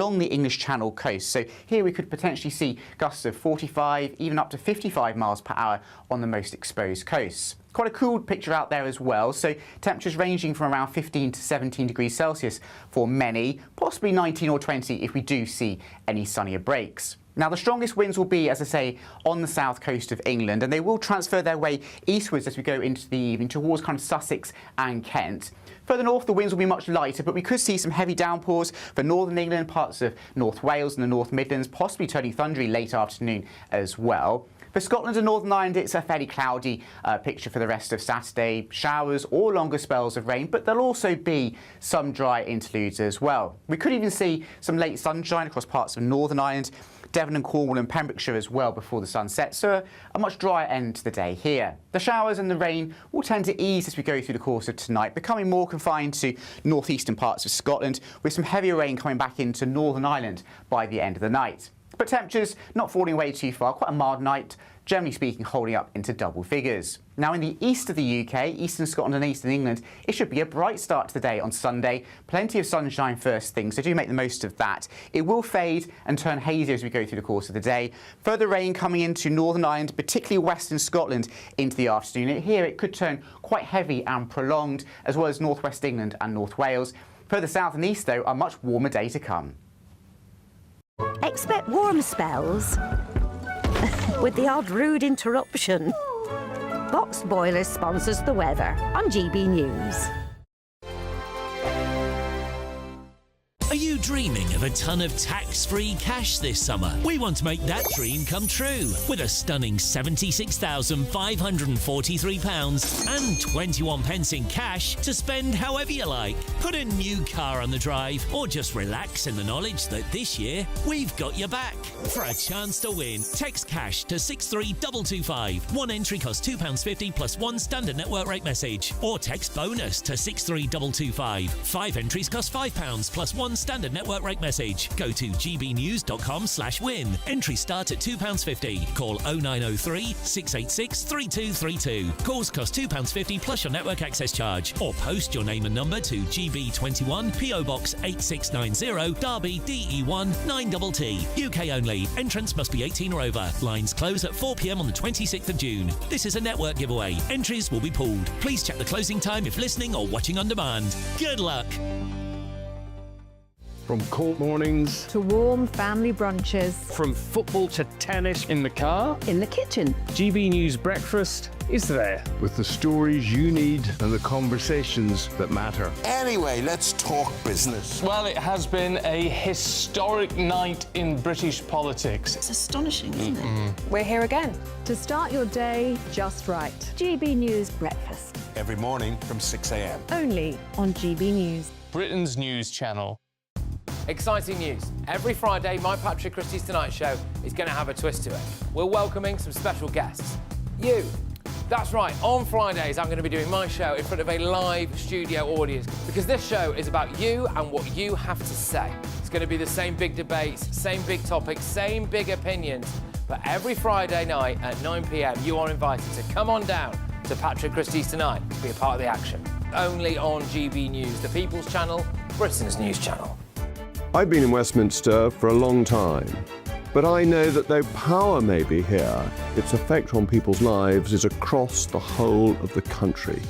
along the English Channel coast. So here we could potentially see gusts of 45, even up to 55 miles per hour on the most exposed coasts. Quite a cool picture out there as well, so temperatures ranging from around 15 to 17 degrees Celsius for many, possibly 19 or 20 if we do see any sunnier breaks. Now, the strongest winds will be, as I say, on the south coast of England, and they will transfer their way eastwards as we go into the evening towards kind of Sussex and Kent. Further north, the winds will be much lighter, but we could see some heavy downpours for northern England, parts of North Wales and the North Midlands, possibly turning thundery late afternoon as well. For Scotland and Northern Ireland, it's a fairly cloudy picture for the rest of Saturday. Showers or longer spells of rain, but there'll also be some dry interludes as well. We could even see some late sunshine across parts of Northern Ireland, Devon and Cornwall and Pembrokeshire as well before the sun sets, so a much drier end to the day here. The showers and the rain will tend to ease as we go through the course of tonight, becoming more confined to northeastern parts of Scotland, with some heavier rain coming back into Northern Ireland by the end of the night. But temperatures not falling away too far, quite a mild night, generally speaking holding up into double figures. Now in the east of the UK, eastern Scotland and eastern England, it should be a bright start to the day on Sunday. Plenty of sunshine first thing, so do make the most of that. It will fade and turn hazy as we go through the course of the day. Further rain coming into Northern Ireland, particularly western Scotland, into the afternoon. Here it could turn quite heavy and prolonged, as well as northwest England and North Wales. Further south and east, though, a much warmer day to come. Expect warm spells with the odd rude interruption. Boxed Boilers sponsors the weather on GB News. Are you dreaming of a ton of tax-free cash this summer? We want to make that dream come true with a stunning £76,543 and 21 pence in cash to spend however you like. Put a new car on the drive or just relax in the knowledge that this year we've got your back. For a chance to win, text cash to 63225. One entry costs £2.50 plus one standard network rate message. Or text bonus to 63225. 5 entries cost £5 plus one standard network rate message. Go to gbnews.com/win. Entries start at £2.50. Call 0903 686 3232. Calls cost £2.50 plus your network access charge. Or post your name and number to GB21 PO Box 8690 Derby DE1 9TT. UK only. Entrance must be 18 or over. Lines close at 4 p.m. on the 26th of June. This is a network giveaway. Entries will be pooled. Please check the closing time if listening or watching on demand. Good luck. From court mornings to warm family brunches, from football to tennis in the car, in the kitchen. GB News Breakfast is there with the stories you need and the conversations that matter. Anyway, let's talk business. Well, it has been a historic night in British politics. It's astonishing, isn't it? We're here again to start your day just right. GB News Breakfast. Every morning from 6 a.m. Only on GB News. Britain's news channel. Exciting news. Every Friday, my Patrick Christie's Tonight Show is going to have a twist to it. We're welcoming some special guests. You. That's right, on Fridays I'm going to be doing my show in front of a live studio audience because this show is about you and what you have to say. It's going to be the same big debates, same big topics, same big opinions, but every Friday night at 9 p.m. you are invited to come on down to Patrick Christie's Tonight to be a part of the action. Only on GB News, the People's Channel, Britain's news channel. I've been in Westminster for a long time, but I know that though power may be here, its effect on people's lives is across the whole of the country.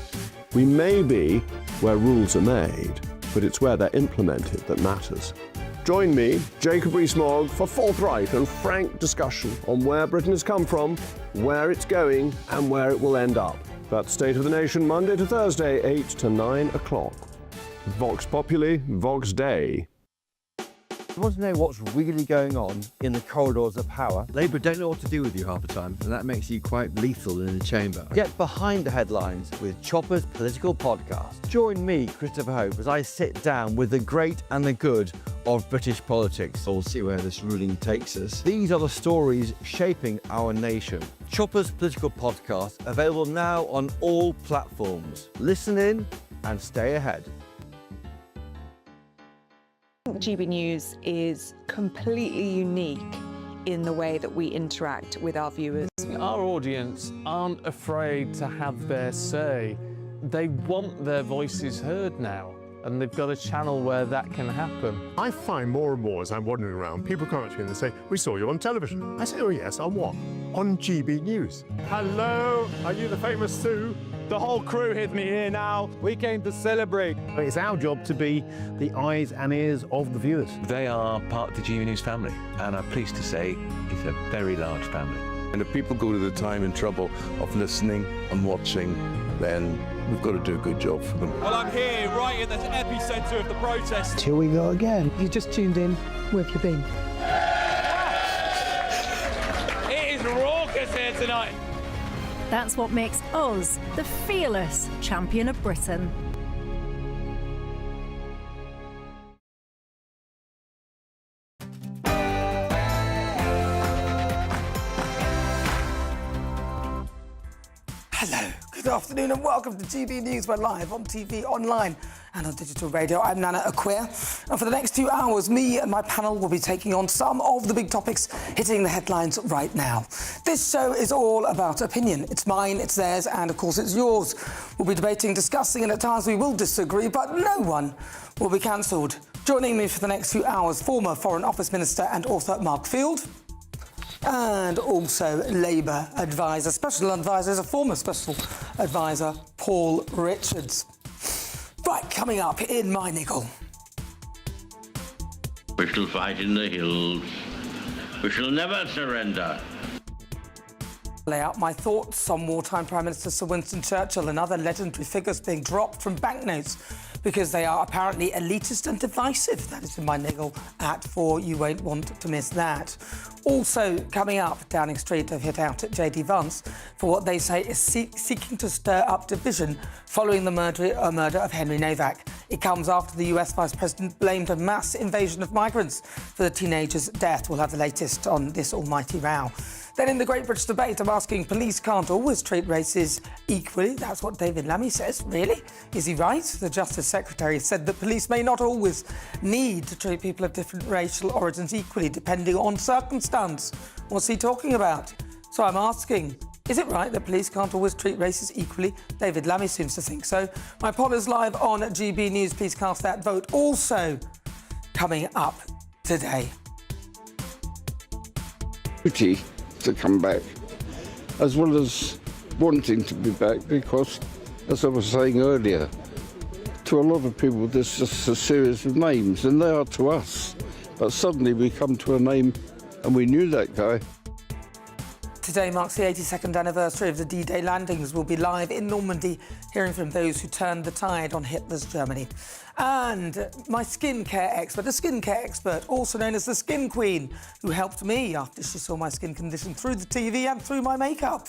We may be where rules are made, but it's where they're implemented that matters. Join me, Jacob Rees-Mogg, for forthright and frank discussion on where Britain has come from, where it's going, and where it will end up. That's State of the Nation, Monday to Thursday, 8 to 9 o'clock. Vox Populi, Vox Dei. You want to know what's really going on in the corridors of power? Labour don't know what to do with you half the time, and that makes you quite lethal in the chamber. Get behind the headlines with Chopper's Political Podcast. Join me, Christopher Hope, as I sit down with the great and the good of British politics. We'll see where this ruling takes us. These are the stories shaping our nation. Chopper's Political Podcast, available now on all platforms. Listen in and stay ahead. GB News is completely unique in the way that we interact with our viewers. Our audience aren't afraid to have their say. They want their voices heard now. and they've got a channel where that can happen. I find more and more as I'm wandering around, people come up to me and they say, "We saw you on television." I say, "Oh yes, on what?" "On GB News." Hello, are you the famous Sue? The whole crew hid me here now. We came to celebrate. It's our job to be the eyes and ears of the viewers. They are part of the GBNews family, and I'm pleased to say it's a very large family. And if people go to the time and trouble of listening and watching, then we've got to do a good job for them. Well, I'm here right in the epicentre of the protest. Here we go again. You just tuned in. Where have you been? It is raucous here tonight. That's what makes us the fearless champion of Britain. Hello, good afternoon and welcome to GB News. We're live on TV, online and on digital radio. I'm Nana Akua, and for the next 2 hours, me and my panel will be taking on some of the big topics hitting the headlines right now. This show is all about opinion. It's mine, it's theirs, and of course it's yours. We'll be debating, discussing, and at times we will disagree, but no one will be cancelled. Joining me for the next few hours, former Foreign Office Minister and author Mark Field, and also Labour advisor, special advisor, is a former special advisor, Paul Richards. Right, coming up in my niggle. We shall fight in the hills. We shall never surrender. Lay out my thoughts on wartime Prime Minister Sir Winston Churchill and other legendary figures being dropped from banknotes because they are apparently elitist and divisive. That is in my niggle at 4. You won't want to miss that. Also coming up, Downing Street have hit out at JD Vance for what they say is seeking to stir up division following the murder of Henry Novak. It comes after the US Vice President blamed a mass invasion of migrants for the teenager's death. We'll have the latest on this almighty row. Then in the Great British Debate, I'm asking, police can't always treat races equally. That's what David Lammy says. Really? Is he right? The Justice Secretary said that police may not always need to treat people of different racial origins equally, depending on circumstance. What's he talking about? So I'm asking, is it right that police can't always treat races equally? David Lammy seems to think so. My poll is live on GB News. Please cast that vote. Also coming up today. Duty to come back, as well as wanting to be back, because, as I was saying earlier, to a lot of people this is just a series of names, and they are to us. But suddenly we come to a name and we knew that guy. Today marks the 82nd anniversary of the D-Day landings. We'll be live in Normandy, hearing from those who turned the tide on Hitler's Germany. And my skincare expert, a skincare expert, also known as the Skin Queen, who helped me after she saw my skin condition through the TV and through my makeup.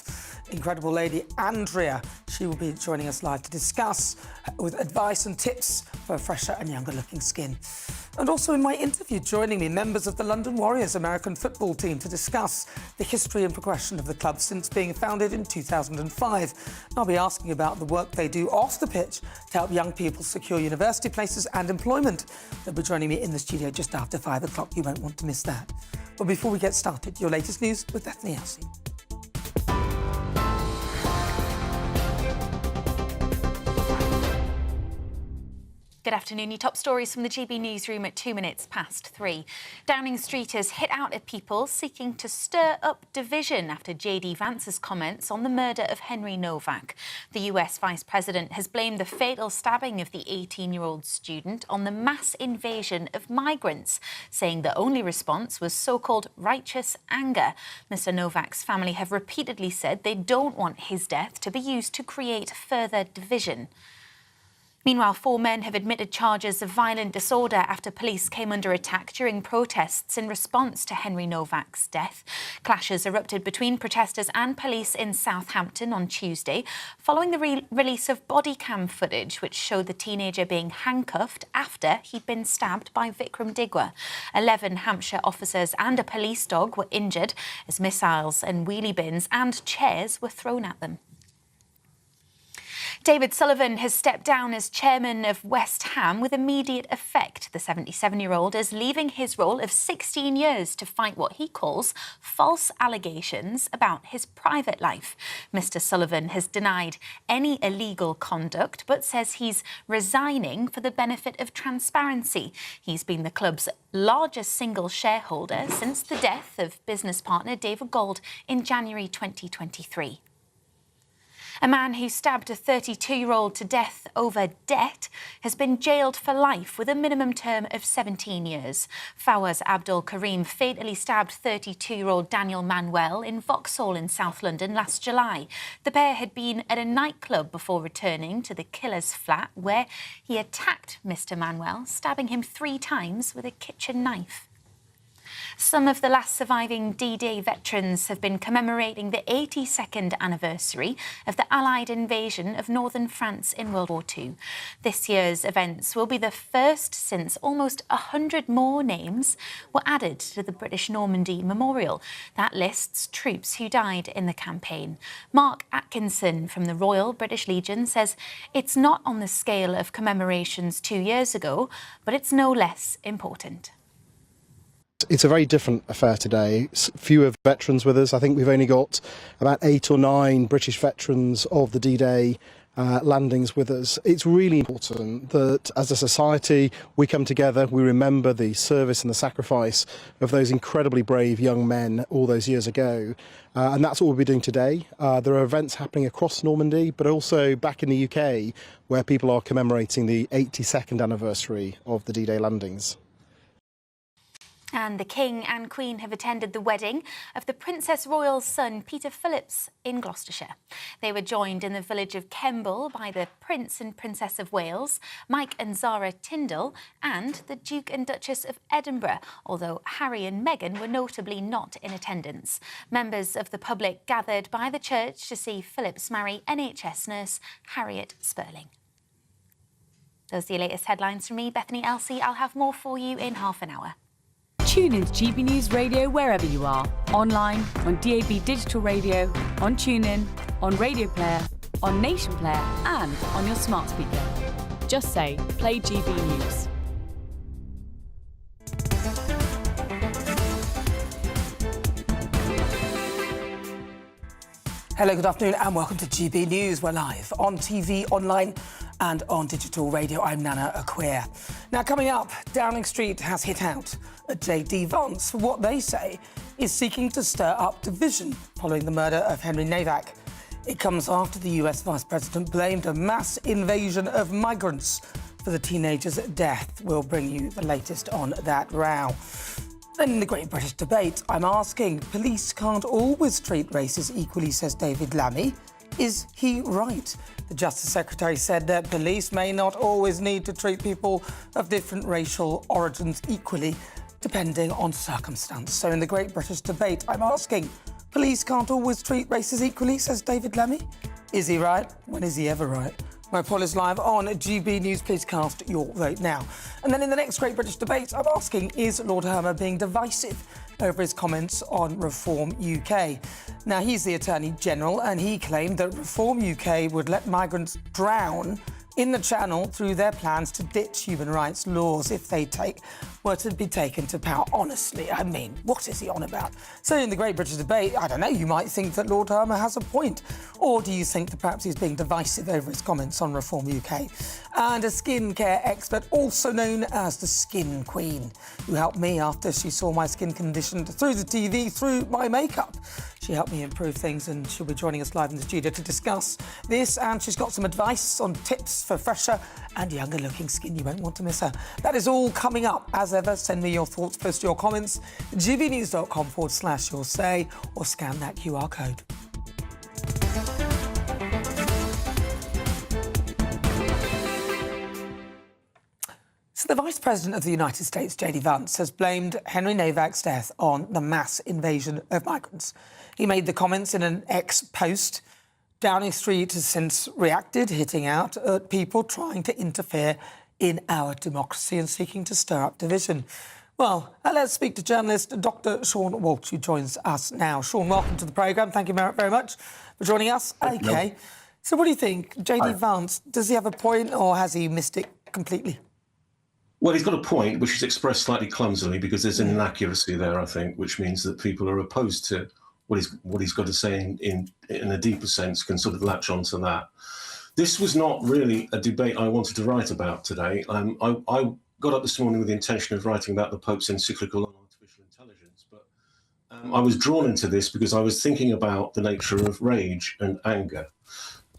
Incredible lady Andrea. She will be joining us live to discuss with advice and tips for a fresher and younger looking skin. And also in my interview, joining me, members of the London Warriors American football team to discuss the history and progression of the club since being founded in 2005. I'll be asking about the work they do off the pitch to help young people secure university places and employment. They'll be joining me in the studio just after 5 o'clock. You won't want to miss that. But before we get started, your latest news with Bethany Elsey. Good afternoon. Your top stories from the GB newsroom at 3:02. Downing Street has hit out at people seeking to stir up division after JD Vance's comments on the murder of Henry Novak. The US Vice President has blamed the fatal stabbing of the 18-year-old student on the mass invasion of migrants, saying the only response was so-called righteous anger. Mr. Novak's family have repeatedly said they don't want his death to be used to create further division. Meanwhile, 4 men have admitted charges of violent disorder after police came under attack during protests in response to Henry Novak's death. Clashes erupted between protesters and police in Southampton on Tuesday, following the release of body cam footage which showed the teenager being handcuffed after he'd been stabbed by Vikram Digwa. 11 Hampshire officers and a police dog were injured as missiles and wheelie bins and chairs were thrown at them. David Sullivan has stepped down as chairman of West Ham with immediate effect. The 77-year-old is leaving his role of 16 years to fight what he calls false allegations about his private life. Mr. Sullivan has denied any illegal conduct but says he's resigning for the benefit of transparency. He's been the club's largest single shareholder since the death of business partner David Gold in January 2023. A man who stabbed a 32-year-old to death over debt has been jailed for life with a minimum term of 17 years. Fawaz Abdul Karim fatally stabbed 32-year-old Daniel Manuel in Vauxhall in South London last July. The pair had been at a nightclub before returning to the killer's flat, where he attacked Mr. Manuel, stabbing him 3 times with a kitchen knife. Some of the last surviving D-Day veterans have been commemorating the 82nd anniversary of the Allied invasion of northern France in World War II. This year's events will be the first since almost 100 more names were added to the British Normandy Memorial. That lists troops who died in the campaign. Mark Atkinson from the Royal British Legion says it's not on the scale of commemorations 2 years ago, but it's no less important. It's a very different affair today. Fewer veterans with us. I think we've only got about 8 or 9 British veterans of the D-Day landings with us. It's really important that as a society we come together, we remember the service and the sacrifice of those incredibly brave young men all those years ago. And that's what we'll be doing today. There are events happening across Normandy, but also back in the UK, where people are commemorating the 82nd anniversary of the D-Day landings. And the King and Queen have attended the wedding of the Princess Royal's son, Peter Phillips, in Gloucestershire. They were joined in the village of Kemble by the Prince and Princess of Wales, Mike and Zara Tyndall, and the Duke and Duchess of Edinburgh, although Harry and Meghan were notably not in attendance. Members of the public gathered by the church to see Phillips marry NHS nurse Harriet Spurling. Those are your latest headlines from me, Bethany Elsey. I'll have more for you in half an hour. Tune in to GB News Radio wherever you are. Online, on DAB Digital Radio, on TuneIn, on Radio Player, on Nation Player and on your smart speaker. Just say, play GB News. Hello, good afternoon and welcome to GB News. We're live on TV, online and on digital radio. I'm Nana Akua. Now, coming up, Downing Street has hit out at JD Vance for what they say is seeking to stir up division following the murder of Henry Nowak. It comes after the US Vice President blamed a mass invasion of migrants for the teenager's death. We'll bring you the latest on that row. Then in the Great British Debate, I'm asking, police can't always treat races equally, says David Lammy. Is he right? The Justice Secretary said that police may not always need to treat people of different racial origins equally, depending on circumstance. So in the Great British Debate, I'm asking, police can't always treat races equally, says David Lammy. Is he right? When is he ever right? My poll is live on GB News. Please cast your vote now. And then in the next Great British Debate, I'm asking, is Lord Hermer being divisive over his comments on Reform UK? Now, he's the Attorney General and he claimed that Reform UK would let migrants drown in the Channel through their plans to ditch human rights laws if they were to be taken to power. Honestly, I mean, what is he on about? So in the Great British Debate, I don't know, you might think that Lord Hermer has a point. Or do you think that perhaps he's being divisive over his comments on Reform UK? And a skincare expert, also known as the Skin Queen, who helped me after she saw my skin condition through the TV, through my makeup. She helped me improve things and she'll be joining us live in the studio to discuss this. And she's got some advice on tips for fresher and younger looking skin. You won't want to miss her. That is all coming up. As ever, send me your thoughts, post your comments, gbnews.com/your say, or scan that QR code. So the Vice President of the United States, JD Vance, has blamed Henry Nowak's death on the mass invasion of migrants. He made the comments in an X post. Downing Street has since reacted, hitting out at people trying to interfere in our democracy and seeking to stir up division. Well, let's speak to journalist Dr. Sean Walsh, who joins us now. Sean, welcome to the programme. Thank you very much for joining us. OK, So what do you think? JD Vance, does he have a point or has he missed it completely? Well, he's got a point, which is expressed slightly clumsily because there's an inaccuracy there, I think, which means that people are opposed to what he's got to say in a deeper sense, can sort of latch onto that. This was not really a debate I wanted to write about today. I got up this morning with the intention of writing about the Pope's encyclical on artificial intelligence, but I was drawn into this because I was thinking about the nature of rage and anger.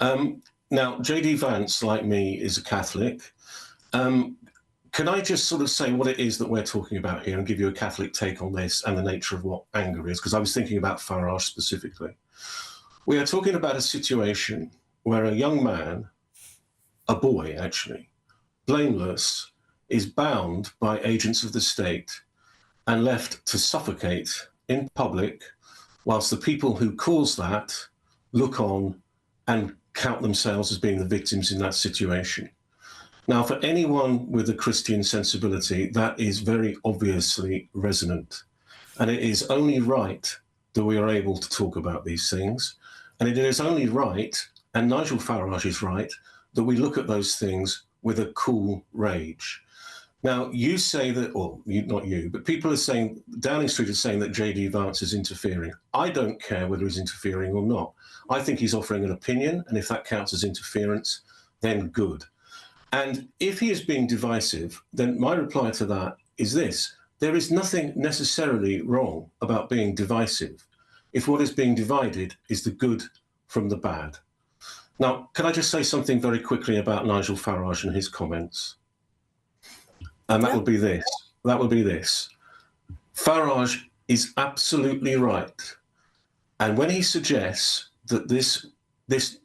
Now, JD Vance, like me, is a Catholic. Can I just sort of say what it is that we're talking about here and give you a Catholic take on this and the nature of what anger is? Because I was thinking about Farage specifically. We are talking about a situation where a young man, a boy actually, blameless, is bound by agents of the state and left to suffocate in public whilst the people who cause that look on and count themselves as being the victims in that situation. Now, for anyone with a Christian sensibility, that is very obviously resonant. And it is only right that we are able to talk about these things. And it is only right, and Nigel Farage is right, that we look at those things with a cool rage. Now, you say that, or not you, but people are saying, Downing Street is saying that JD Vance is interfering. I don't care whether he's interfering or not. I think he's offering an opinion, and if that counts as interference, then good. And if he is being divisive, then my reply to that is this. There is nothing necessarily wrong about being divisive if what is being divided is the good from the bad. Now, can I just say something very quickly about Nigel Farage and his comments? And that would be this. That would be this. Farage is absolutely right. And when he suggests that this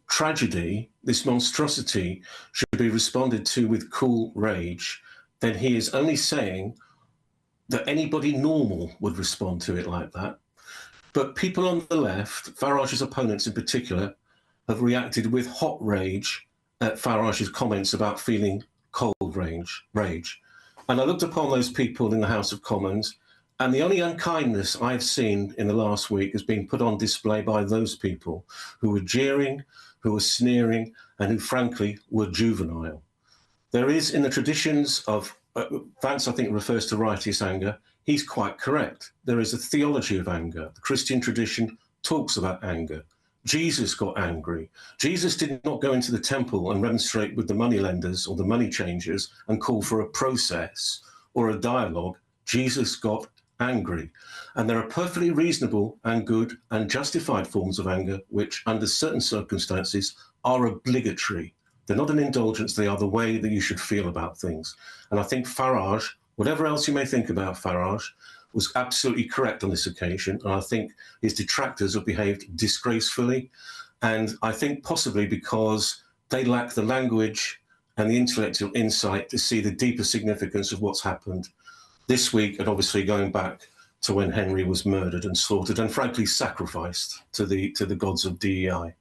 tragedy, this monstrosity, should be responded to with cool rage, then he is only saying that anybody normal would respond to it like that. But people on the left, Farage's opponents in particular, have reacted with hot rage at Farage's comments about feeling cold rage. And I looked upon those people in the House of Commons, and the only unkindness I've seen in the last week has been put on display by those people who were jeering, who were sneering, and who, frankly, were juvenile. There is, in the traditions of, Vance, I think, refers to righteous anger. He's quite correct. There is a theology of anger. The Christian tradition talks about anger. Jesus got angry. Jesus did not go into the temple and remonstrate with the moneylenders or the money changers and call for a process or a dialogue. Jesus got angry. And there are perfectly reasonable and good and justified forms of anger which, under certain circumstances, are obligatory. They're not an indulgence, they are the way that you should feel about things. And I think Farage, whatever else you may think about Farage, was absolutely correct on this occasion. And I think his detractors have behaved disgracefully. And I think possibly because they lack the language and the intellectual insight to see the deeper significance of what's happened this week, and obviously going back to when Henry was murdered and slaughtered and frankly sacrificed to the gods of DEI.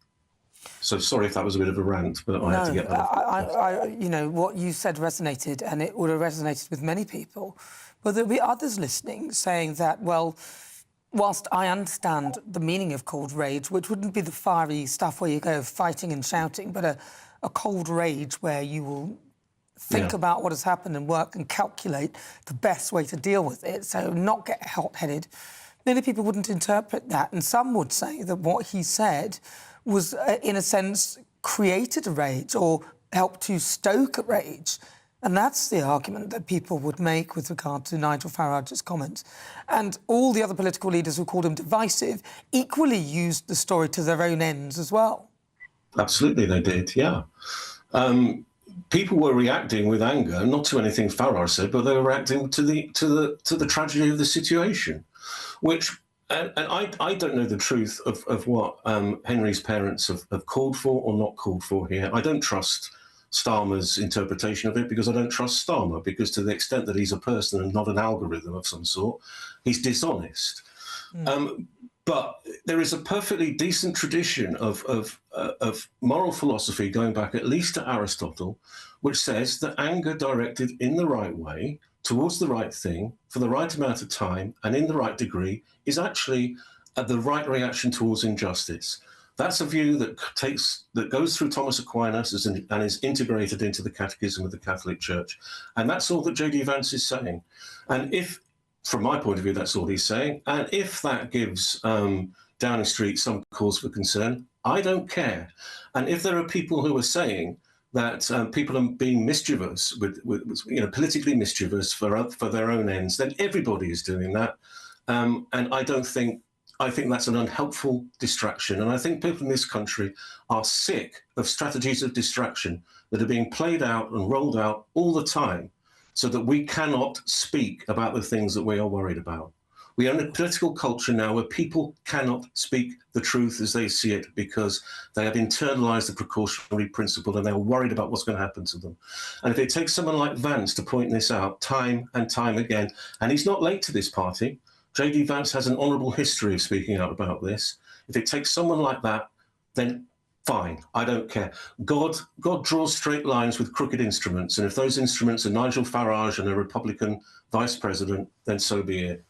So sorry if that was a bit of a rant, but I had to get that off. You know, what you said resonated, and it would have resonated with many people. But there'll be others listening saying that, well, whilst I understand the meaning of cold rage, which wouldn't be the fiery stuff where you go fighting and shouting, but a cold rage where you will think about what has happened and work and calculate the best way to deal with it, so not get hot-headed. Many people wouldn't interpret that, and some would say that what he said was, in a sense, created a rage or helped to stoke a rage. And that's the argument that people would make with regard to Nigel Farage's comments. And all the other political leaders who called him divisive equally used the story to their own ends as well. Absolutely, they did, yeah. People were reacting with anger, not to anything Farage said, but they were reacting to the tragedy of the situation, which, and I don't know the truth of what Henry's parents have called for or not called for here. I don't trust Starmer's interpretation of it because I don't trust Starmer, because to the extent that he's a person and not an algorithm of some sort, he's dishonest. But there is a perfectly decent tradition of moral philosophy going back at least to Aristotle, which says that anger directed in the right way, towards the right thing, for the right amount of time and in the right degree, is actually the right reaction towards injustice. That's a view that goes through Thomas Aquinas and is integrated into the Catechism of the Catholic Church. And that's all that J.D. Vance is saying. And if, from my point of view, that's all he's saying, and if that gives Downing Street some cause for concern, I don't care. And if there are people who are saying that people are being mischievous, politically mischievous for their own ends, then everybody is doing that. And I think that's an unhelpful distraction. And I think people in this country are sick of strategies of distraction that are being played out and rolled out all the time so that we cannot speak about the things that we are worried about. We are in a political culture now where people cannot speak the truth as they see it because they have internalized the precautionary principle and they're worried about what's going to happen to them. And if it takes someone like Vance to point this out time and time again, and he's not late to this party, J.D. Vance has an honourable history of speaking out about this. If it takes someone like that, then fine, I don't care. God draws straight lines with crooked instruments, and if those instruments are Nigel Farage and a Republican vice president, then so be it.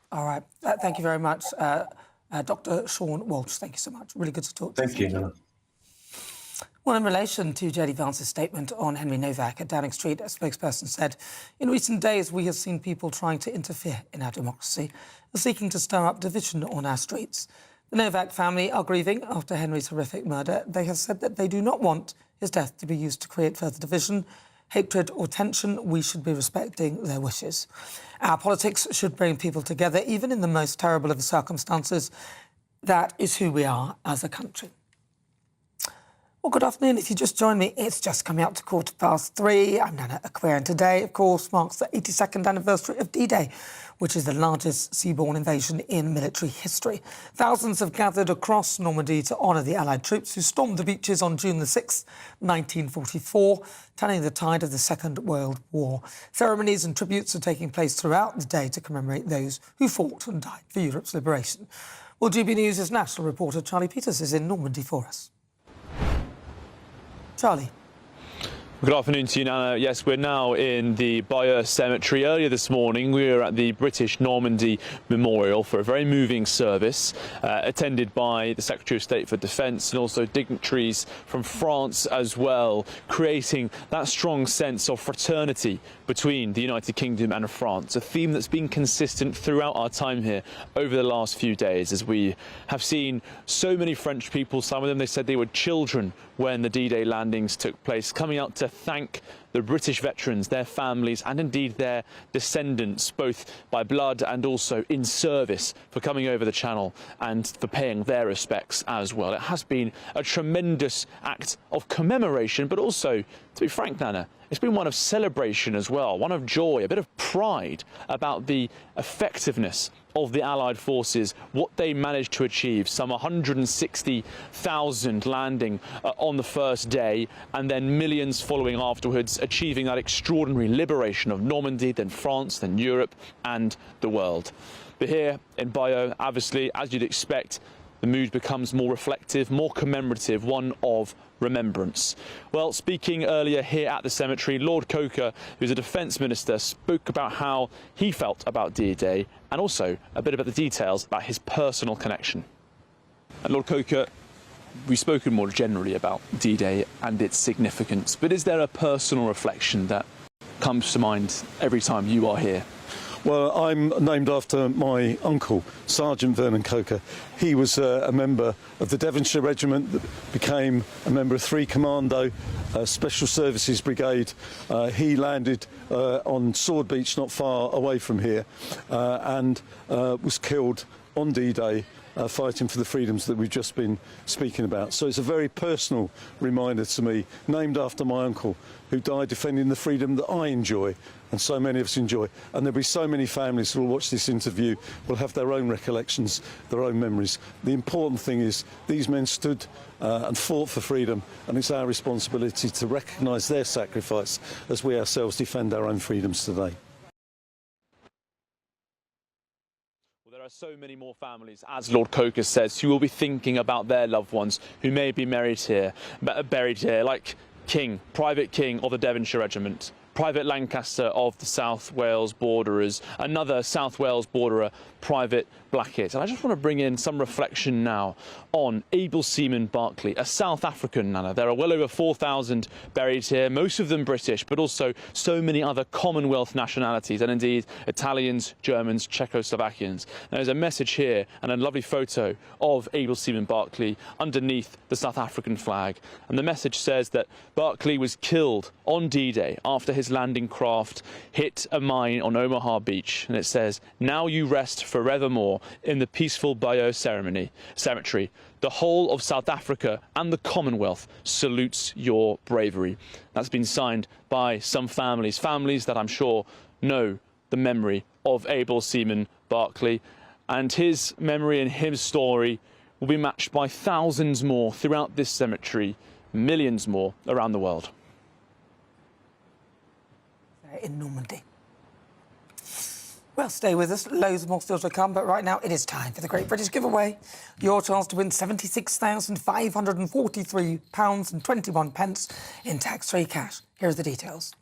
All right. Thank you very much, Dr. Sean Walsh. Thank you so much. Really good to talk to you. Thank you, Nana. Well, in relation to J.D. Vance's statement on Henry Novak at Downing Street, a spokesperson said, in recent days, we have seen people trying to interfere in our democracy and seeking to stir up division on our streets. The Novak family are grieving after Henry's horrific murder. They have said that they do not want his death to be used to create further division, hatred or tension. We should be respecting their wishes. Our politics should bring people together, even in the most terrible of circumstances. That is who we are as a country. Well, good afternoon. If you just joined me, it's just coming up to 3:15. I'm Nana Akua, and today, of course, marks the 82nd anniversary of D-Day, which is the largest seaborne invasion in military history. Thousands have gathered across Normandy to honour the Allied troops who stormed the beaches on June the 6th, 1944, turning the tide of the Second World War. Ceremonies and tributes are taking place throughout the day to commemorate those who fought and died for Europe's liberation. Well, GB News' national reporter Charlie Peters is in Normandy for us. Charlie. Good afternoon to you, Nana. Yes, we're now in the Bayeux Cemetery. Earlier this morning, we were at the British Normandy Memorial for a very moving service, attended by the Secretary of State for Defence and also dignitaries from France as well, creating that strong sense of fraternity between the United Kingdom and France, a theme that's been consistent throughout our time here over the last few days, as we have seen so many French people, some of them, they said they were children when the D-Day landings took place, coming out to thank the British veterans, their families and indeed their descendants, both by blood and also in service, for coming over the Channel and for paying their respects as well. It has been a tremendous act of commemoration, but also, to be frank, Nana, it's been one of celebration as well, one of joy, a bit of pride about the effectiveness of the Allied forces, what they managed to achieve, some 160,000 landing on the first day, and then millions following afterwards, achieving that extraordinary liberation of Normandy, then France, then Europe and the world. But here in Bayeux, obviously, as you'd expect, the mood becomes more reflective, more commemorative, one of remembrance. Well, speaking earlier here at the cemetery, Lord Coker, who's a defence minister, spoke about how he felt about D-Day and also a bit about the details about his personal connection. And Lord Coker, we've spoken more generally about D-Day and its significance, but is there a personal reflection that comes to mind every time you are here? Well, I'm named after my uncle, Sergeant Vernon Coker. He was a member of the Devonshire Regiment that became a member of 3 Commando Special Services Brigade. He landed on Sword Beach, not far away from here, and was killed on D-Day fighting for the freedoms that we've just been speaking about. So it's a very personal reminder to me, named after my uncle, who died defending the freedom that I enjoy and so many of us enjoy. And there'll be so many families who will watch this interview, will have their own recollections, their own memories. The important thing is these men stood and fought for freedom, and it's our responsibility to recognise their sacrifice as we ourselves defend our own freedoms today. There are so many more families, as Lord Coker says, who will be thinking about their loved ones who may be buried here, like King, Private King of the Devonshire Regiment, Private Lancaster of the South Wales Borderers, another South Wales Borderer, Private Blackett. And I just want to bring in some reflection now on Able Seaman Barclay, a South African, Nana. There are well over 4,000 buried here, most of them British, but also so many other Commonwealth nationalities, and indeed Italians, Germans, Czechoslovakians. There's a message here and a lovely photo of Able Seaman Barclay underneath the South African flag. And the message says that Barclay was killed on D-Day after his landing craft hit a mine on Omaha Beach. And it says, "Now you rest forevermore in the peaceful Bayeux cemetery. The whole of South Africa and the Commonwealth salutes your bravery." That's been signed by some families that I'm sure know the memory of Able Seaman Barclay. And his memory and his story will be matched by thousands more throughout this cemetery, millions more around the world. In Normandy. Well, stay with us. Loads more still to come, but right now it is time for the Great British Giveaway. Your chance to win £76,543.21 in tax-free cash. Here are the details.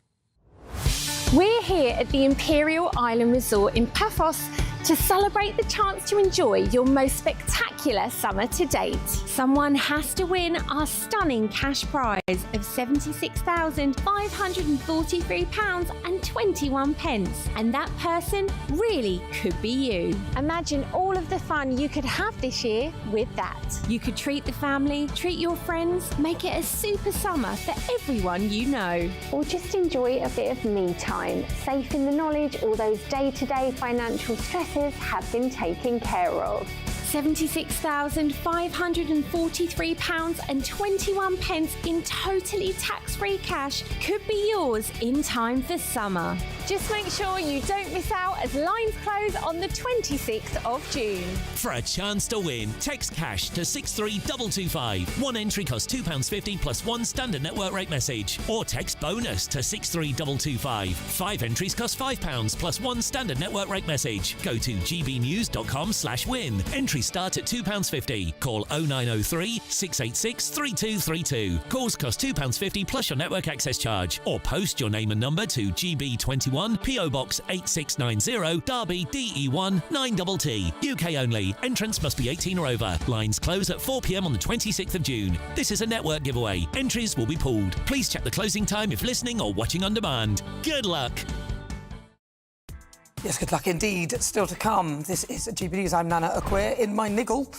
We're here at the Imperial Island Resort in Paphos to celebrate the chance to enjoy your most spectacular summer to date. Someone has to win our stunning cash prize of £76,543.21, and that person really could be you. Imagine all of the fun you could have this year with that. You could treat the family, treat your friends, make it a super summer for everyone you know. Or just enjoy a bit of me time, safe in the knowledge all those day-to-day financial stresses have been taken care of. £76,543.21 in totally tax-free cash could be yours in time for summer. Just make sure you don't miss out as lines close on the 26th of June. For a chance to win, text cash to 63225. One entry costs £2.50 plus one standard network rate message. Or text bonus to 63225. 5 entries cost £5 plus one standard network rate message. Go to gbnews.com/win. Entries start at £2.50. Call 0903 686 3232. Calls cost £2.50 plus your network access charge. Or post your name and number to GB21 PO Box 8690 Derby DE1 9TT. UK only. Entrance must be 18 or over. Lines close at 4 p.m. on the 26th of June. This is a network giveaway. Entries will be pooled. Please check the closing time if listening or watching on demand. Good luck. Yes, good luck indeed. Still to come. This is GB News. I'm Nana Akua. In my niggle,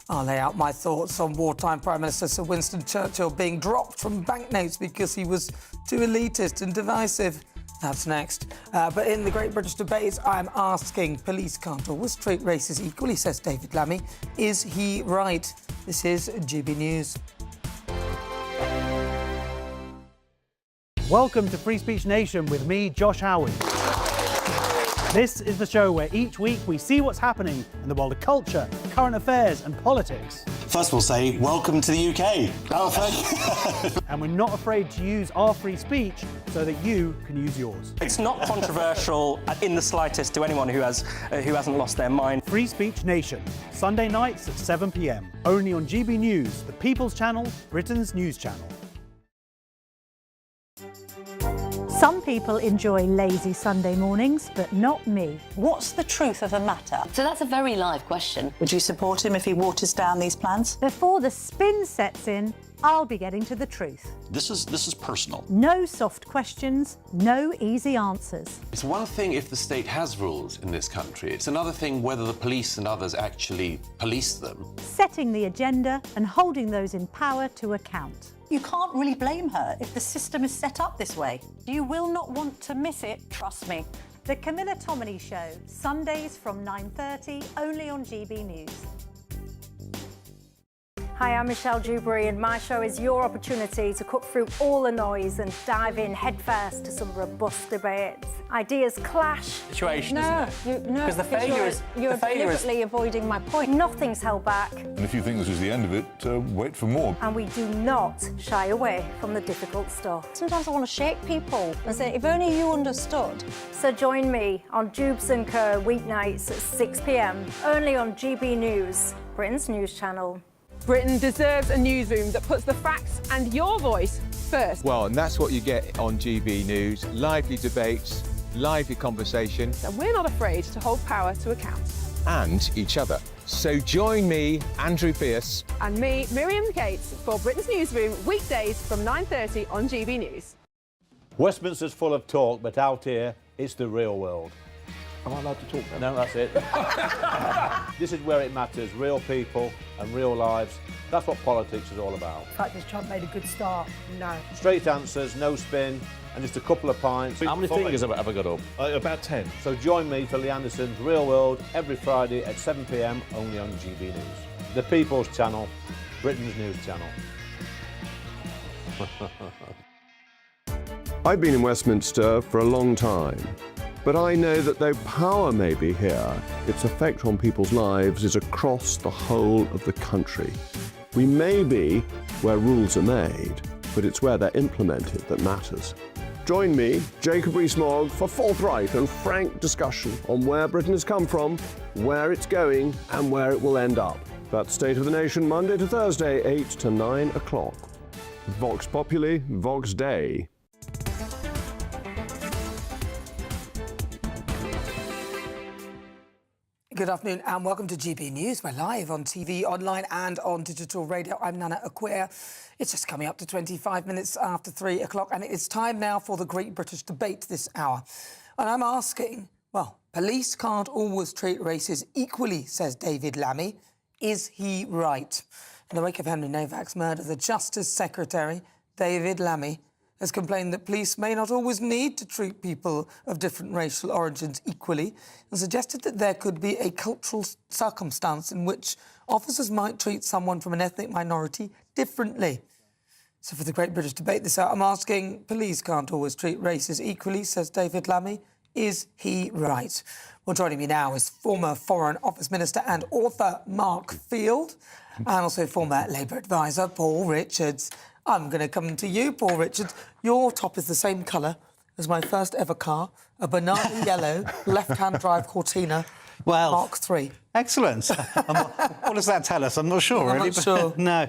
I'll lay out my thoughts on wartime Prime Minister Sir Winston Churchill being dropped from banknotes because he was too elitist and divisive. That's next. But in the Great British Debate, I'm asking, police can't always treat races equally, says David Lammy. Is he right? This is GB News. Welcome to Free Speech Nation with me, Josh Howard. This is the show where each week we see what's happening in the world of culture, current affairs and politics. First we'll say, welcome to the UK. Oh, thank you. And we're not afraid to use our free speech so that you can use yours. It's not controversial in the slightest to anyone who hasn't lost their mind. Free Speech Nation, Sunday nights at 7 p.m. Only on GB News, the People's Channel, Britain's news channel. Some people enjoy lazy Sunday mornings, but not me. What's the truth of the matter? So that's a very live question. Would you support him if he waters down these plans? Before the spin sets in, I'll be getting to the truth. This is personal. No soft questions, no easy answers. It's one thing if the state has rules in this country. It's another thing whether the police and others actually police them. Setting the agenda and holding those in power to account. You can't really blame her if the system is set up this way. You will not want to miss it, trust me. The Camilla Tominey Show, Sundays from 9:30, only on GB News. Hi, I'm Michelle Dewberry, and my show is your opportunity to cut through all the noise and dive in headfirst to some robust debates. Ideas clash. Situation, no, isn't it? Because the failure is you're deliberately avoiding my point. Nothing's held back. And if you think this is the end of it, wait for more. And we do not shy away from the difficult stuff. Sometimes I want to shake people and say, if only you understood. So join me on Dubes & Co. weeknights at 6 p.m. only on GB News, Britain's news channel. Britain deserves a newsroom that puts the facts and your voice first. Well, and that's what you get on GB News. Lively debates, lively conversation. And we're not afraid to hold power to account. And each other. So join me, Andrew Pierce. And me, Miriam Gates, for Britain's Newsroom, weekdays from 9:30 on GB News. Westminster's full of talk, but out here, it's the real world. Am I allowed to talk now? No, that's it. This is where it matters, real people and real lives. That's what politics is all about. In fact, has Trump made a good start? No. Straight answers, no spin, and just a couple of pints. How many fingers have I got up? About 10. So join me for Lee Anderson's Real World every Friday at 7 p.m. only on GB News. The People's Channel, Britain's news channel. I've been in Westminster for a long time, but I know that though power may be here, its effect on people's lives is across the whole of the country. We may be where rules are made, but it's where they're implemented that matters. Join me, Jacob Rees-Mogg, for forthright and frank discussion on where Britain has come from, where it's going, and where it will end up. That's State of the Nation, Monday to Thursday, 8 to 9 o'clock. Vox Populi, Vox Dei. Good afternoon and welcome to GB News. We're live on TV, online and on digital radio. I'm Nana Akua. It's just coming up to 25 minutes after 3 o'clock and it's time now for the Great British Debate this hour. And I'm asking, well, police can't always treat races equally, says David Lammy. Is he right? In the wake of Henry Novak's murder, the Justice Secretary, David Lammy, has complained that police may not always need to treat people of different racial origins equally and suggested that there could be a cultural circumstance in which officers might treat someone from an ethnic minority differently. So for the Great British Debate this hour, I'm asking, police can't always treat races equally, says David Lammy. Is he right? Well, joining me now is former Foreign Office Minister and author Mark Field and also former Labour advisor Paul Richards. I'm going to come to you, Paul Richards. Your top is the same colour as my first ever car, a banana yellow left-hand drive Cortina Mark III. Excellent. What does that tell us? I'm not sure, I'm really. not sure. No.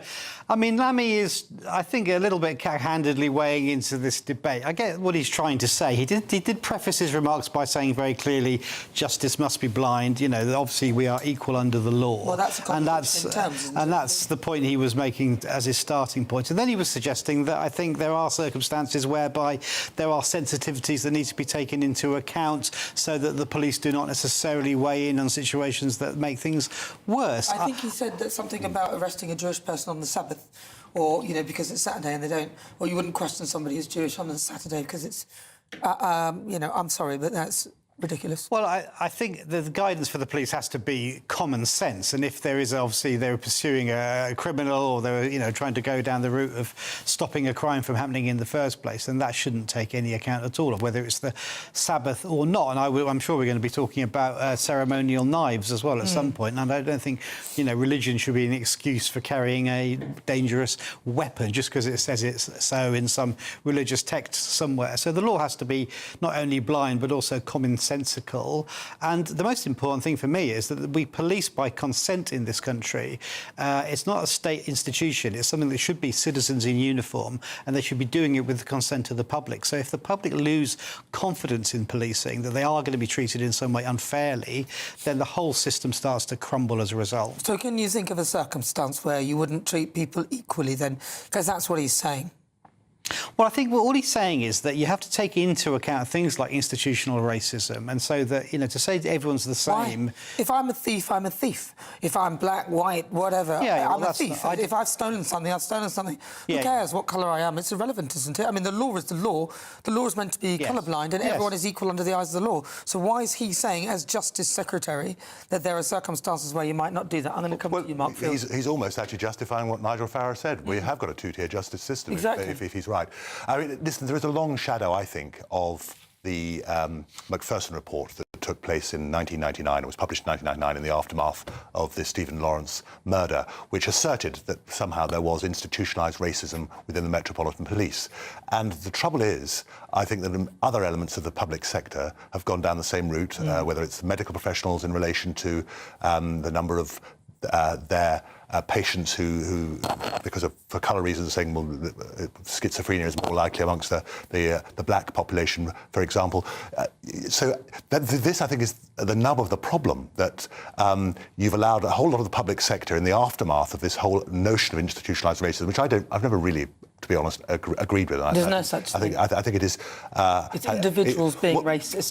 I mean, Lammy is, I think, a little bit cat-handedly weighing into this debate. I get what he's trying to say. He did preface his remarks by saying very clearly, justice must be blind. You know, obviously we are equal under the law. Well, that's a contradiction in terms, isn't it? And that's the point he was making as his starting point. And then he was suggesting that I think there are circumstances whereby there are sensitivities that need to be taken into account so that the police do not necessarily weigh in on situations that make things worse. I think he said that something about arresting a Jewish person on the Sabbath, or, you know, because it's Saturday and they don't, or you wouldn't question somebody who's Jewish on a Saturday because it's, you know, I'm sorry, but that's ridiculous. Well, I think the guidance for the police has to be common sense, and if there is obviously they're pursuing a criminal or they're, you know, trying to go down the route of stopping a crime from happening in the first place, then that shouldn't take any account at all of whether it's the Sabbath or not. And I'm sure we're going to be talking about ceremonial knives as well at some point, and I don't think, you know, religion should be an excuse for carrying a dangerous weapon just because it says it's so in some religious text somewhere. So the law has to be not only blind but also commonsensical. And the most important thing for me is that we police by consent in this country. It's not a state institution. It's something that should be citizens in uniform, and they should be doing it with the consent of the public. So if the public lose confidence in policing, that they are going to be treated in some way unfairly, then the whole system starts to crumble as a result. So can you think of a circumstance where you wouldn't treat people equally then? Because that's what he's saying. Well, I think all he's saying is that you have to take into account things like institutional racism, and so that, you know, to say that everyone's the same... Why? If I'm a thief, I'm a thief. If I'm black, white, whatever, I'm a thief. If I've stolen something, I've stolen something. Who cares what colour I am? It's irrelevant, isn't it? I mean, the law is the law. The law is meant to be colourblind, and everyone is equal under the eyes of the law. So why is he saying, as Justice Secretary, that there are circumstances where you might not do that? I'm going to come to you, Mark Field. He's almost actually justifying what Nigel Farage said. We have got a two-tier justice system, if he's right. I mean, listen, there is a long shadow, I think, of the Macpherson report that took place in 1999. It was published in 1999 in the aftermath of the Stephen Lawrence murder, which asserted that somehow there was institutionalised racism within the Metropolitan Police. And the trouble is, I think that other elements of the public sector have gone down the same route, whether it's medical professionals in relation to the number of their patients who because of for colour reasons, saying well, schizophrenia is more likely amongst the black population, for example. So this, I think, is the nub of the problem, that you've allowed a whole lot of the public sector in the aftermath of this whole notion of institutionalised racism, which I've never really, to be honest, agreed with. There's no such thing. I think it is. It's individuals being racist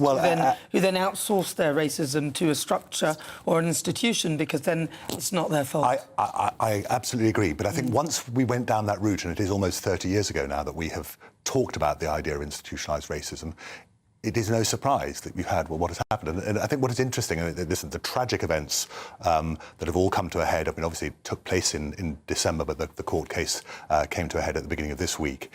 who then outsource their racism to a structure or an institution, because then it's not their fault. I absolutely agree. But I think once we went down that route, and it is almost 30 years ago now that we have talked about the idea of institutionalised racism, it is no surprise that we've had what has happened. And I think what is interesting, and the tragic events that have all come to a head, I mean, obviously it took place in December, but the court case came to a head at the beginning of this week.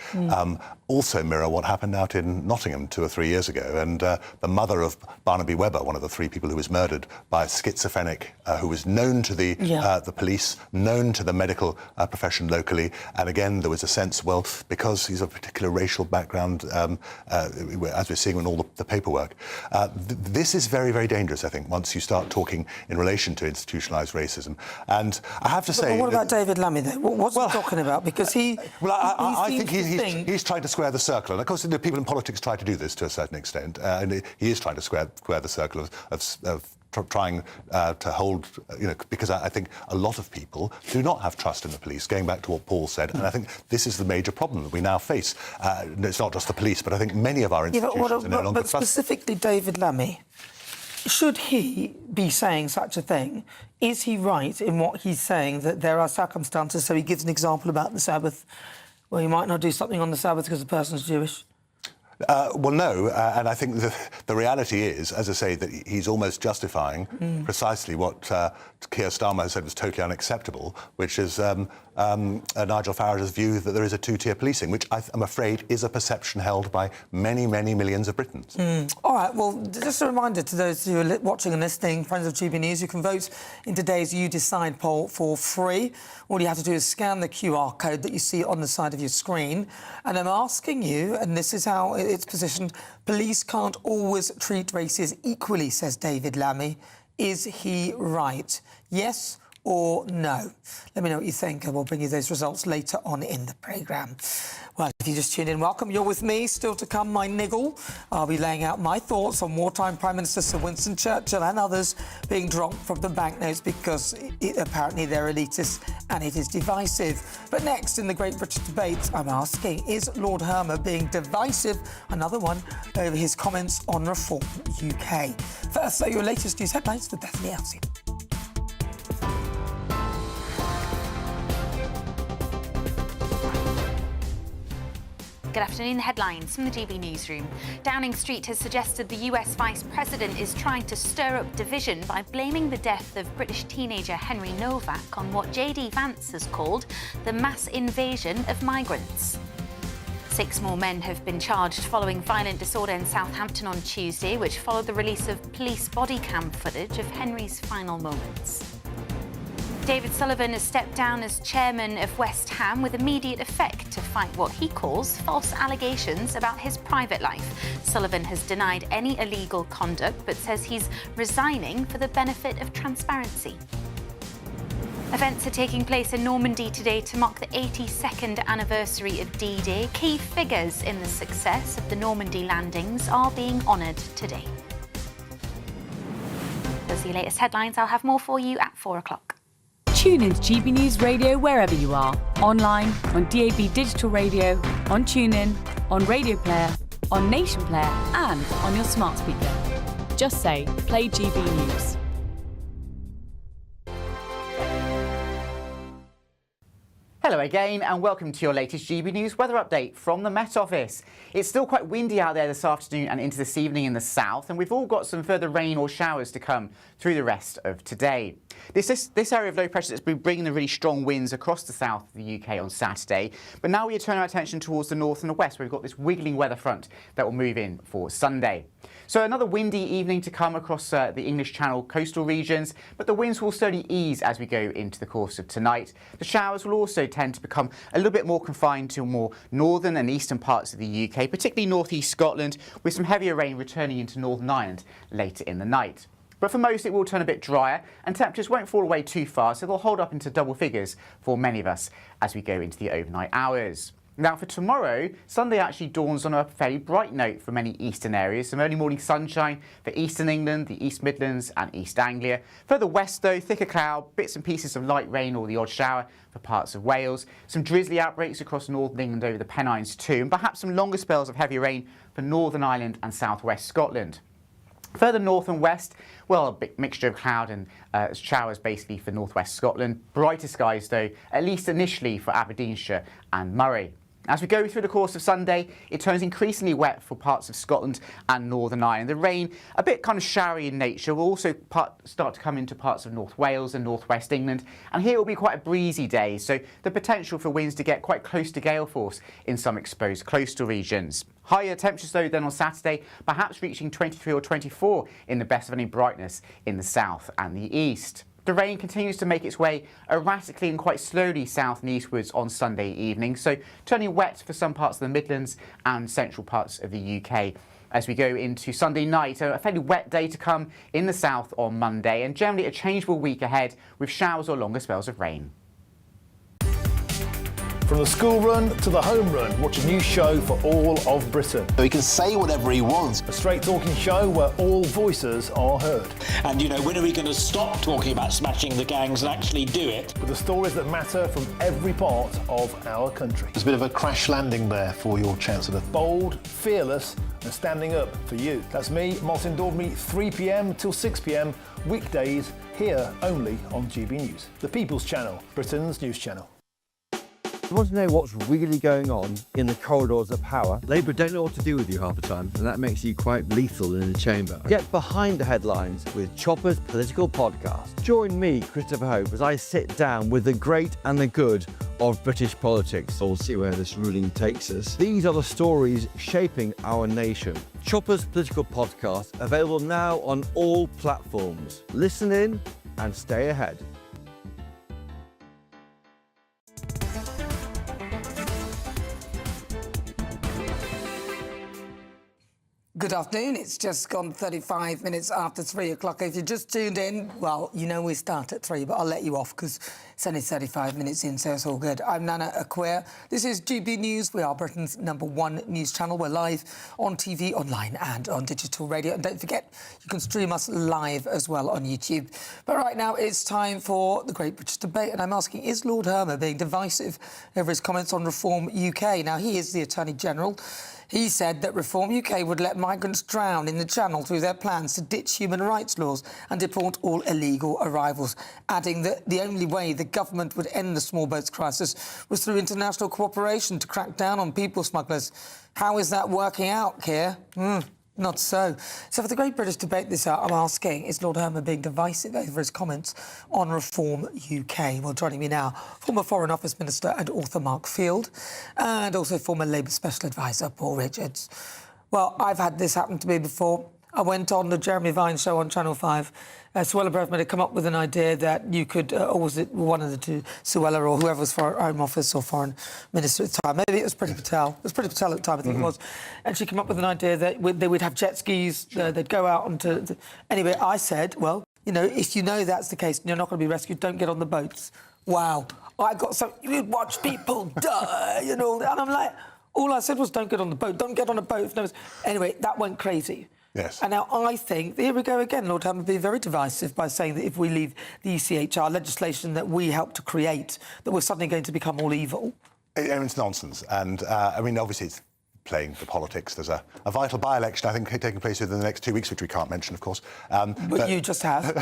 Also mirror what happened out in Nottingham 2 or 3 years ago. And the mother of Barnaby Webber, one of the 3 people who was murdered by a schizophrenic who was known to the police, known to the medical profession locally. And again, there was a sense, well, because he's of a particular racial background, as we're seeing in all the paperwork. This is very, very dangerous, I think, once you start talking in relation to institutionalised racism. And I have to say... But what about David Lammy, though? What's he talking about? Because he... Well, I think he's trying to square the circle. And, of course, people in politics try to do this to a certain extent. And he is trying to square the circle of trying to hold, because I think a lot of people do not have trust in the police, going back to what Paul said, and I think this is the major problem that we now face. It's not just the police, but I think many of our institutions are no longer trusted. But specifically David Lammy, should he be saying such a thing? Is he right in what he's saying, that there are circumstances, so he gives an example about the Sabbath, where you might not do something on the Sabbath because the person's Jewish? Well, no, and I think the reality is, as I say, that he's almost justifying precisely what Keir Starmer has said was totally unacceptable, which is Nigel Farage's view that there is a two-tier policing, which I'm afraid is a perception held by many, many millions of Britons. All right, well, just a reminder to those who are watching and listening, friends of GB News, you can vote in today's You Decide poll for free. All you have to do is scan the QR code that you see on the side of your screen. And I'm asking you, and this is how it's positioned, police can't always treat races equally, says David Lammy. Is he right? Yes or no? Let me know what you think, and we'll bring you those results later on in the programme. Well, if you just tuned in, welcome. You're with me. Still to come, my niggle. I'll be laying out my thoughts on wartime Prime Minister Sir Winston Churchill and others being dropped from the banknotes because apparently they're elitist and it is divisive. But next, in the Great British debate, I'm asking, is Lord Hermer being divisive? Another one over his comments on Reform UK. First, your latest news headlines with Bethany Elsey. Good afternoon. The headlines from the GB Newsroom. Downing Street has suggested the US Vice President is trying to stir up division by blaming the death of British teenager Henry Novak on what JD Vance has called the mass invasion of migrants. 6 more men have been charged following violent disorder in Southampton on Tuesday, which followed the release of police body cam footage of Henry's final moments. David Sullivan has stepped down as chairman of West Ham with immediate effect to fight what he calls false allegations about his private life. Sullivan has denied any illegal conduct but says he's resigning for the benefit of transparency. Events are taking place in Normandy today to mark the 82nd anniversary of D-Day. Key figures in the success of the Normandy landings are being honoured today. Those are your latest headlines. I'll have more for you at 4 o'clock. Tune in to GB News Radio wherever you are. Online, on DAB digital radio, on TuneIn, on Radio Player, on Nation Player and on your smart speaker. Just say, play GB News. Hello again and welcome to your latest GB News weather update from the Met Office. It's still quite windy out there this afternoon and into this evening in the south, and we've all got some further rain or showers to come through the rest of today. This area of low pressure has been bringing the really strong winds across the south of the UK on Saturday, but now we turn our attention towards the north and the west, where we've got this wiggling weather front that will move in for Sunday. So another windy evening to come across the English Channel coastal regions, but the winds will slowly ease as we go into the course of tonight. The showers will also tend to become a little bit more confined to more northern and eastern parts of the UK, particularly northeast Scotland, with some heavier rain returning into Northern Ireland later in the night. But for most, it will turn a bit drier and temperatures won't fall away too far, so they'll hold up into double figures for many of us as we go into the overnight hours. Now for tomorrow, Sunday actually dawns on a fairly bright note for many eastern areas. Some early morning sunshine for eastern England, the East Midlands and East Anglia. Further west though, thicker cloud, bits and pieces of light rain or the odd shower for parts of Wales. Some drizzly outbreaks across northern England over the Pennines too, and perhaps some longer spells of heavy rain for Northern Ireland and southwest Scotland. Further north and west, well, a big mixture of cloud and showers basically for northwest Scotland. Brighter skies though, at least initially for Aberdeenshire and Moray. As we go through the course of Sunday, it turns increasingly wet for parts of Scotland and Northern Ireland. The rain, a bit kind of showery in nature, will also start to come into parts of North Wales and North West England. And here it will be quite a breezy day, so the potential for winds to get quite close to gale force in some exposed coastal regions. Higher temperatures though than on Saturday, perhaps reaching 23 or 24 in the best of any brightness in the south and the east. The rain continues to make its way erratically and quite slowly south and eastwards on Sunday evening, so turning wet for some parts of the Midlands and central parts of the UK. As we go into Sunday night, a fairly wet day to come in the south on Monday, and generally a changeable week ahead with showers or longer spells of rain. From the school run to the home run, watch a new show for all of Britain. So he can say whatever he wants. A straight talking show where all voices are heard. And, you know, when are we going to stop talking about smashing the gangs and actually do it? With the stories that matter from every part of our country. There's a bit of a crash landing there for your Chancellor. Bold, fearless and standing up for you. That's me, Martin Dordme, 3 p.m. till 6 p.m, weekdays, here only on GB News. The People's Channel, Britain's news channel. You want to know what's really going on in the corridors of power? Labour don't know what to do with you half the time, and that makes you quite lethal in the chamber. Get behind the headlines with Chopper's Political Podcast. Join me, Christopher Hope, as I sit down with the great and the good of British politics. We'll see where this ruling takes us. These are the stories shaping our nation. Chopper's Political Podcast, available now on all platforms. Listen in and stay ahead. Good afternoon. It's just gone 35 minutes after 3 o'clock. If you just tuned in, well, you know we start at 3, but I'll let you off because it's only 35 minutes in, so it's all good. I'm Nana Akua. This is GB News. We are Britain's #1 news channel. We're live on TV, online and on digital radio. And don't forget, you can stream us live as well on YouTube. But right now, it's time for the Great British Debate. And I'm asking, is Lord Hermer being divisive over his comments on Reform UK? Now, he is the Attorney General. He said that Reform UK would let migrants drown in the Channel through their plans to ditch human rights laws and deport all illegal arrivals, adding that the only way the government would end the small boats crisis was through international cooperation to crack down on people smugglers. How is that working out, Keir? Not so. So for the Great British Debate this hour, I'm asking, is Lord Hermer being divisive over his comments on Reform UK? Well, joining me now, former Foreign Office Minister and author Mark Field, and also former Labour Special Advisor Paul Richards. Well, I've had this happen to me before. I went on the Jeremy Vine show on Channel 5. Suella Braverman had come up with an idea that you could, or was it one of the two, Suella or whoever was for Home Office or Foreign Minister at the time. Maybe it was Priti Patel. It was Priti Patel at the time, I think it was. And she came up with an idea that they would have jet skis, they'd go out onto... Anyway, I said, well, you know, if you know that's the case and you're not going to be rescued, don't get on the boats. Wow. I got so... You'd watch people die, you know, and I'm like... All I said was don't get on the boat. Don't get on a boat. Anyway, that went crazy. Yes. And now I think, here we go again, Lord Hermer being very divisive by saying that if we leave the ECHR legislation that we helped to create, that we're suddenly going to become all evil. It's nonsense. And, I mean, obviously it's playing the politics. There's a vital by-election, I think, taking place within the next 2 weeks, which we can't mention, of course. But you just have.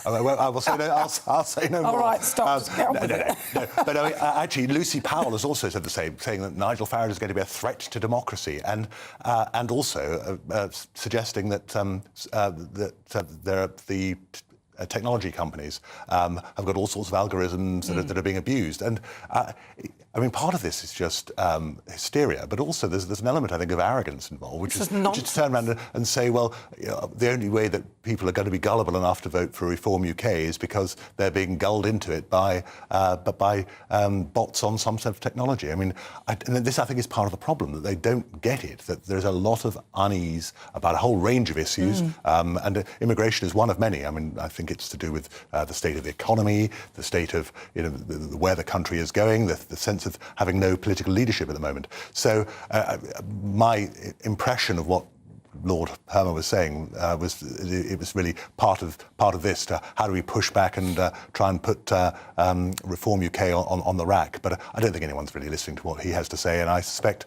I will say no, I'll say no more. All right, stop. Get on with it. No. But I mean, actually, Lucy Powell has also said the same, saying that Nigel Farage is going to be a threat to democracy, and also suggesting that technology companies have got all sorts of algorithms that are being abused. And I mean, part of this is just hysteria, but also there's an element, I think, of arrogance involved, which is to turn around and say, well, you know, the only way that people are going to be gullible enough to vote for Reform UK is because they're being gulled into it by bots on some sort of technology. I mean, and this, I think, is part of the problem, that they don't get it, that there's a lot of unease about a whole range of issues, and immigration is one of many. I mean, I think it's to do with the state of the economy, the state of, you know, where the country is going, the sense of having no political leadership at the moment. So my impression of what Lord Hermer was saying was it was really part of this. To how do we push back and try and put Reform UK on the rack? But I don't think anyone's really listening to what he has to say, and I suspect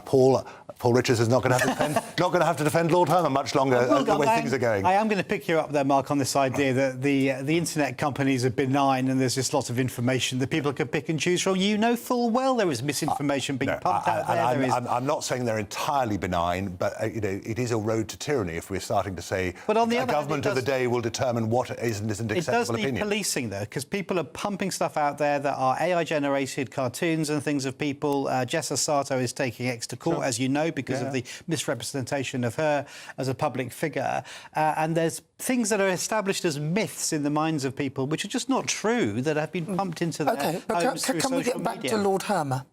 Paul Richards is not going to have to defend Lord Hermer much longer the way things are going. I am going to pick you up there, Mark, on this idea that the internet companies are benign and there's just lots of information that people can pick and choose from. You know full well there is misinformation being pumped out there. I'm not saying they're entirely benign, but you know, it is a road to tyranny if we're starting to say but on the a government of the day will determine what is and isn't acceptable opinion. It does need policing, though, because people are pumping stuff out there that are AI-generated cartoons and things of people. Jess Sato is taking X to court, as you know, because of the misrepresentation of her as a public figure. And there's things that are established as myths in the minds of people, which are just not true, that have been pumped into their homes through social media. Can we get back to Lord Hermer?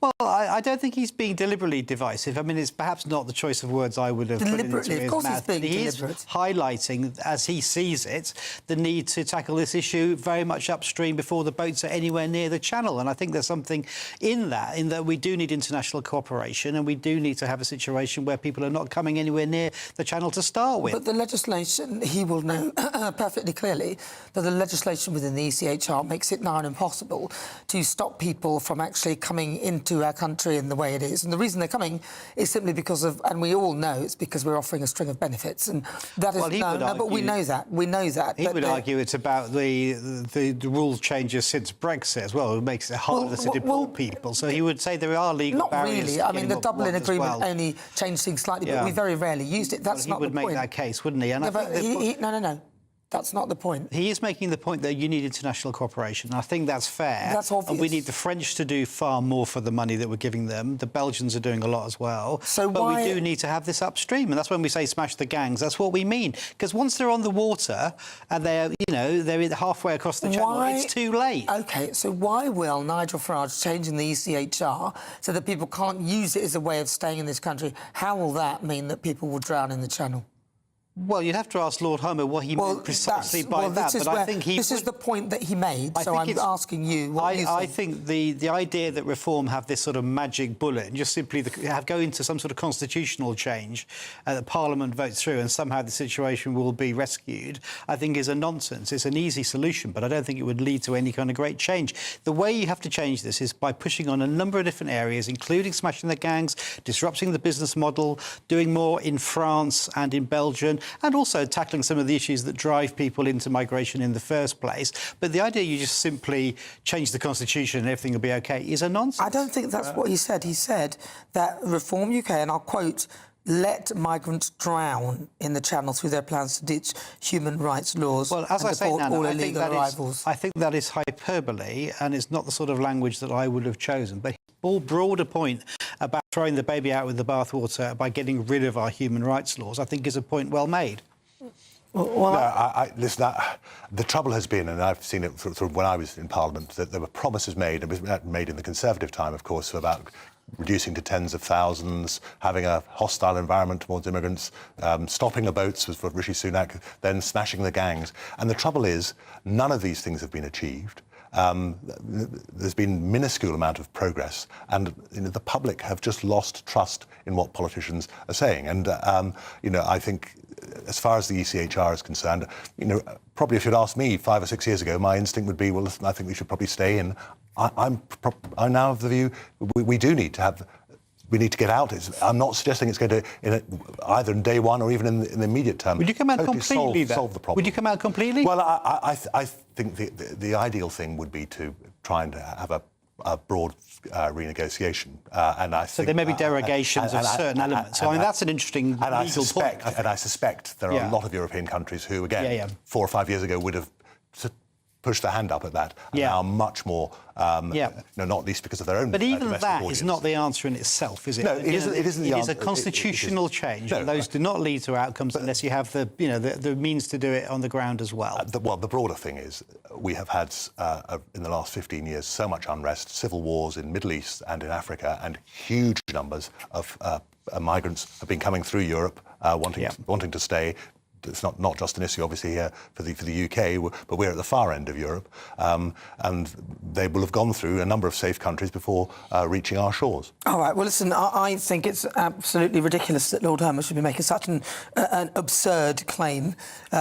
Well, I don't think he's being deliberately divisive. I mean, it's perhaps not the choice of words I would have put into his mouth. Of course he's being deliberate. He is highlighting, as he sees it, the need to tackle this issue very much upstream before the boats are anywhere near the channel. And I think there's something in that we do need international cooperation, and we do need to have a situation where people are not coming anywhere near the channel to start with. But the legislation, he will know perfectly clearly that the legislation within the ECHR makes it now impossible to stop people from actually coming into our country in the way it is. And the reason they're coming is simply because of, and we all know it's because we're offering a string of benefits. And that is, but we know that. We know that. He would argue it's about the rule changes since Brexit as well. It makes it harder to deport people. So he would say there are legal barriers. Not really. I mean, the Dublin Agreement only changed things slightly, but we very rarely used it. That's not the point. He would make that case, wouldn't he? And no. That's not the point. He is making the point that you need international cooperation. And I think that's fair. That's obvious. And we need the French to do far more for the money that we're giving them. The Belgians are doing a lot as well. But we do need to have this upstream. And that's when we say smash the gangs. That's what we mean. Because once they're on the water and they're halfway across the channel, it's too late. OK, so why will Nigel Farage changing the ECHR so that people can't use it as a way of staying in this country? How will that mean that people will drown in the channel? Well, you'd have to ask Lord Hermer what he meant precisely by that. But I think this is the point that he made, so I'm asking you what you think. I think the idea that Reform have this sort of magic bullet and just simply go into some sort of constitutional change that Parliament votes through and somehow the situation will be rescued, I think is a nonsense. It's an easy solution, but I don't think it would lead to any kind of great change. The way you have to change this is by pushing on a number of different areas, including smashing the gangs, disrupting the business model, doing more in France and in Belgium, and also tackling some of the issues that drive people into migration in the first place. But the idea you just simply change the constitution and everything will be OK is a nonsense. I don't think that's what he said. He said that Reform UK, and I'll quote, let migrants drown in the channel through their plans to ditch human rights laws and deport all illegal arrivals. I think that is hyperbole, and it's not the sort of language that I would have chosen. But his broader point about throwing the baby out with the bathwater by getting rid of our human rights laws, I think is a point well made. Listen, the trouble has been, and I've seen it sort of when I was in Parliament, that there were promises made, and it was made in the Conservative time, of course, about reducing to tens of thousands, having a hostile environment towards immigrants, stopping the boats was for Rishi Sunak, then smashing the gangs. And the trouble is, none of these things have been achieved. There's been minuscule amount of progress, and the public have just lost trust in what politicians are saying. And I think, as far as the ECHR is concerned, probably if you'd asked me 5 or 6 years ago, my instinct would be, well, listen, I think we should probably stay in. I'm now of the view we do need to have. We need to get out. I'm not suggesting it's going to, either in day one or even in the immediate term. Would you come out completely solve the problem? Would you come out completely? Well, I think the ideal thing would be to try and have a a broad renegotiation. So there may be derogations of certain elements. So I mean, that's an interesting legal point. And I suspect there are a lot of European countries who, again, 4 or 5 years ago would have pushed their hand up at that, and now much more, not least because of their own. But even domestic that audience. is not the answer in itself, is it? No, it isn't. It isn't. It is a constitutional change, and those do not lead to outcomes unless you have the means to do it on the ground as well. The broader thing is we have had in the last 15 years so much unrest, civil wars in Middle East and in Africa, and huge numbers of migrants have been coming through Europe wanting to stay. It's not just an issue, obviously, here for the UK, but we're at the far end of Europe, and they will have gone through a number of safe countries before reaching our shores. All right, well, listen, I think it's absolutely ridiculous that Lord Herman should be making such an absurd claim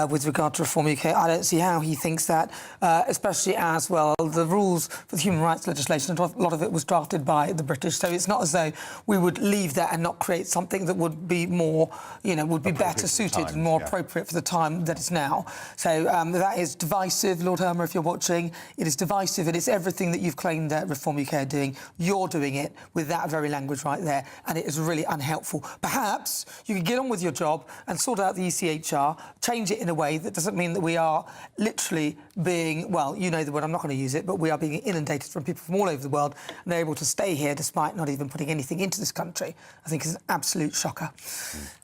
with regard to Reform UK. I don't see how he thinks that, especially as, well, the rules for the human rights legislation, a lot of it was drafted by the British, so it's not as though we would leave that and not create something that would be more, would be better suited and more appropriate for the time that it's now. So that is divisive, Lord Herman, if you're watching. It is divisive, and it's everything that you've claimed that Reform UK are doing. You're doing it with that very language right there, and it is really unhelpful. Perhaps you could get on with your job and sort out the ECHR, change it in a way that doesn't mean that we are literally being, well, you know the word, I'm not going to use it, but we are being inundated from people from all over the world, and they're able to stay here despite not even putting anything into this country. I think it's an absolute shocker.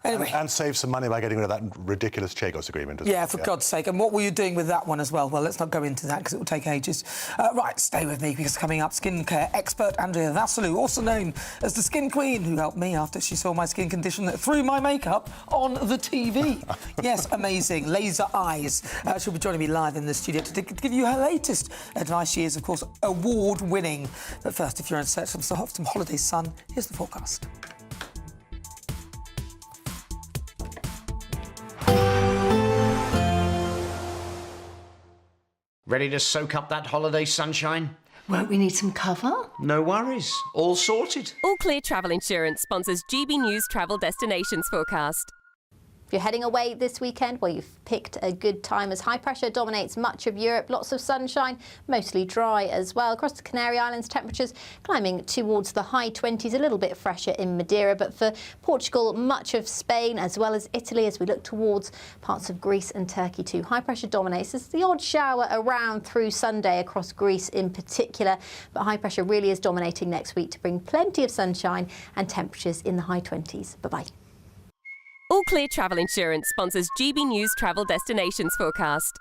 Anyway. And save some money by getting rid of that ridiculous Chagos agreement. For God's sake. And what were you doing with that one as well? Well, let's not go into that because it will take ages. Right, stay with me because coming up, skincare expert Andrea Vassalou, also known as the Skin Queen, who helped me after she saw my skin condition through my makeup on the TV. Yes, amazing. Laser eyes. She'll be joining me live in the studio to give you her latest advice. She is, of course, award-winning. But first, if you're in search of some holiday sun, here's the forecast. Ready to soak up that holiday sunshine? Won't we need some cover? No worries. All sorted. All Clear Travel Insurance sponsors GB News Travel Destinations Forecast. If you're heading away this weekend, well, you've picked a good time as high pressure dominates much of Europe. Lots of sunshine, mostly dry as well. Across the Canary Islands, temperatures climbing towards the high 20s, a little bit fresher in Madeira. But for Portugal, much of Spain, as well as Italy, as we look towards parts of Greece and Turkey too. High pressure dominates. There's the odd shower around through Sunday across Greece in particular. But high pressure really is dominating next week to bring plenty of sunshine and temperatures in the high 20s. Bye-bye. All Clear Travel Insurance sponsors GB News Travel Destinations Forecast.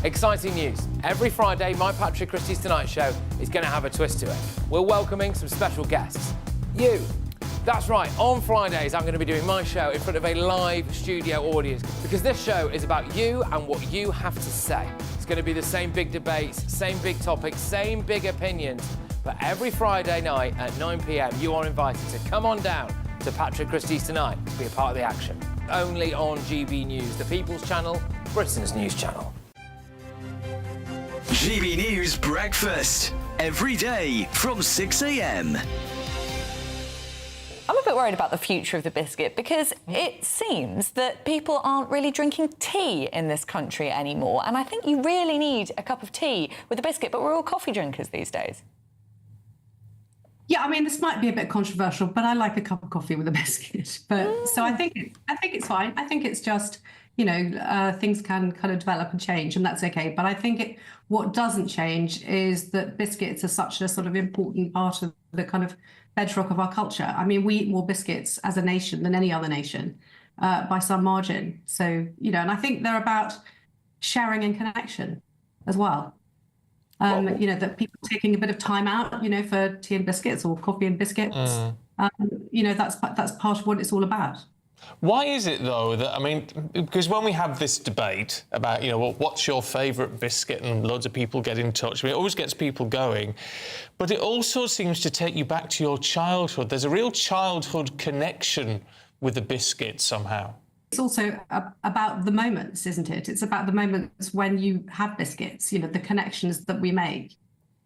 Exciting news. Every Friday, my Patrick Christie's Tonight Show is going to have a twist to it. We're welcoming some special guests. You. That's right, on Fridays I'm going to be doing my show in front of a live studio audience because this show is about you and what you have to say. It's going to be the same big debates, same big topics, same big opinions. But every Friday night at 9 p.m, you are invited to come on down to Patrick Christie's Tonight to be a part of the action. Only on GB News, the People's Channel, Britain's news channel. GB News Breakfast, every day from 6 a.m. I'm a bit worried about the future of the biscuit because it seems that people aren't really drinking tea in this country anymore. And I think you really need a cup of tea with a biscuit, but we're all coffee drinkers these days. Yeah, I mean, this might be a bit controversial, but I like a cup of coffee with a biscuit. But so I think it's fine. I think it's just, things can kind of develop and change, and that's okay. But I think what doesn't change is that biscuits are such a sort of important part of the kind of bedrock of our culture. I mean, we eat more biscuits as a nation than any other nation by some margin. So, and I think they're about sharing and connection as well. That people taking a bit of time out, for tea and biscuits or coffee and biscuits. That's part of what it's all about. Why is it, though, that, because when we have this debate about, what's your favourite biscuit, and loads of people get in touch, it always gets people going, but it also seems to take you back to your childhood. There's a real childhood connection with the biscuit somehow. It's also about the moments, isn't it? It's about the moments when you have biscuits, the connections that we make.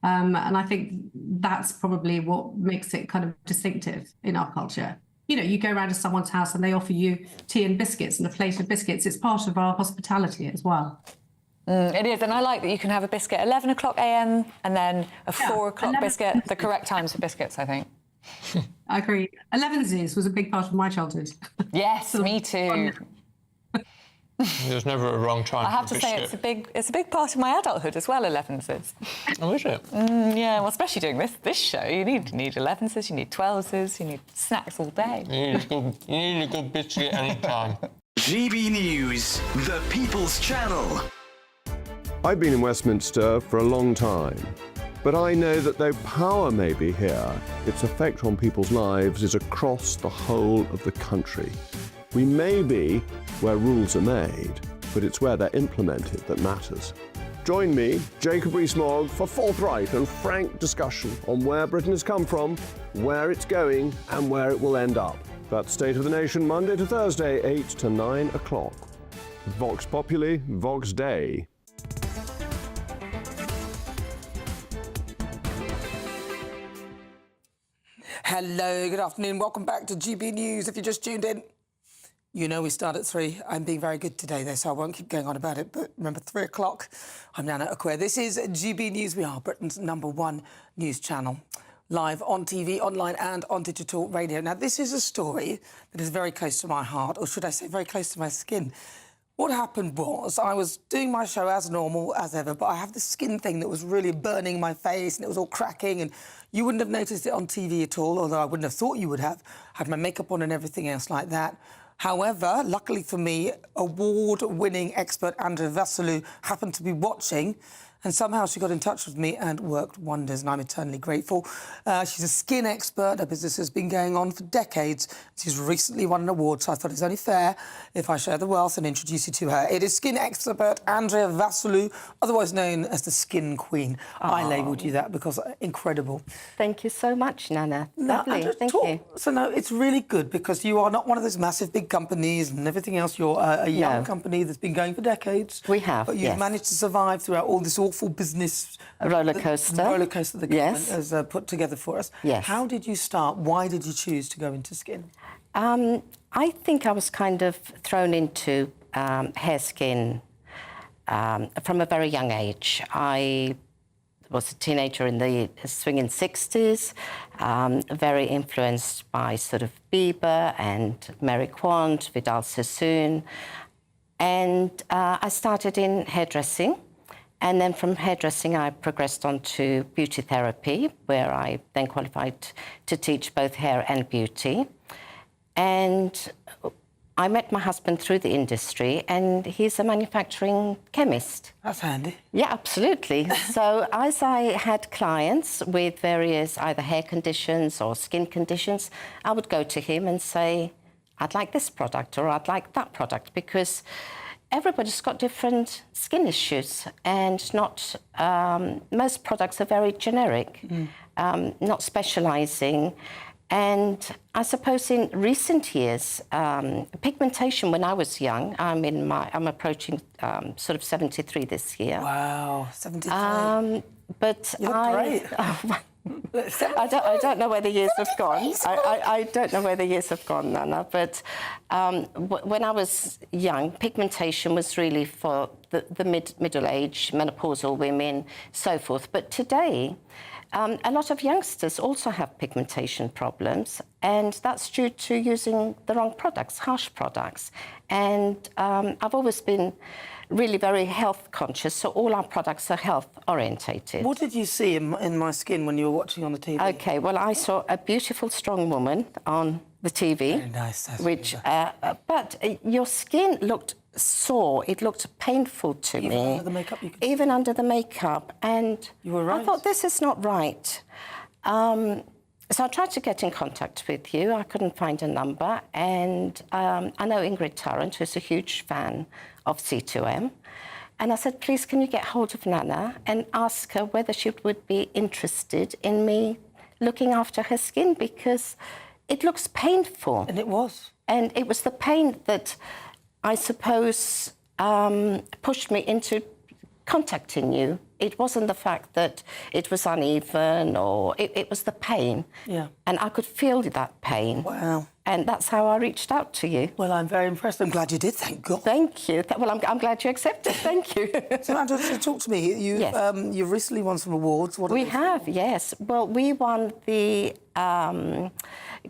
And I think that's probably what makes it kind of distinctive in our culture. You go around to someone's house and they offer you tea and biscuits and a plate of biscuits. It's part of our hospitality as well. It is, and I like that you can have a biscuit at 11 o'clock a.m. and then a 4 o'clock biscuit. The correct times for biscuits, I think. I agree. 11s was a big part of my childhood. Yes, me too. There's never a wrong time. I have for to a say biscuit. it's a big part of my adulthood as well. 11s. Oh, is it? Yeah, well, especially doing this show, you need 11s, you need 12s, you need snacks all day. You need a good biscuit anytime. GB News, the People's Channel. I've been in Westminster for a long time, but I know that though power may be here, its effect on people's lives is across the whole of the country. We may be where rules are made, but it's where they're implemented that matters. Join me, Jacob Rees-Mogg, for forthright and frank discussion on where Britain has come from, where it's going, and where it will end up. That's State of the Nation, Monday to Thursday, 8 to 9 o'clock. Vox Populi, Vox Dei. Hello, good afternoon. Welcome back to GB News. If you just tuned in, you know we start at 3. I'm being very good today, though, so I won't keep going on about it. But remember, 3 o'clock, I'm Nana Akua. This is GB News. We are Britain's #1 news channel. Live on TV, online and on digital radio. Now, this is a story that is very close to my heart, or should I say very close to my skin. What happened was I was doing my show as normal, as ever, but I have this skin thing that was really burning my face and it was all cracking, and you wouldn't have noticed it on TV at all, although I wouldn't have thought you would have. I had my makeup on and everything else like that. However, luckily for me, award-winning expert Andrea Vasilou happened to be watching, and somehow she got in touch with me and worked wonders, and I'm eternally grateful. She's a skin expert. Her business has been going on for decades. She's recently won an award, so I thought it's only fair if I share the wealth and introduce you to her. It is skin expert Andrea Vasilou, otherwise known as the Skin Queen. I labelled you that because incredible. Thank you so much, Nana. Lovely, thank you. So, no, it's really good because you are not one of those massive big companies and everything else. You're a young company that's been going for decades. We have, but you've managed to survive throughout all this awful business roller coaster. The roller coaster the government has put together for us. Yes. How did you start? Why did you choose to go into skin? I think I was kind of thrown into hair skin from a very young age. I was a teenager in the swinging 60s, very influenced by sort of Bieber and Mary Quant, Vidal Sassoon. And I started in hairdressing. And then from hairdressing, I progressed on to beauty therapy, where I then qualified to teach both hair and beauty. And I met my husband through the industry, and he's a manufacturing chemist. That's handy. Yeah, absolutely. So as I had clients with various either hair conditions or skin conditions, I would go to him and say, I'd like this product or I'd like that product, because everybody's got different skin issues, and not most products are very generic, not specialising. And I suppose in recent years, pigmentation, when I was young, I'm approaching sort of 73 this year. Wow, 73. But you look great. I don't know where the years have gone. I don't know where the years have gone, Nana. But when I was young, pigmentation was really for the middle-aged, menopausal women, so forth. But today, a lot of youngsters also have pigmentation problems, and that's due to using the wrong products, harsh products. And I've always been really very health conscious, so all our products are health orientated. What did you see in my skin when you were watching on the TV? Okay, well, I saw a beautiful, strong woman on the TV. Very nice. Which, but your skin looked sore. It looked painful to me. Even under the makeup, you could see. Even under the makeup, and you were right. I thought, this is not right. So I tried to get in contact with you. I couldn't find a number, and I know Ingrid Tarrant, who's a huge fan of C2M. And I said, please, can you get hold of Nana and ask her whether she would be interested in me looking after her skin, because it looks painful. And it was. And it was the pain that I suppose pushed me into contacting you, it wasn't the fact that it was uneven or it was the pain. Yeah. And I could feel that pain. Wow. And that's how I reached out to you. Well, I'm very impressed. I'm glad you did, thank God. Thank you. Well, I'm glad you accepted. Thank you. So, Andrew, talk to me. You've recently won some awards. What we have, yes. Well, we won the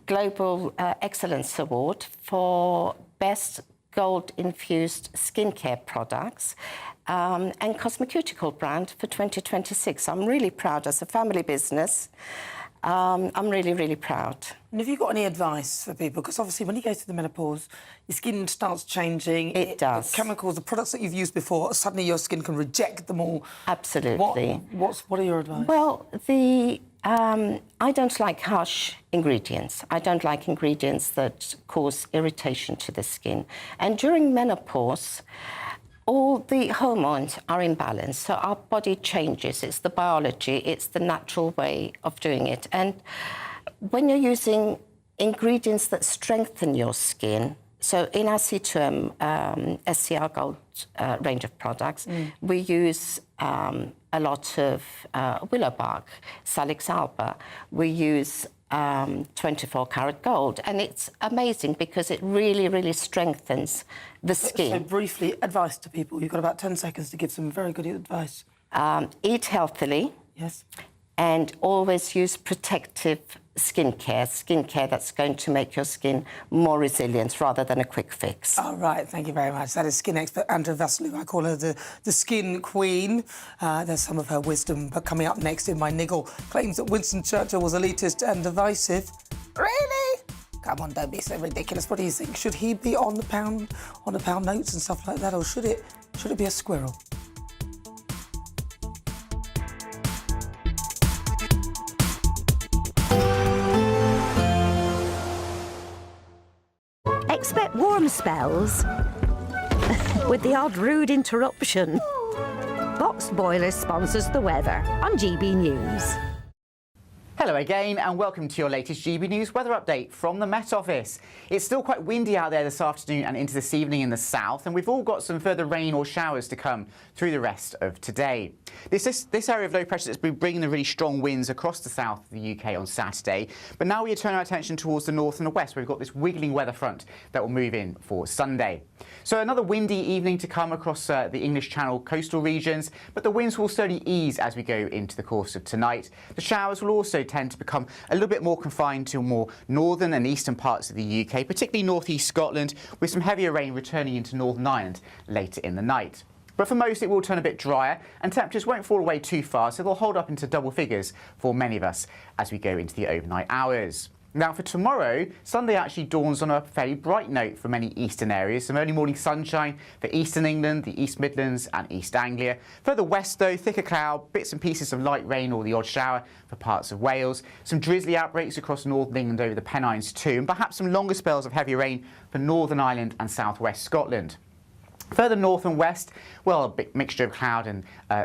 Global Excellence Award for Best Gold-Infused Skincare Products and Cosmeceutical Brand for 2026. I'm really proud as a family business. I'm really, really proud. And have you got any advice for people? Because obviously when you go through the menopause, your skin starts changing. It does. The chemicals, the products that you've used before, suddenly your skin can reject them all. Absolutely. What are your advice? Well, I don't like harsh ingredients. I don't like ingredients that cause irritation to the skin. And during menopause, all the hormones are in balance, so our body changes. It's the biology, it's the natural way of doing it. And when you're using ingredients that strengthen your skin, so in our C2M SCR Gold range of products, we use a lot of willow bark, Salix alba. We use 24 karat gold, and it's amazing because it really, really strengthens the skin. So briefly, advice to people. You've got about 10 seconds to give some very good advice. Eat healthily. Yes. And always use protective skincare that's going to make your skin more resilient rather than a quick fix. All right, thank you very much. That is skin expert Andrea Vassalou. I call her the skin queen. There's some of her wisdom. But coming up next in my niggle, claims that Winston Churchill was elitist and divisive. Really? Come on, don't be so ridiculous. What do you think? Should he be on the pound notes and stuff like that, or should it be a squirrel? Expect warm spells with the odd rude interruption. Boxed Boilers sponsors the weather on GB News. Hello again and welcome to your latest GB News weather update from the Met Office. It's still quite windy out there this afternoon and into this evening in the south, and we've all got some further rain or showers to come through the rest of today. This area of low pressure has been bringing the really strong winds across the south of the UK on Saturday, but now we turn our attention towards the north and the west, where we've got this wiggling weather front that will move in for Sunday. So another windy evening to come across the English Channel coastal regions, but the winds will slowly ease as we go into the course of tonight. The showers will also tend to become a little bit more confined to more northern and eastern parts of the UK, particularly northeast Scotland, with some heavier rain returning into Northern Ireland later in the night. But for most, it will turn a bit drier, and temperatures won't fall away too far, so they'll hold up into double figures for many of us as we go into the overnight hours. Now, for tomorrow, Sunday actually dawns on a fairly bright note for many eastern areas. Some early morning sunshine for eastern England, the East Midlands and East Anglia. Further west, though, thicker cloud, bits and pieces of light rain or the odd shower for parts of Wales. Some drizzly outbreaks across northern England over the Pennines too, and perhaps some longer spells of heavy rain for Northern Ireland and southwest Scotland. Further north and west, well, a big mixture of cloud and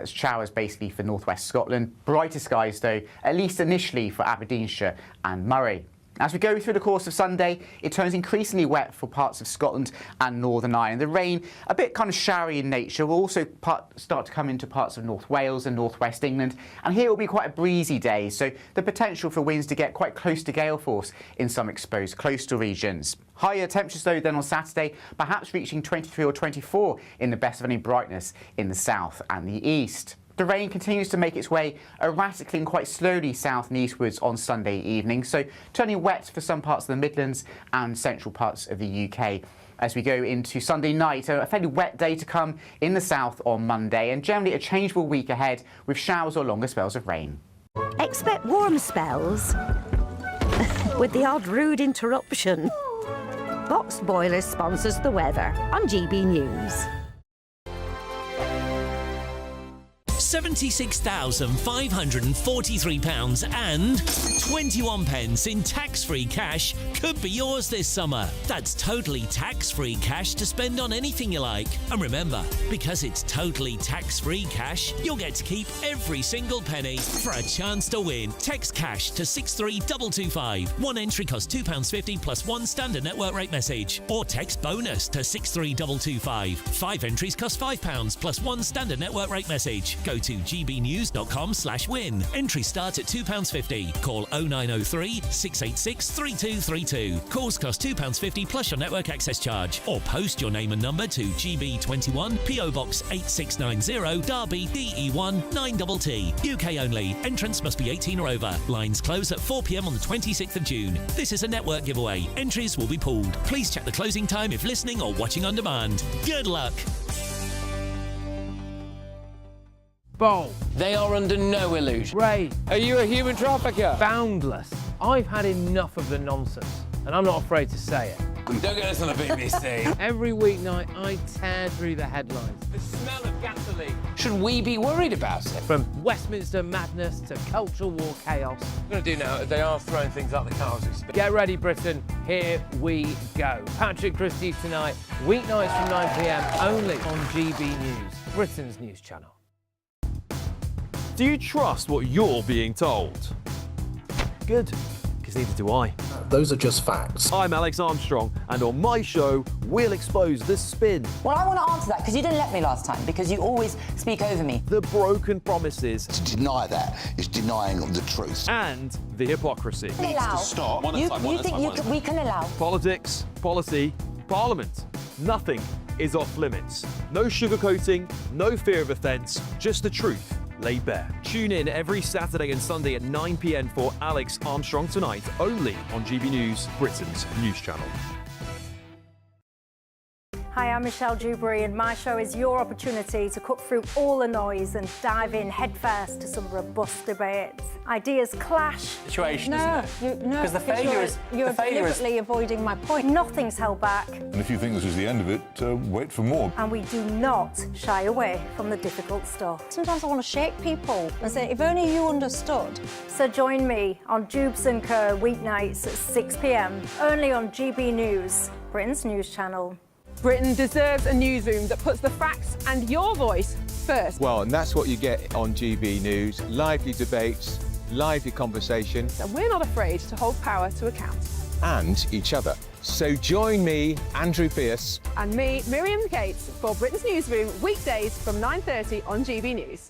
showers basically for northwest Scotland. Brighter skies, though, at least initially for Aberdeenshire and Moray. As we go through the course of Sunday, it turns increasingly wet for parts of Scotland and Northern Ireland. The rain, a bit kind of showery in nature, will also start to come into parts of North Wales and northwest England. And here it will be quite a breezy day, so the potential for winds to get quite close to gale force in some exposed coastal regions. Higher temperatures, though, than on Saturday, perhaps reaching 23 or 24 in the best of any brightness in the south and the east. The rain continues to make its way erratically and quite slowly south and eastwards on Sunday evening, so turning wet for some parts of the Midlands and central parts of the UK. As we go into Sunday night, a fairly wet day to come in the south on Monday, and generally a changeable week ahead with showers or longer spells of rain. Expect warm spells with the odd rude interruption. Boxed Boilers sponsors the weather on GB News. £76,543 and 21 pence in tax-free cash could be yours this summer. That's totally tax-free cash to spend on anything you like. And remember, because it's totally tax-free cash, you'll get to keep every single penny. For a chance to win, text cash to 63225. One entry costs £2.50 plus one standard network rate message. Or text bonus to 63225. 5 entries cost £5 plus one standard network rate message. Go to gbnews.com/win. Entries start at £2.50. Call 0903 686 3232. Calls cost £2.50 plus your network access charge. Or post your name and number to GB21 PO Box 8690 Derby DE1 9TT. UK only. Entrance must be 18 or over. Lines close at 4 p.m. on the 26th of June. This is a network giveaway. Entries will be pulled. Please check the closing time if listening or watching on demand. Good luck. Bold. They are under no illusion. Ray. Are you a human trafficker? Boundless. I've had enough of the nonsense, and I'm not afraid to say it. Don't get us on the BBC. Every weeknight, I tear through the headlines. The smell of gasoline. Should we be worried about it? From Westminster madness to cultural war chaos. I'm going to do now, they are throwing things out the car as we speak. Get ready, Britain. Here we go. Patrick Christie tonight, weeknights from 9 p.m, only on GB News, Britain's news channel. Do you trust what you're being told? Good, because neither do I. Those are just facts. I'm Alex Armstrong, and on my show, we'll expose the spin. Well, I want to answer that, because you didn't let me last time, because you always speak over me. The broken promises. To deny that is denying the truth. And the hypocrisy. We can allow. Stop. You think we can allow. Politics, policy, parliament. Nothing is off limits. No sugarcoating, no fear of offence, just the truth laid bare. Tune in every Saturday and Sunday at 9 p.m. for Alex Armstrong Tonight, only on GB News, Britain's news channel. Hi, I'm Michelle Dewberry, and my show is your opportunity to cut through all the noise and dive in headfirst to some robust debates. Ideas clash. Situation, isn't it? Because the failure is... You're deliberately avoiding my point. Nothing's held back. And if you think this is the end of it, wait for more. And we do not shy away from the difficult stuff. Sometimes I want to shake people and say, if only you understood. So join me on Jubes & Co. weeknights at 6 p.m, only on GB News, Britain's news channel. Britain deserves a newsroom that puts the facts and your voice first. Well, and that's what you get on GB News. Lively debates, lively conversation. And we're not afraid to hold power to account. And each other. So join me, Andrew Pearce. And me, Miriam Cates, for Britain's Newsroom, weekdays from 9:30 on GB News.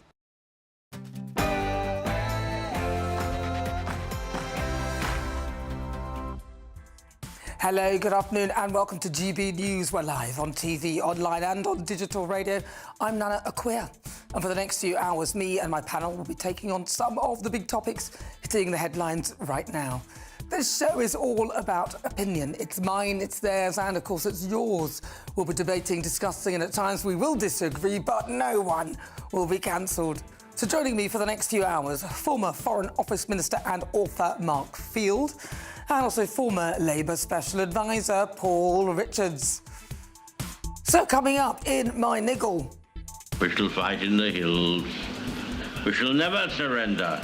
Hello, good afternoon and welcome to GB News. We're live on TV, online and on digital radio. I'm Nana Akua, and for the next few hours, me and my panel will be taking on some of the big topics hitting the headlines right now. This show is all about opinion. It's mine, it's theirs, and of course it's yours. We'll be debating, discussing, and at times we will disagree, but no one will be cancelled. So joining me for the next few hours, former Foreign Office Minister and author Mark Field, and also former Labour Special Advisor Paul Richards. So coming up in my niggle. We shall fight in the hills. We shall never surrender.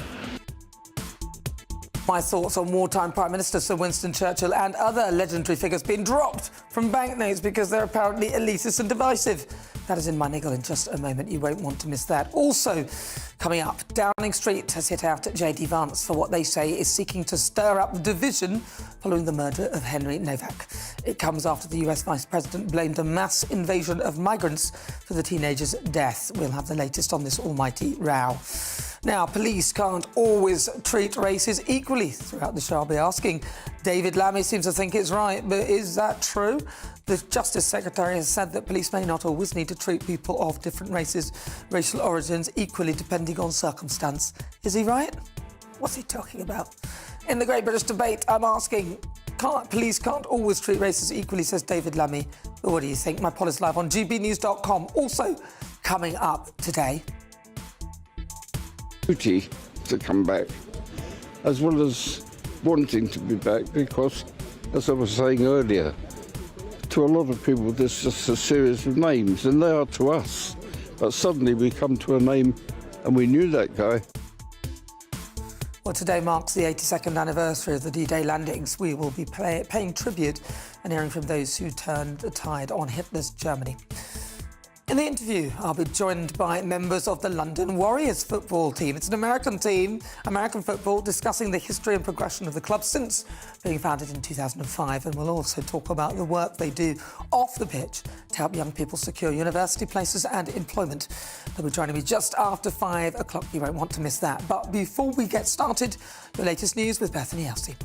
My thoughts on wartime Prime Minister Sir Winston Churchill and other legendary figures being dropped from banknotes because they're apparently elitist and divisive. That is in my niggle in just a moment. You won't want to miss that. Also, coming up, Downing Street has hit out at JD Vance for what they say is seeking to stir up the division following the murder of Henry Novak. It comes after the US Vice President blamed a mass invasion of migrants for the teenager's death. We'll have the latest on this almighty row. Now, police can't always treat races equally. Throughout the show, I'll be asking. David Lammy seems to think it's right, but is that true? The Justice Secretary has said that police may not always need to treat people of different races, racial origins equally depending on circumstance. Is he right? What's he talking about? In the Great British Debate, I'm asking, police can't always treat races equally, says David Lammy. But what do you think? My poll is live on gbnews.com. Also coming up today. Duty to come back, as well as wanting to be back, because, as I was saying earlier, to a lot of people this is just a series of names, and they are to us. But suddenly we come to a name and we knew that guy. Well, today marks the 82nd anniversary of the D-Day landings. We will be paying tribute and hearing from those who turned the tide on Hitler's Germany. In the interview, I'll be joined by members of the London Warriors football team. It's an American team, American football, discussing the history and progression of the club since being founded in 2005. And we'll also talk about the work they do off the pitch to help young people secure university places and employment. They'll be joining me just after 5 o'clock. You won't want to miss that. But before we get started, the latest news with Bethany Elsey.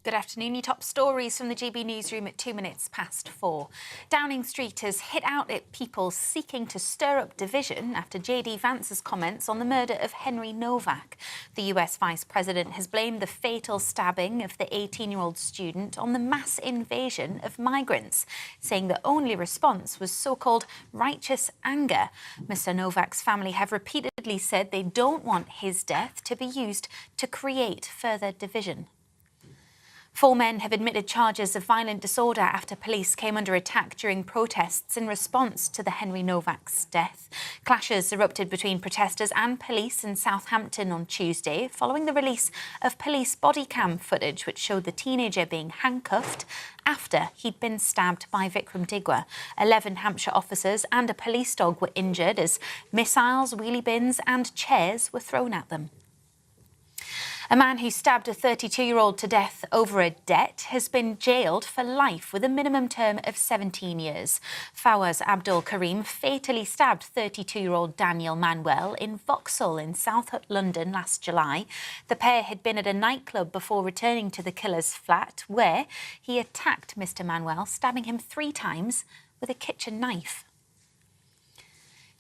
Good afternoon. Your top stories from the GB newsroom at 4:02. Downing Street has hit out at people seeking to stir up division after JD Vance's comments on the murder of Henry Novak. The US Vice President has blamed the fatal stabbing of the 18-year-old student on the mass invasion of migrants, saying the only response was so-called righteous anger. Mr. Novak's family have repeatedly said they don't want his death to be used to create further division. 4 men have admitted charges of violent disorder after police came under attack during protests in response to the Henry Novak's death. Clashes erupted between protesters and police in Southampton on Tuesday, following the release of police body cam footage which showed the teenager being handcuffed after he'd been stabbed by Vikram Digwa. 11 Hampshire officers and a police dog were injured as missiles, wheelie bins and chairs were thrown at them. A man who stabbed a 32-year-old to death over a debt has been jailed for life with a minimum term of 17 years. Fawaz Abdul Karim fatally stabbed 32-year-old Daniel Manuel in Vauxhall in South London last July. The pair had been at a nightclub before returning to the killer's flat, where he attacked Mr. Manuel, stabbing him 3 times with a kitchen knife.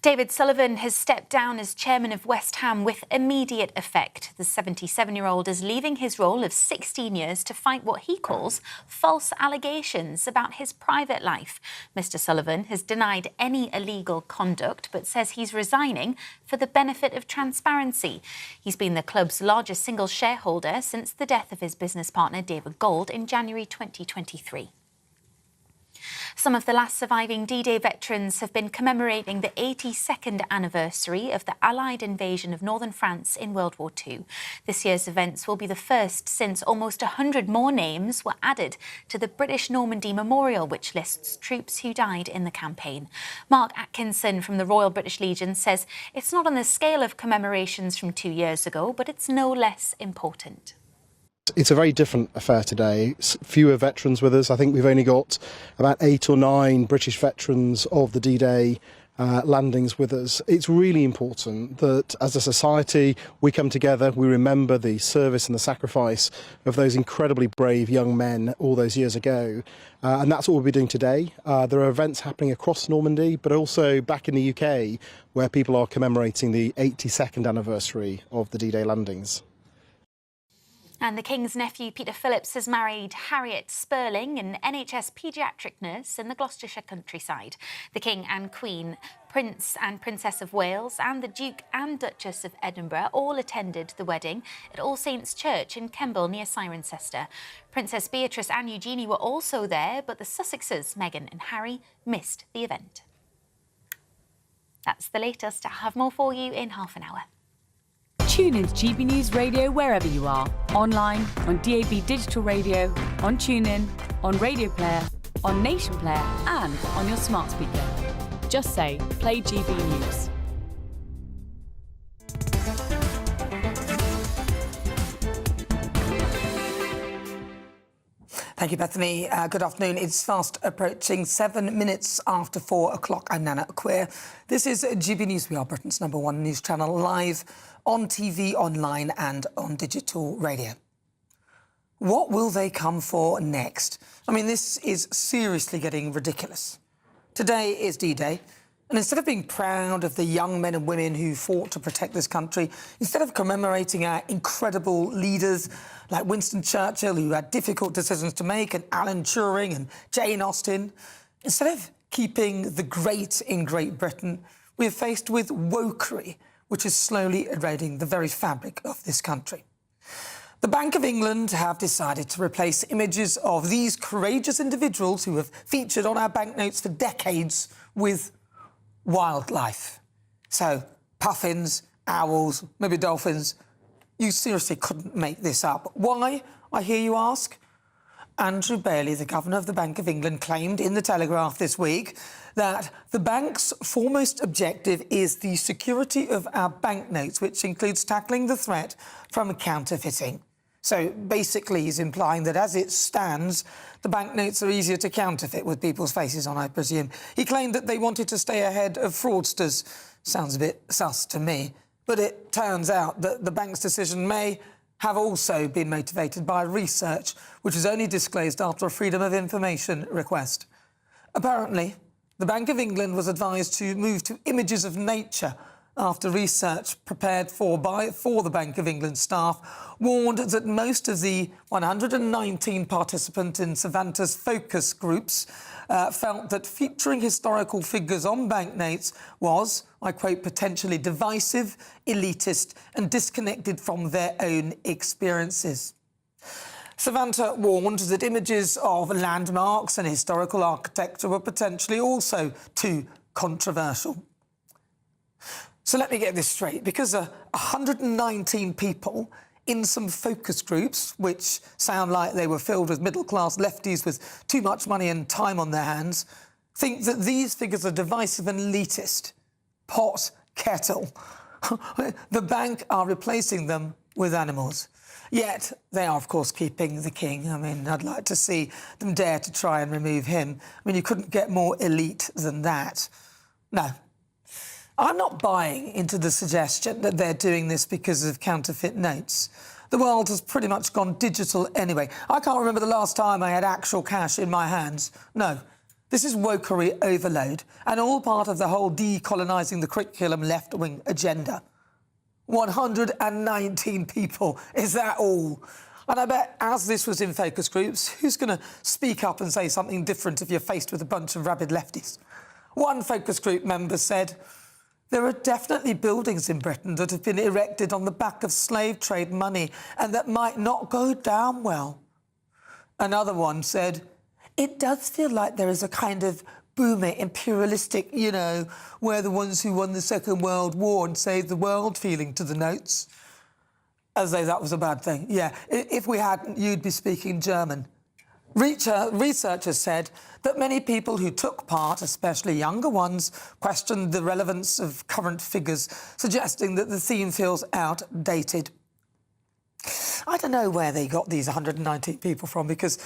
David Sullivan has stepped down as chairman of West Ham with immediate effect. The 77-year-old is leaving his role of 16 years to fight what he calls false allegations about his private life. Mr. Sullivan has denied any illegal conduct but says he's resigning for the benefit of transparency. He's been the club's largest single shareholder since the death of his business partner David Gold in January 2023. Some of the last surviving D-Day veterans have been commemorating the 82nd anniversary of the Allied invasion of northern France in World War II. This year's events will be the first since almost 100 more names were added to the British Normandy Memorial, which lists troops who died in the campaign. Mark Atkinson from the Royal British Legion says it's not on the scale of commemorations from 2 years ago, but it's no less important. It's a very different affair today. Fewer veterans with us. I think we've only got about 8 or 9 British veterans of the D-Day landings with us. It's really important that as a society we come together, we remember the service and the sacrifice of those incredibly brave young men all those years ago. And that's what we'll be doing today. There are events happening across Normandy, but also back in the UK, where people are commemorating the 82nd anniversary of the D-Day landings. And the King's nephew, Peter Phillips, has married Harriet Spurling, an NHS paediatric nurse in the Gloucestershire countryside. The King and Queen, Prince and Princess of Wales, and the Duke and Duchess of Edinburgh all attended the wedding at All Saints Church in Kemble near Cirencester. Princess Beatrice and Eugenie were also there, but the Sussexes, Meghan and Harry, missed the event. That's the latest. I'll have more for you in half an hour. Tune in to GB News Radio wherever you are. Online, on DAB Digital Radio, on TuneIn, on Radio Player, on Nation Player and on your smart speaker. Just say, play GB News. Thank you, Bethany. Good afternoon. It's fast approaching 7 minutes after 4 o'clock. I'm Nana Akua. This is GB News. We are Britain's #1 news channel, live on TV, online and on digital radio. What will they come for next? I mean, this is seriously getting ridiculous. Today is D-Day, and instead of being proud of the young men and women who fought to protect this country, instead of commemorating our incredible leaders like Winston Churchill, who had difficult decisions to make, and Alan Turing and Jane Austen, instead of keeping the great in Great Britain, we are faced with wokery, which is slowly eroding the very fabric of this country. The Bank of England have decided to replace images of these courageous individuals who have featured on our banknotes for decades with wildlife. So, puffins, owls, maybe dolphins. You seriously couldn't make this up. Why, I hear you ask? Andrew Bailey, the Governor of the Bank of England, claimed in the Telegraph this week that the bank's foremost objective is the security of our banknotes, which includes tackling the threat from counterfeiting. So basically he's implying that as it stands, the banknotes are easier to counterfeit with people's faces on, I presume. He claimed that they wanted to stay ahead of fraudsters. Sounds a bit sus to me. But it turns out that the bank's decision may have also been motivated by research, which was only disclosed after a Freedom of Information request. Apparently, the Bank of England was advised to move to images of nature after research prepared for the Bank of England staff warned that most of the 119 participants in Savanta's focus groups felt that featuring historical figures on banknotes was, I quote, potentially divisive, elitist and disconnected from their own experiences. Savanta warned that images of landmarks and historical architecture were potentially also too controversial. So let me get this straight, because 119 people in some focus groups, which sound like they were filled with middle-class lefties with too much money and time on their hands, think that these figures are divisive and elitist. Pot, kettle. The bank are replacing them with animals. Yet they are, of course, keeping the king. I mean, I'd like to see them dare to try and remove him. I mean, you couldn't get more elite than that. No. I'm not buying into the suggestion that they're doing this because of counterfeit notes. The world has pretty much gone digital anyway. I can't remember the last time I had actual cash in my hands. No, this is wokery overload and all part of the whole decolonising the curriculum left-wing agenda. 119 people, is that all? And I bet as this was in focus groups, who's going to speak up and say something different if you're faced with a bunch of rabid lefties? One focus group member said, "There are definitely buildings in Britain that have been erected on the back of slave trade money and that might not go down well." Another one said, "It does feel like there is a kind of boomer imperialistic, you know, we're the ones who won the Second World War and saved the world feeling to the notes." As though that was a bad thing. Yeah, if we hadn't, you'd be speaking German. Researchers said that many people who took part, especially younger ones, questioned the relevance of current figures, suggesting that the theme feels outdated. I don't know where they got these 119 people from, because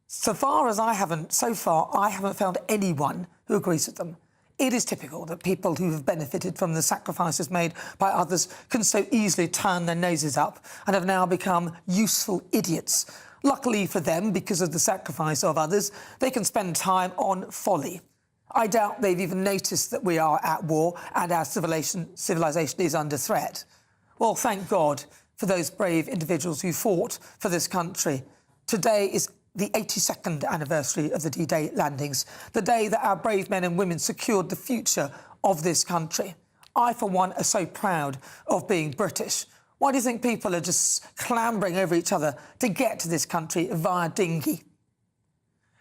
so far I haven't found anyone who agrees with them. It is typical that people who have benefited from the sacrifices made by others can so easily turn their noses up and have now become useful idiots. Luckily for them, because of the sacrifice of others, they can spend time on folly. I doubt they've even noticed that we are at war and our civilization is under threat. Well, thank God for those brave individuals who fought for this country. Today is the 82nd anniversary of the D-Day landings, the day that our brave men and women secured the future of this country. I, for one, are so proud of being British. Why do you think people are just clambering over each other to get to this country via dinghy?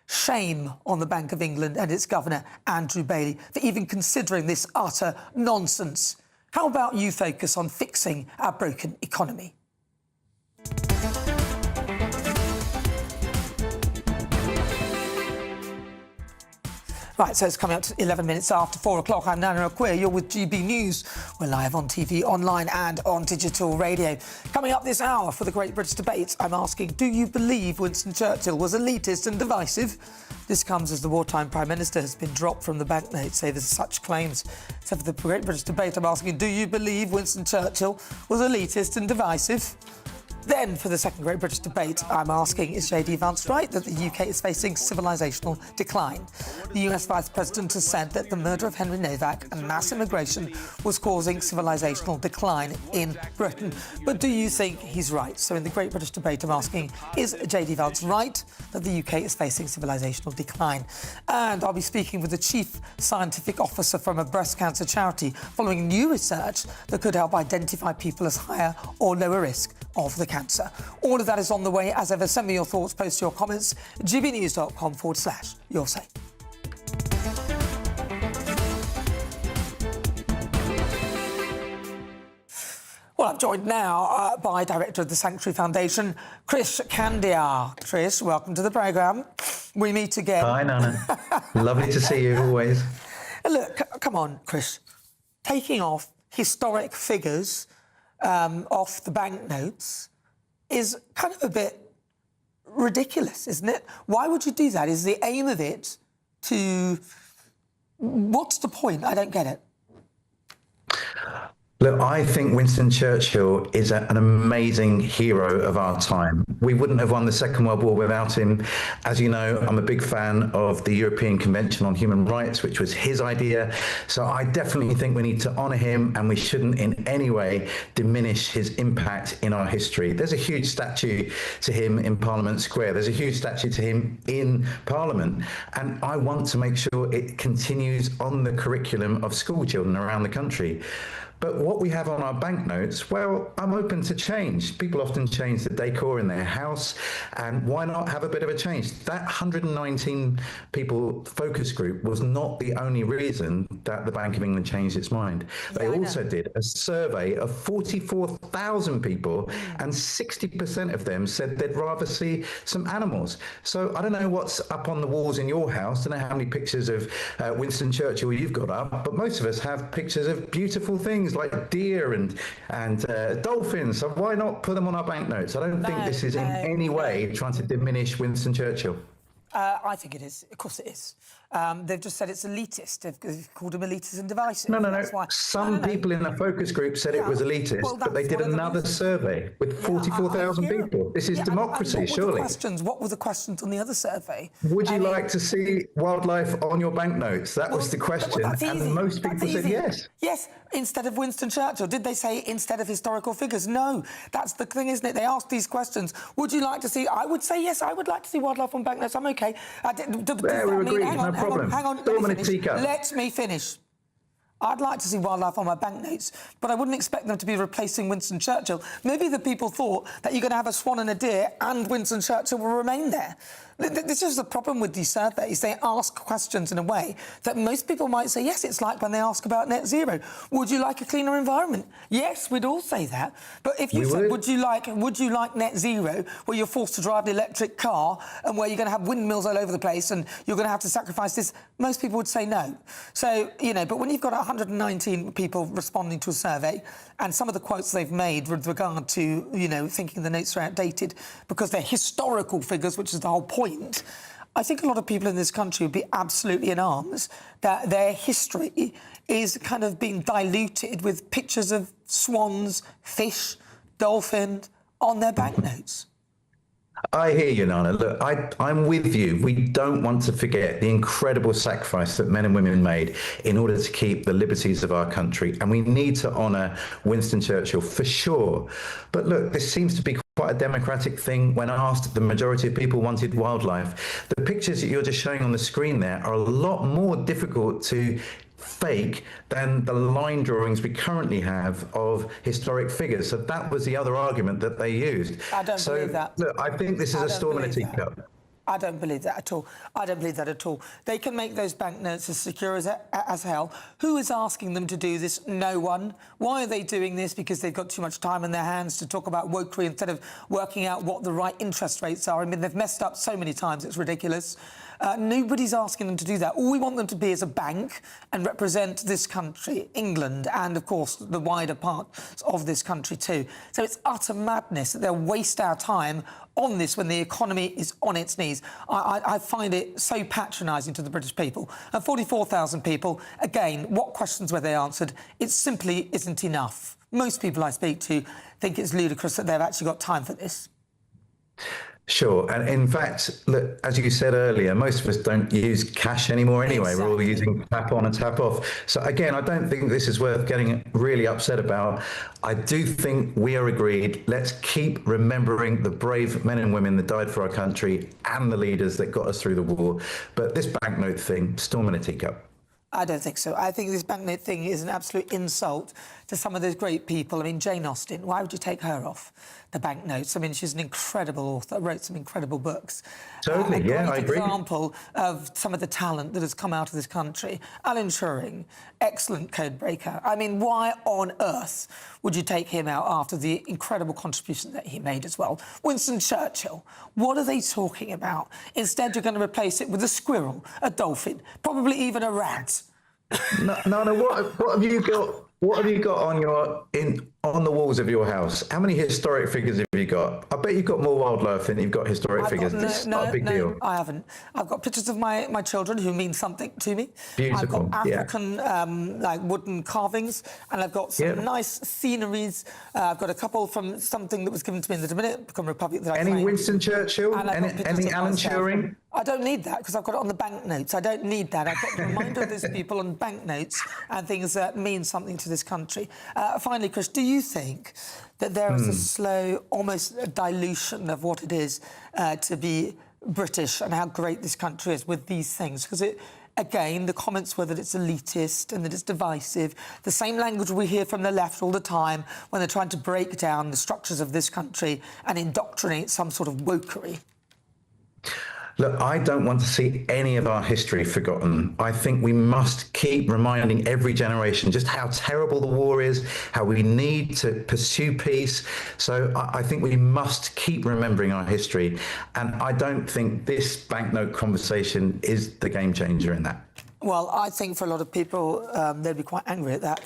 Shame on the Bank of England and its governor, Andrew Bailey, for even considering this utter nonsense. How about you focus on fixing our broken economy? Right, so it's coming up to 11 minutes after 4 o'clock. I'm Nana Akua. You're with GB News. We're live on TV, online and on digital radio. Coming up this hour for the Great British Debate, I'm asking, do you believe Winston Churchill was elitist and divisive? This comes as the wartime Prime Minister has been dropped from the banknotes over such claims. So for the Great British Debate, I'm asking, do you believe Winston Churchill was elitist and divisive? Then, for the second Great British Debate, I'm asking, is J.D. Vance right that the UK is facing civilisational decline? The US Vice President has said that the murder of Henry Novak and mass immigration was causing civilisational decline in Britain. But do you think he's right? So in the Great British Debate, I'm asking, is J.D. Vance right that the UK is facing civilisational decline? And I'll be speaking with the Chief Scientific Officer from a breast cancer charity following new research that could help identify people as higher or lower risk of the cancer. All of that is on the way. As ever, send me your thoughts, post your comments, gbnews.com/your say. Well, I'm joined now by Director of the Sanctuary Foundation, Chris Candia. Chris, welcome to the programme. We meet again. Hi, Nana. Lovely to see you, always. Look, come on, Chris. Taking off historic figures off the banknotes is kind of a bit ridiculous, isn't it? Why would you do that? Is the aim of it to... What's the point? I don't get it. Look, I think Winston Churchill is an amazing hero of our time. We wouldn't have won the Second World War without him. As you know, I'm a big fan of the European Convention on Human Rights, which was his idea. So I definitely think we need to honour him, and we shouldn't in any way diminish his impact in our history. There's a huge statue to him in Parliament Square. There's a huge statue to him in Parliament. And I want to make sure it continues on the curriculum of school children around the country. But what we have on our banknotes, well, I'm open to change. People often change the decor in their house, and why not have a bit of a change? That 119 people focus group was not the only reason that the Bank of England changed its mind. They also did a survey of 44,000 people, and 60% of them said they'd rather see some animals. So I don't know what's up on the walls in your house. I don't know how many pictures of Winston Churchill you've got up, but most of us have pictures of beautiful things like deer and dolphins. So why not put them on our banknotes? I don't think this is in any way trying to diminish Winston Churchill. I think it is. Of course it is. They've just said it's elitist. They've called him elitist and divisive. No. Some people in the focus group said it was elitist, but they did another survey with 44,000 people. This is democracy, surely. What were the questions on the other survey? Would you like to see wildlife on your banknotes? That was the question, and most people said yes. Yes, instead of Winston Churchill. Did they say instead of historical figures? No. That's the thing, isn't it? They asked these questions. Would you like to see... I would say yes, I would like to see wildlife on banknotes. I'm OK. There we agree, no problem. Hang on, let me finish. I'd like to see wildlife on my banknotes, but I wouldn't expect them to be replacing Winston Churchill. Maybe the people thought that you're going to have a swan and a deer and Winston Churchill will remain there. This is the problem with these surveys. They ask questions in a way that most people might say, yes, it's like when they ask about net zero. Would you like a cleaner environment? Yes, we'd all say that. But if you said, would you like net zero, where you're forced to drive an electric car and where you're going to have windmills all over the place and you're going to have to sacrifice this, most people would say no. So, you know, but when you've got 119 people responding to a survey, and some of the quotes they've made with regard to, you know, thinking the notes are outdated because they're historical figures, which is the whole point, I think a lot of people in this country would be absolutely in arms that their history is kind of being diluted with pictures of swans, fish, dolphins on their banknotes. I hear you, Nana. Look, I'm with you. We don't want to forget the incredible sacrifice that men and women made in order to keep the liberties of our country. And we need to honour Winston Churchill for sure. But look, this seems to be quite a democratic thing. When asked, the majority of people wanted wildlife. The pictures that you're just showing on the screen there are a lot more difficult to fake than the line drawings we currently have of historic figures. So that was the other argument that they used. I don't believe that. Look, I think this is a storm in a teacup. I don't believe that at all. I don't believe that at all. They can make those banknotes as secure as hell. Who is asking them to do this? No one. Why are they doing this? Because they've got too much time in their hands to talk about wokery instead of working out what the right interest rates are. I mean, they've messed up so many times, it's ridiculous. Nobody's asking them to do that. All we want them to be is a bank and represent this country, England, and, of course, the wider parts of this country too. So it's utter madness that they'll waste our time on this when the economy is on its knees. I find it so patronising to the British people. And 44,000 people, again, what questions were they answered? It simply isn't enough. Most people I speak to think it's ludicrous that they've actually got time for this. Sure. And in fact, look, as you said earlier, most of us don't use cash anymore anyway. Exactly. We're all using tap on and tap off. So again, I don't think this is worth getting really upset about. I do think we are agreed. Let's keep remembering the brave men and women that died for our country and the leaders that got us through the war. But this banknote thing, storm in a teacup. I don't think so. I think this banknote thing is an absolute insult to some of those great people. I mean, Jane Austen, why would you take her off? the banknotes. I mean, she's an incredible author, wrote some incredible books. Totally, yeah, I agree. An example of some of the talent that has come out of this country. Alan Turing, excellent code breaker. I mean, why on earth would you take him out after the incredible contribution that he made as well? Winston Churchill, what are they talking about? Instead, you're going to replace it with a squirrel, a dolphin, probably even a rat. No, what have you got? What have you got on the walls of your house? How many historic figures have you got? I bet you've got more wildlife than you've got historic figures. This is not a big deal. I haven't. I've got pictures of my children who mean something to me. Beautiful. I've got African like wooden carvings, and I've got some nice sceneries. I've got a couple from something that was given to me in the Dominican Republic. That Any Winston Churchill? Any Alan Turing? I don't need that because I've got it on the banknotes. I don't need that. I've got the reminder of these people on banknotes and things that mean something to this country. Finally, Chris, do you think that there is a slow, almost a dilution of what it is to be British and how great this country is with these things? Because again, the comments were that it's elitist and that it's divisive. The same language we hear from the left all the time when they're trying to break down the structures of this country and indoctrinate some sort of wokery. Look, I don't want to see any of our history forgotten. I think we must keep reminding every generation just how terrible the war is, how we need to pursue peace. So I think we must keep remembering our history. And I don't think this banknote conversation is the game changer in that. Well, I think for a lot of people, they'd be quite angry at that.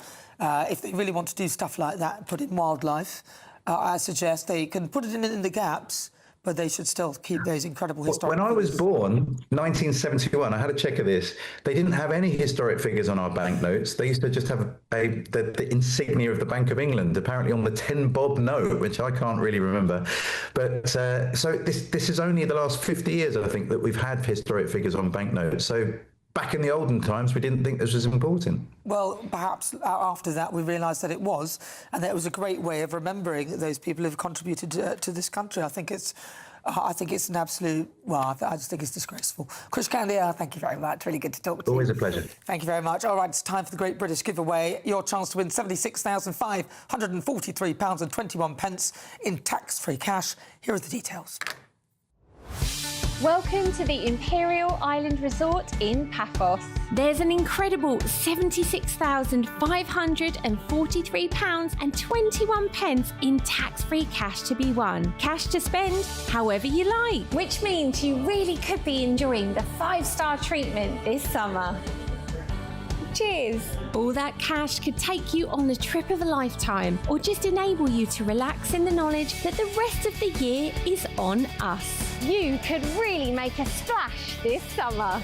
If they really want to do stuff like that, put in wildlife, I suggest they can put it in the gaps, but they should still keep those incredible historic When I was figures. born, 1971, I had a check of this. They didn't have any historic figures on our banknotes. They used to just have the insignia of the Bank of England, apparently on the 10-bob note, which I can't really remember. But so this is only the last 50 years, I think, that we've had historic figures on banknotes. So back in the olden times, we didn't think this was important. Well, perhaps after that we realised that it was, and that it was a great way of remembering those people who've contributed to this country. I think it's an absolute, well, I just think it's disgraceful. Chris Candia, thank you very much. Really good to talk to you. Always a pleasure. Thank you very much. All right, it's time for the Great British Giveaway. Your chance to win £76,543.21 in tax-free cash. Here are the details. Welcome to the Imperial Island Resort in Paphos. There's an incredible £76,543.21 in tax-free cash to be won. Cash to spend however you like. Which means you really could be enjoying the 5-star treatment this summer. Cheers! All that cash could take you on the trip of a lifetime, or just enable you to relax in the knowledge that the rest of the year is on us. You could really make a splash this summer.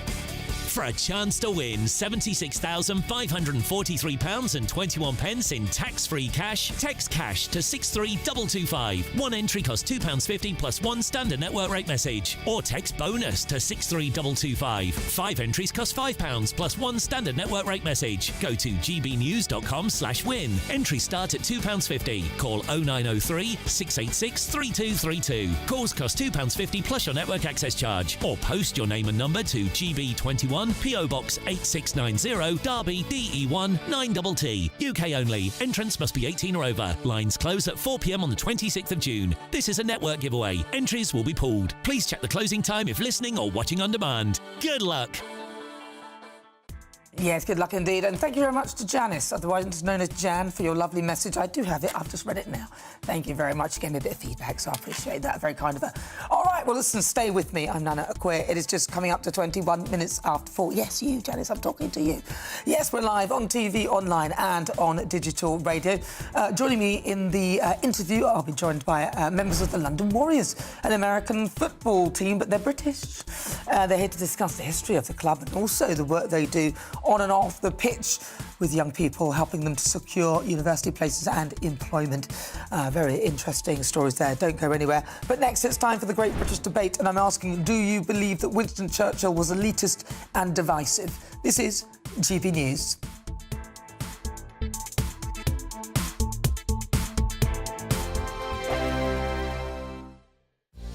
For a chance to win £76,543.21 in tax-free cash, text cash to 63225. One entry costs £2.50 plus one standard network rate message. Or text bonus to 63225. 5 entries cost £5 plus one standard network rate message. Go to gbnews.com/win. Entries start at £2.50. Call 0903 686 3232. Calls cost £2.50 plus your network access charge. Or post your name and number to GB21 PO Box 8690 Derby DE1 9TT. UK only. Entrance must be 18 or over. Lines close at 4 p.m. on the 26th of June. This is a network giveaway. Entries will be pulled. Please check the closing time if listening or watching on demand. Good luck. Yes, good luck indeed. And thank you very much to Janice, otherwise known as Jan, for your lovely message. I do have it. I've just read it now. Thank you very much. She gave me a bit of feedback, so I appreciate that. Very kind of her. All right, well, listen, stay with me. I'm Nana Akua. It is just coming up to 21 minutes after 4. Yes, you, Janice, I'm talking to you. Yes, we're live on TV, online and on digital radio. Joining me in the interview, I'll be joined by members of the London Warriors, an American football team, but they're British. They're here to discuss the history of the club and also the work they do on and off the pitch with young people, helping them to secure university places and employment. Very interesting stories there. Don't go anywhere. But next, it's time for the Great British Debate, and I'm asking, do you believe that Winston Churchill was elitist and divisive? This is GB News.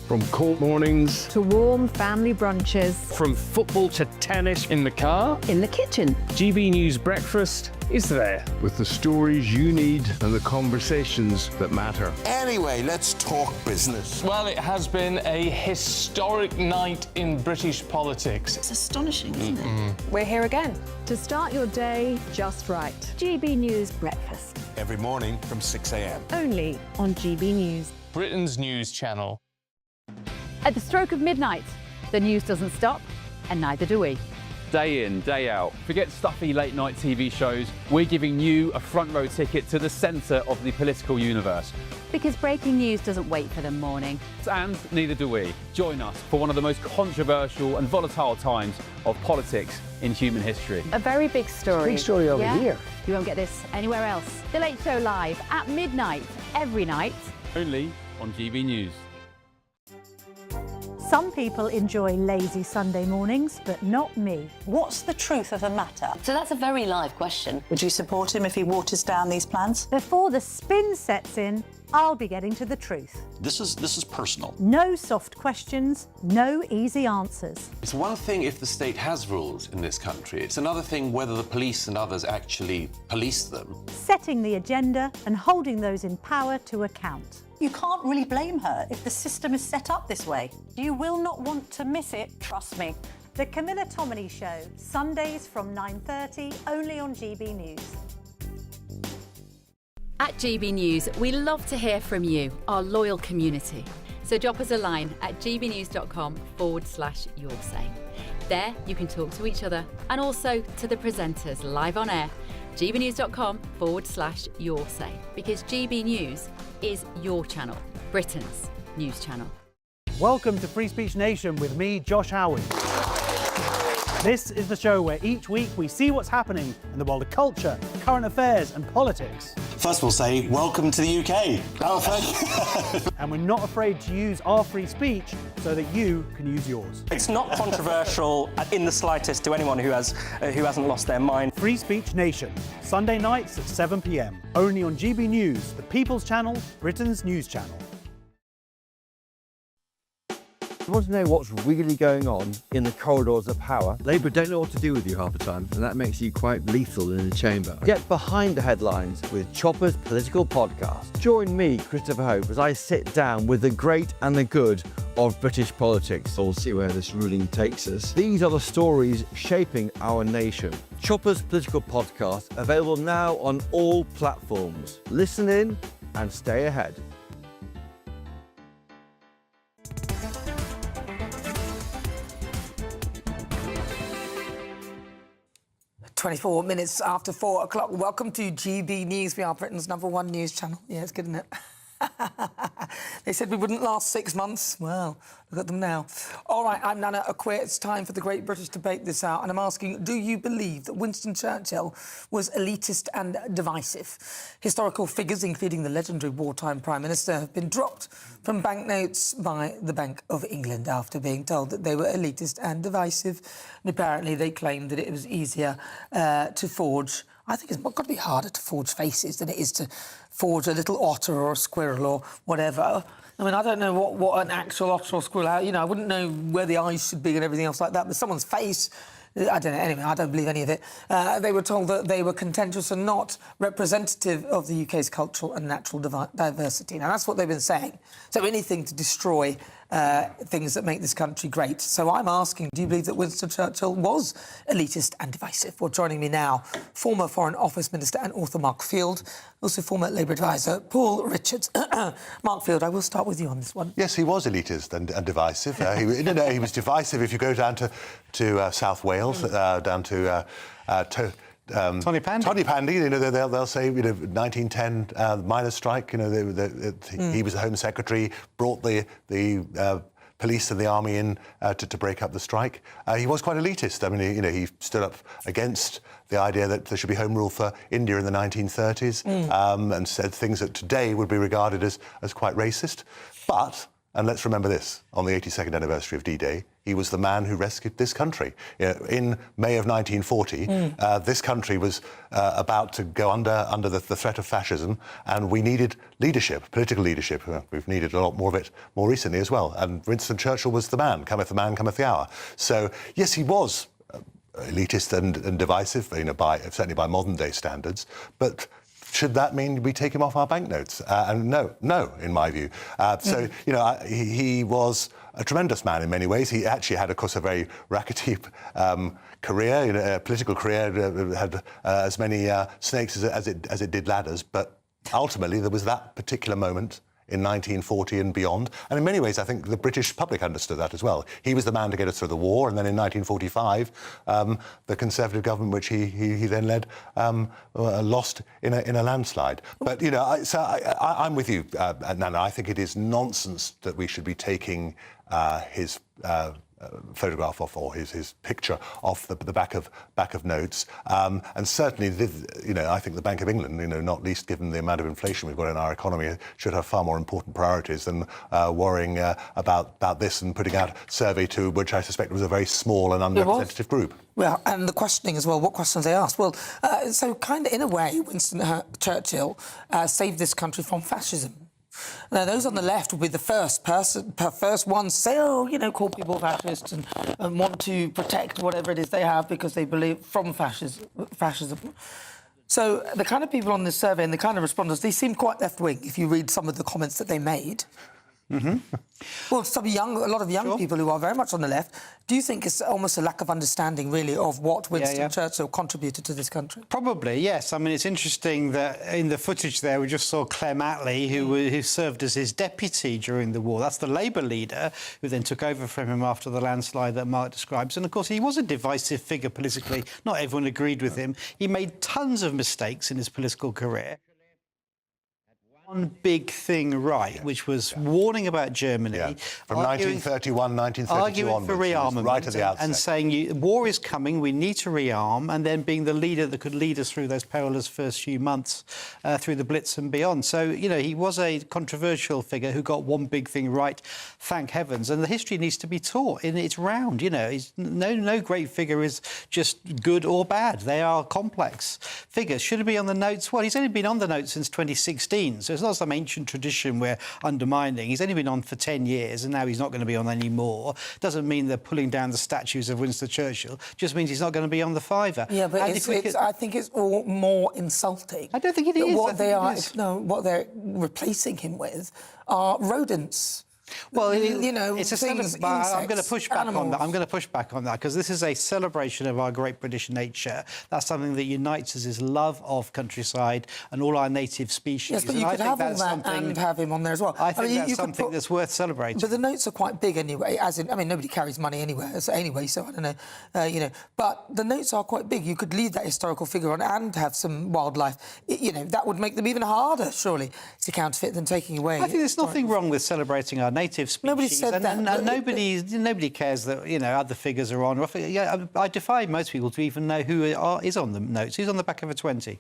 From court mornings to warm family brunches. From football to tennis in the car. In the kitchen. GB News Breakfast is there. With the stories you need and the conversations that matter. Anyway, let's talk business. Well, it has been a historic night in British politics. It's astonishing, isn't it? We're here again. To start your day just right. GB News Breakfast. Every morning from 6 a.m. Only on GB News. Britain's news channel. At the stroke of midnight, the news doesn't stop, and neither do we. Day in, day out. Forget stuffy late night TV shows. We're giving you a front row ticket to the centre of the political universe. Because breaking news doesn't wait for the morning. And neither do we. Join us for one of the most controversial and volatile times of politics in human history. A very big story. Big story over here. You won't get this anywhere else. The Late Show live at midnight, every night. Only on GB News. Some people enjoy lazy Sunday mornings, but not me. What's the truth of the matter? So that's a very live question. Would you support him if he waters down these plans? Before the spin sets in, I'll be getting to the truth. This is personal. No soft questions, no easy answers. It's one thing if the state has rules in this country. It's another thing whether the police and others actually police them. Setting the agenda and holding those in power to account. You can't really blame her if the system is set up this way. You will not want to miss it, trust me. The Camilla Tominey Show, Sundays from 9:30, only on GB News. At GB News, we love to hear from you, our loyal community. So drop us a line at gbnews.com/yoursay. There you can talk to each other and also to the presenters live on air. gbnews.com/yoursay, because GB News is your channel, Britain's news channel. Welcome to Free Speech Nation with me, Josh Howard. This is the show where each week we see what's happening in the world of culture, current affairs and politics. First we'll say, welcome to the UK. Oh, thank you. And we're not afraid to use our free speech so that you can use yours. It's not controversial in the slightest to anyone who hasn't lost their mind. Free Speech Nation, Sunday nights at 7 p.m. Only on GB News, the People's Channel, Britain's news channel. You want to know what's really going on in the corridors of power? Labour don't know what to do with you half the time, and that makes you quite lethal in the chamber. Get behind the headlines with Chopper's Political Podcast. Join me, Christopher Hope, as I sit down with the great and the good of British politics. We'll see where this ruling takes us. These are the stories shaping our nation. Chopper's Political Podcast, available now on all platforms. Listen in and stay ahead. 24 minutes after 4 o'clock. Welcome to GB News. We are Britain's #1 news channel. Yeah, it's good, isn't it? They said we wouldn't last 6 months. Well, look at them now. All right, I'm Nana Akua. It's time for the Great British Debate this hour, and I'm asking, do you believe that Winston Churchill was elitist and divisive? Historical figures, including the legendary wartime Prime Minister, have been dropped from banknotes by the Bank of England after being told that they were elitist and divisive. And apparently they claimed that it was easier to forge. I think it's got to be harder to forge faces than it is to forge a little otter or a squirrel or whatever. I mean, I don't know what an actual otter or squirrel... You know, I wouldn't know where the eyes should be and everything else like that, but someone's face... I don't know. Anyway, I don't believe any of it. They were told that they were contentious and not representative of the UK's cultural and natural diversity. Now, that's what they've been saying. So anything to destroy things that make this country great. So I'm asking, do you believe that Winston Churchill was elitist and divisive? Well, joining me now, former Foreign Office Minister and author Mark Field, also former Labour advisor Paul Richards. Mark Field, I will start with you on this one. Yes, he was elitist and divisive. He was divisive if you go down to South Wales, down to Tony Pandy, you know, they'll say, 1910 miners' strike. You know, he was the Home Secretary, brought the police and the army in to break up the strike. He was quite elitist. I mean, he stood up against the idea that there should be home rule for India in the 1930s, and said things that today would be regarded as quite racist. But And let's remember this, on the 82nd anniversary of D-Day, he was the man who rescued this country. In May of 1940, this country was about to go under the threat of fascism, and we needed leadership, political leadership. We've needed a lot more of it more recently as well. And Winston Churchill was the man, cometh the hour. So, yes, he was elitist and divisive, certainly by modern-day standards, but should that mean we take him off our banknotes? And no, in my view. He was a tremendous man in many ways. He actually had, of course, a very rackety career, political career, had as many snakes as it did ladders. But ultimately, there was that particular moment in 1940 and beyond. And in many ways, I think the British public understood that as well. He was the man to get us through the war, and then in 1945, the Conservative government, which he then led, lost in a landslide. But, I'm with you, Nana. I think it is nonsense that we should be taking his photograph off, or his picture off the back of notes, and certainly, I think the Bank of England, not least given the amount of inflation we've got in our economy, should have far more important priorities than worrying about this and putting out a survey to which I suspect was a very small and unrepresentative group. Well, and the questioning as well, what questions they asked. Well, so kind of in a way, Winston Churchill saved this country from fascism. Now, those on the left will be the first ones to say, call people fascists and want to protect whatever it is they have because they believe from fascism. So the kind of people on this survey and the kind of respondents, they seem quite left-wing if you read some of the comments that they made. Mm-hmm. Well, a lot of young people who are very much on the left, do you think it's almost a lack of understanding, really, of what Winston Churchill contributed to this country? Probably, yes. I mean, it's interesting that in the footage there, we just saw Clem Attlee, who served as his deputy during the war. That's the Labour leader, who then took over from him after the landslide that Mark describes. And, of course, he was a divisive figure politically. Not everyone agreed with him. He made tons of mistakes in his political career. One big thing right, which was warning about Germany. Yeah. From 1931, 1932 arguing onwards, for rearmament, right at the outset. and saying war is coming, we need to rearm, and then being the leader that could lead us through those perilous first few months through the Blitz and beyond. So, he was a controversial figure who got one big thing right, thank heavens. And the history needs to be taught in its round. No great figure is just good or bad. They are complex figures. Should it be on the notes? Well, he's only been on the notes since 2016, so it's not some ancient tradition we're undermining. He's only been on for 10 years and now he's not going to be on anymore. Doesn't mean they're pulling down the statues of Winston Churchill. Just means he's not going to be on the fiver. Yeah, but I think it's all more insulting. I don't think it is. What they're replacing him with are rodents. Well, it's insects, I'm going to push back on that. I'm going to push back on that because this is a celebration of our great British nature. That's something that unites us, is love of countryside and all our native species. Yes, but you could have all that and have him on there as well. I think that's something that's worth celebrating. But the notes are quite big anyway. Nobody carries money anywhere. So I don't know. But the notes are quite big. You could leave that historical figure on and have some wildlife. That would make them even harder, surely, to counterfeit than taking away. I think there's nothing wrong with celebrating our native species. Nobody said that. And nobody cares that, other figures are on. I defy most people to even know who is on the notes. Who's on the back of a 20?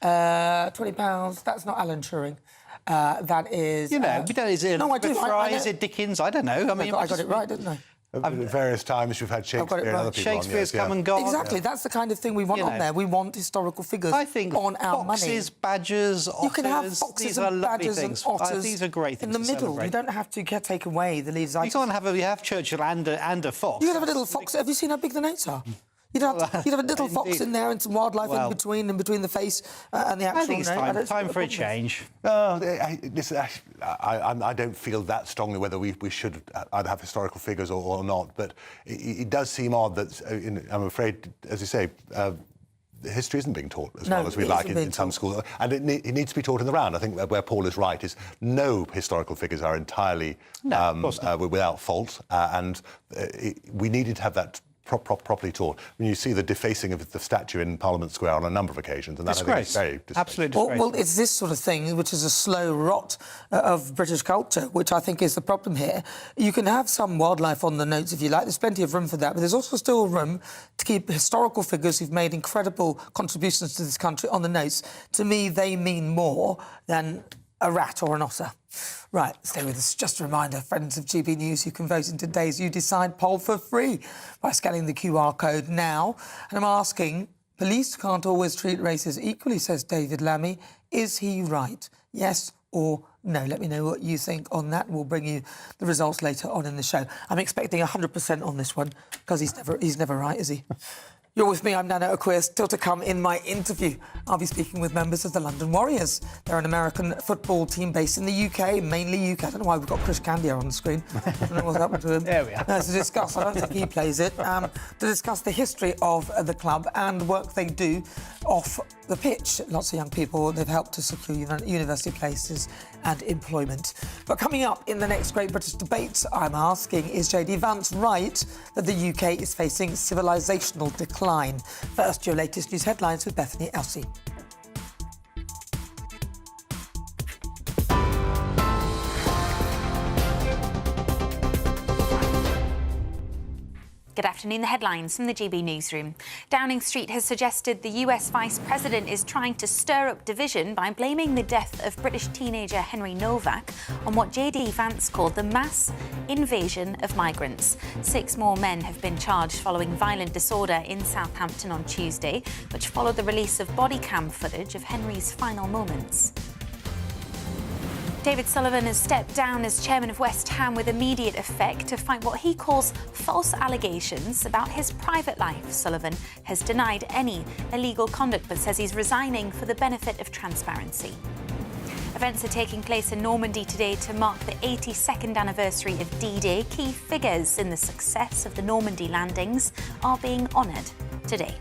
£20. That's not Alan Turing. That is... we don't... Is it Fry? Is it Dickens? I don't know. I got it right, didn't I? At various times we've had Shakespeare and other people Shakespeare's on, come and gone. Exactly, that's the kind of thing we want on there. We want historical figures I think on our foxes, badgers, otters... You can have foxes and badgers and otters these are great things in the middle. Celebrate. You don't have to take away the leaders. You can't have Churchill and a fox. You can have a little fox. Have you seen how big the notes are? You'd have a little fox in there and some wildlife in between the face and the actual... I think it's time for a change. I don't feel that strongly whether we should either have historical figures or not, but it does seem odd that, I'm afraid, as you say, history isn't being taught as well as we'd like in some schools. And it needs to be taught in the round. I think where Paul is right is no historical figures are entirely without fault, and we needed to have that properly taught. When you see the defacing of the statue in Parliament Square on a number of occasions, and that I think is very absolutely disgraceful. Well, it's this sort of thing which is a slow rot of British culture, which I think is the problem here. You can have some wildlife on the notes if you like. There's plenty of room for that, but there's also still room to keep historical figures who've made incredible contributions to this country on the notes. To me, they mean more than a rat or an otter? Right, stay with us. Just a reminder, friends of GB News, you can vote in today's You Decide poll for free by scanning the QR code now. And I'm asking, police can't always treat races equally, says David Lammy. Is he right? Yes or no? Let me know what you think on that. We'll bring you the results later on in the show. I'm expecting 100% on this one because he's never right, is he? You're with me, I'm Nana Akua. Still to come in my interview, I'll be speaking with members of the London Warriors. They're an American football team based in the UK, mainly UK. I don't know why we've got Chris Candia on the screen. I don't know what's happened to him. There we are. To discuss, I don't think he plays it, to discuss the history of the club and the work they do off the pitch. Lots of young people, they've helped to secure university places and employment. But coming up in the next Great British Debate, I'm asking, is JD Vance right that the UK is facing civilisational decline? First, your latest news headlines with Bethany Elsey. Good afternoon. The headlines from the GB newsroom. Downing Street has suggested the US Vice President is trying to stir up division by blaming the death of British teenager Henry Novak on what JD Vance called the mass invasion of migrants. 6 more men have been charged following violent disorder in Southampton on Tuesday, which followed the release of body cam footage of Henry's final moments. David Sullivan has stepped down as chairman of West Ham with immediate effect to fight what he calls false allegations about his private life. Sullivan has denied any illegal conduct but says he's resigning for the benefit of transparency. Events are taking place in Normandy today to mark the 82nd anniversary of D-Day. Key figures in the success of the Normandy landings are being honoured today.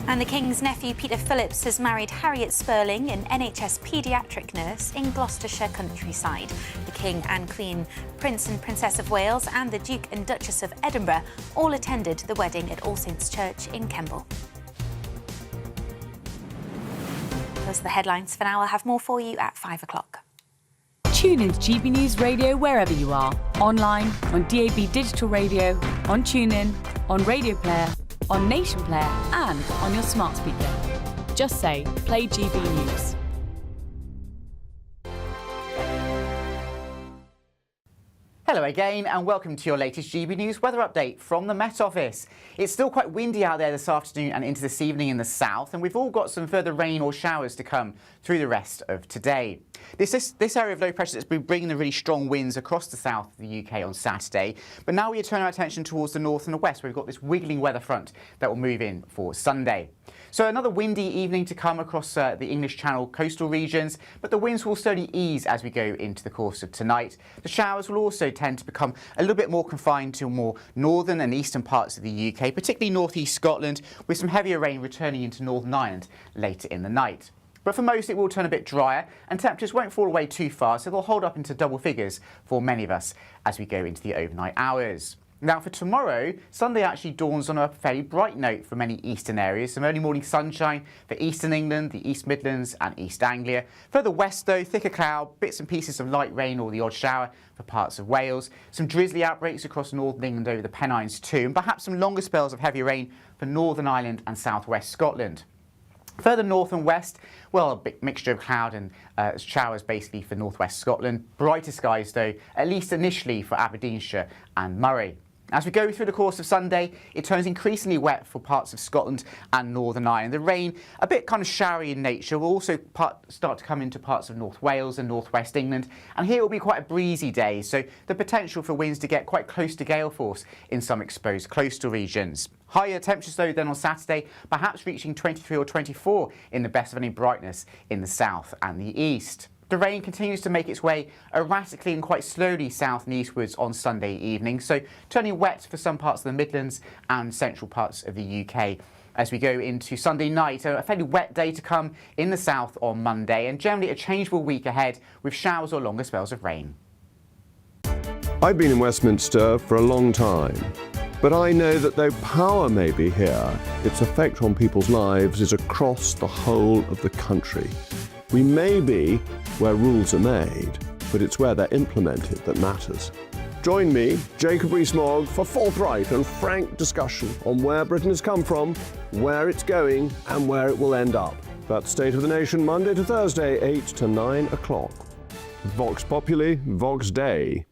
And the King's nephew, Peter Phillips, has married Harriet Spurling, an NHS paediatric nurse in Gloucestershire countryside. The King and Queen, Prince and Princess of Wales and the Duke and Duchess of Edinburgh all attended the wedding at All Saints Church in Kemble. Those are the headlines for now. I'll have more for you at 5 o'clock. Tune in to GB News Radio wherever you are. Online, on DAB Digital Radio, on TuneIn, on Radio Player, on Nation Player and on your smart speaker. Just say, play GB News. Hello again and welcome to your latest GB News weather update from the Met Office. It's still quite windy out there this afternoon and into this evening in the south, and we've all got some further rain or showers to come through the rest of today. This area of low pressure has been bringing the really strong winds across the south of the UK on Saturday, but now we turn our attention towards the north and the west, where we've got this wiggling weather front that will move in for Sunday. So another windy evening to come across the English Channel coastal regions, but the winds will slowly ease as we go into the course of tonight. The showers will also tend to become a little bit more confined to more northern and eastern parts of the UK, particularly northeast Scotland, with some heavier rain returning into Northern Ireland later in the night. But for most it will turn a bit drier and temperatures won't fall away too far, so they'll hold up into double figures for many of us as we go into the overnight hours. Now for tomorrow, Sunday actually dawns on a fairly bright note for many eastern areas. Some early morning sunshine for eastern England, the East Midlands and East Anglia. Further west though, thicker cloud, bits and pieces of light rain or the odd shower for parts of Wales. Some drizzly outbreaks across northern England over the Pennines too, and perhaps some longer spells of heavy rain for Northern Ireland and southwest Scotland. Further north and west, well, a big mixture of cloud and showers basically for northwest Scotland. Brighter skies though, at least initially for Aberdeenshire and Moray. As we go through the course of Sunday, it turns increasingly wet for parts of Scotland and Northern Ireland. The rain, a bit kind of showery in nature, will also start to come into parts of North Wales and northwest England. And here it will be quite a breezy day, so the potential for winds to get quite close to gale force in some exposed coastal regions. Higher temperatures though than on Saturday, perhaps reaching 23 or 24 in the best of any brightness in the south and the east. The rain continues to make its way erratically and quite slowly south and eastwards on Sunday evening, so turning wet for some parts of the Midlands and central parts of the UK. As we go into Sunday night, a fairly wet day to come in the south on Monday, and generally a changeable week ahead with showers or longer spells of rain. I've been in Westminster for a long time, but I know that though power may be here, its effect on people's lives is across the whole of the country. We may be where rules are made, but it's where they're implemented that matters. Join me, Jacob Rees-Mogg, for forthright and frank discussion on where Britain has come from, where it's going and where it will end up. That's State of the Nation, Monday to Thursday, 8 to 9 o'clock. Vox Populi, Vox Dei.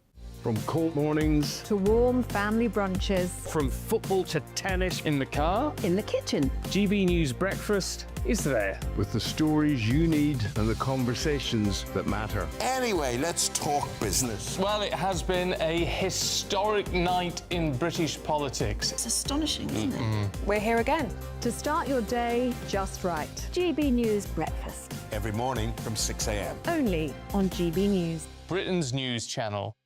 From cold mornings to warm family brunches, from football to tennis in the car, in the kitchen. GB News Breakfast is there with the stories you need and the conversations that matter. Anyway, let's talk business. Well, it has been a historic night in British politics. It's astonishing, isn't it? We're here again to start your day just right. GB News Breakfast. Every morning from 6 a.m. Only on GB News. Britain's news channel.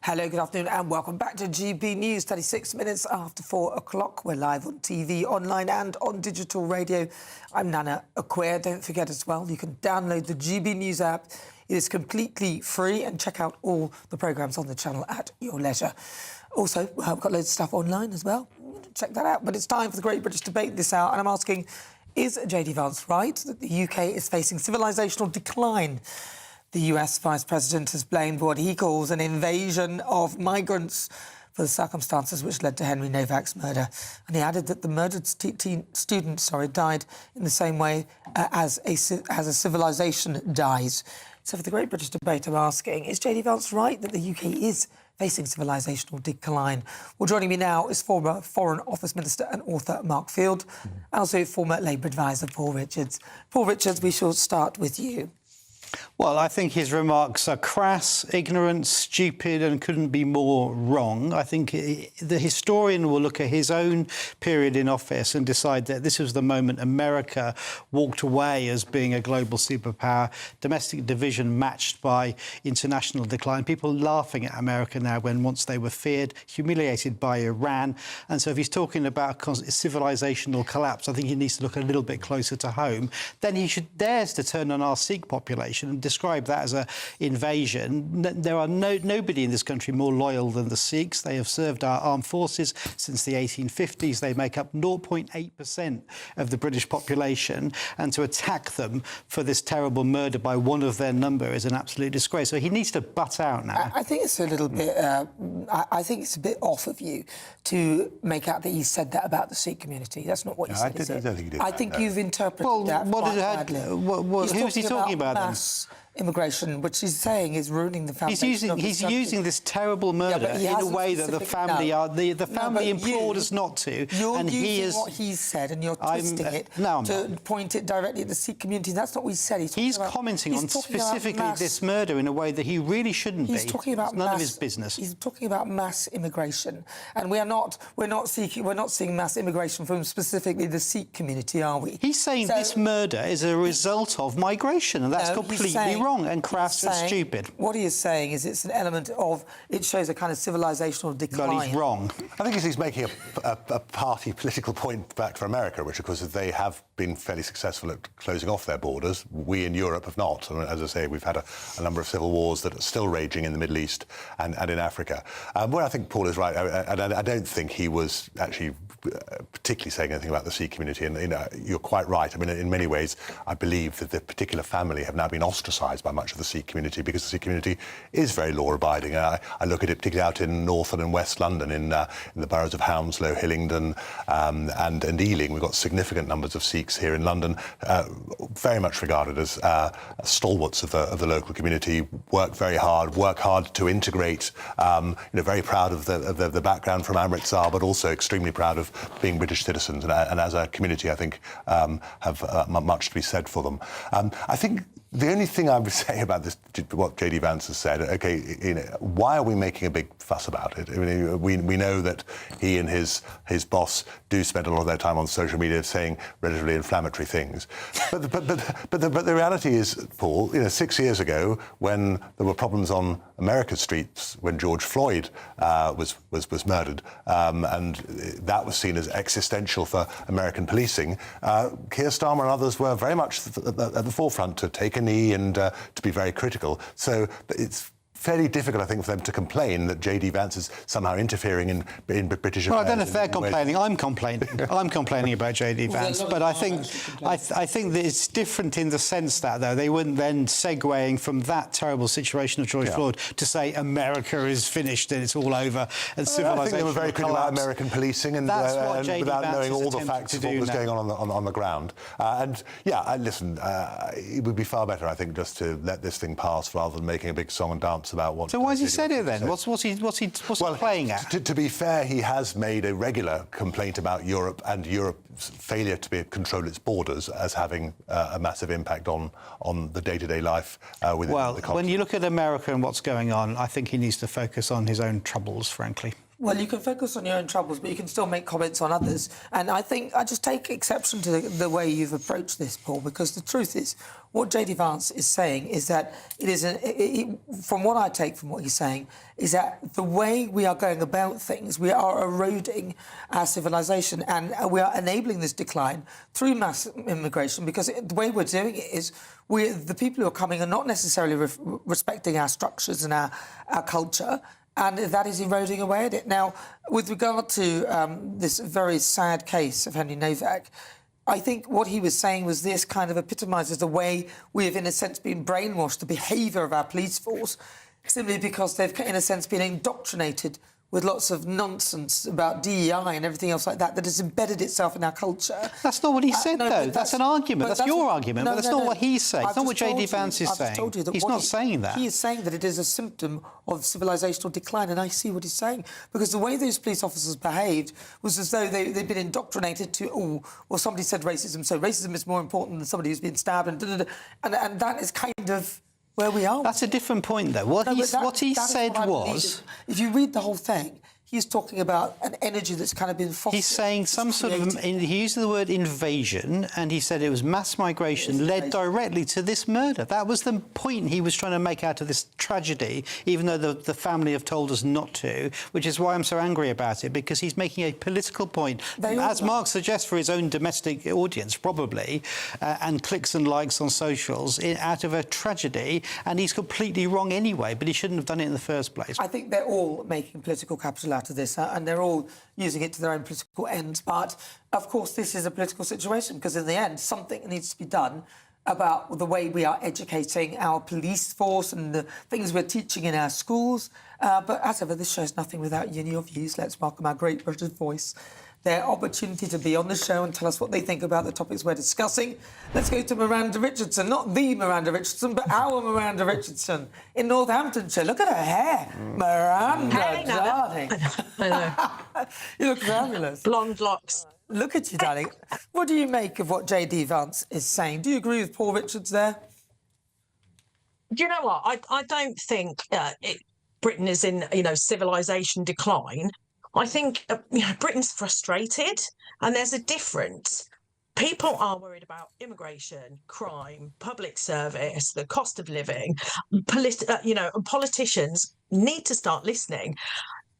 Hello, good afternoon and welcome back to GB News, 36 minutes after 4 o'clock. We're live on TV, online and on digital radio. I'm Nana Akua. Don't forget as well, you can download the GB News app. It is completely free and check out all the programmes on the channel at your leisure. Also, we've got loads of stuff online as well. Check that out. But it's time for the Great British Debate this hour and I'm asking, is JD Vance right that the UK is facing civilisational decline? The US Vice President has blamed what he calls an invasion of migrants for the circumstances which led to Henry Novak's murder. And he added that the murdered student died in the same way as a civilisation dies. So for the Great British Debate, I'm asking, is JD Vance right that the UK is facing civilisational decline? Well, joining me now is former Foreign Office Minister and author Mark Field, and also former Labour advisor Paul Richards. Paul Richards, we shall start with you. Well, I think his remarks are crass, ignorant, stupid and couldn't be more wrong. I think the historian will look at his own period in office and decide that this was the moment America walked away as being a global superpower, domestic division matched by international decline. People laughing at America now when once they were feared, humiliated by Iran. And so if he's talking about civilizational collapse, I think he needs to look a little bit closer to home. Then he should dare to turn on our Sikh population and describe that as an invasion. There are nobody in this country more loyal than the Sikhs. They have served our armed forces since the 1850s. They make up 0.8% of the British population. And to attack them for this terrible murder by one of their number is an absolute disgrace. So he needs to butt out now. I think it's a little bit... I think it's a bit off of you to make out that he said that about the Sikh community. That's not what he said, is it? I don't think he did. I think you've interpreted that quite badly. Who is he talking about then? Immigration, which he's saying is ruining the foundation. He's using this terrible murder in a way that the family implored us not to. You're using what he's said and you're twisting it to point it directly at the Sikh community. That's not what he said. He's commenting on specifically this murder in a way that he really shouldn't be. He's talking about none of his business. He's talking about mass immigration, and we're not seeing mass immigration from specifically the Sikh community, are we? He's saying this murder is a result of migration, and that's completely wrong and crass and stupid. What he is saying is it's an element of, it shows a kind of civilisational decline. But he's wrong. I think he's making a party political point back for America, which, of course, they have been fairly successful at closing off their borders. We in Europe have not. And as I say, we've had a number of civil wars that are still raging in the Middle East and in Africa. Where I think Paul is right, I don't think he was actually particularly saying anything about the Sikh community. And you're quite right. I mean, in many ways, I believe that the particular family have now been ostracised by much of the Sikh community because the Sikh community is very law-abiding. I look at it particularly out in North and in West London, in the boroughs of Hounslow, Hillingdon and Ealing. We've got significant numbers of Sikhs here in London, very much regarded as stalwarts of the local community, work hard to integrate, very proud of the background from Amritsar, but also extremely proud of being British citizens. And as a community, I think, have much to be said for them. I think the only thing I would say about this, what JD Vance has said, why are we making a big fuss about it? I mean, we know that he and his boss do spend a lot of their time on social media saying relatively inflammatory things. But the reality is, Paul, 6 years ago, when there were problems on America's streets, when George Floyd was murdered, and that was seen as existential for American policing, Keir Starmer and others were very much at the forefront to take a knee and to be very critical. So it's fairly difficult, I think, for them to complain that JD Vance is somehow interfering in British affairs. Well, I don't know if they're complaining. I'm complaining. I'm complaining about JD Vance, but I think that it's different in the sense that, though, they wouldn't then segueing from that terrible situation of George Floyd to say America is finished and it's all over and civilization. I think they were very critical about American policing and without knowing all the facts of what was going on the ground. Listen, it would be far better, I think, just to let this thing pass rather than making a big song and dance about what. So why has he said it then? What's he playing at? To be fair, he has made a regular complaint about Europe and Europe's failure to control its borders as having a massive impact on the day-to-day life within the continent. When you look at America and what's going on, I think he needs to focus on his own troubles, frankly. Well, you can focus on your own troubles, but you can still make comments on others. And I think I just take exception to the way you've approached this, Paul, because the truth is, what JD Vance is saying is that it is, from what I take from what he's saying, is that the way we are going about things, we are eroding our civilization and we are enabling this decline through mass immigration, because the way we're doing it is the people who are coming are not necessarily respecting our structures and our culture. And that is eroding away at it. Now, with regard to this very sad case of Henry Novak, I think what he was saying was this kind of epitomises the way we have, in a sense, been brainwashed, the behaviour of our police force, simply because they've, in a sense, been indoctrinated with lots of nonsense about DEI and everything else like that has embedded itself in our culture. That's not what he said, though. That's an argument. That's your argument, but that's not what he's saying. It's not what JD Vance is saying. He's not saying that. He is saying that it is a symptom of civilisational decline, and I see what he's saying. Because the way those police officers behaved was as though they'd been indoctrinated to, somebody said racism, so racism is more important than somebody who's been stabbed, and that is kind of where we are. That's a different point, though. What he said was... If you read the whole thing, he's talking about an energy that's kind of been fostered. He's saying some sort of... He used the word invasion, and he said it was mass migration led directly to this murder. That was the point he was trying to make out of this tragedy, even though the family have told us not to, which is why I'm so angry about it, because he's making a political point, as Mark suggests, for his own domestic audience, probably, and clicks and likes on socials, out of a tragedy, and he's completely wrong anyway, but he shouldn't have done it in the first place. I think they're all making political capital out of this, and they're all using it to their own political ends. But, of course, this is a political situation, because in the end, something needs to be done about the way we are educating our police force and the things we're teaching in our schools. But, as ever, this show's nothing without you and your views. Let's welcome our great British voice, their opportunity to be on the show and tell us what they think about the topics we're discussing. Let's go to Miranda Richardson, not the Miranda Richardson, but our Miranda Richardson in Northamptonshire. Look at her hair. Miranda, darling. I know. You look fabulous. Blonde locks. Look at you, darling. What do you make of what JD Vance is saying? Do you agree with Paul Richards there? Do you know what? I don't think Britain is in, civilization decline. I think Britain's frustrated, and there's a difference. People are worried about immigration, crime, public service, the cost of living. And politicians need to start listening.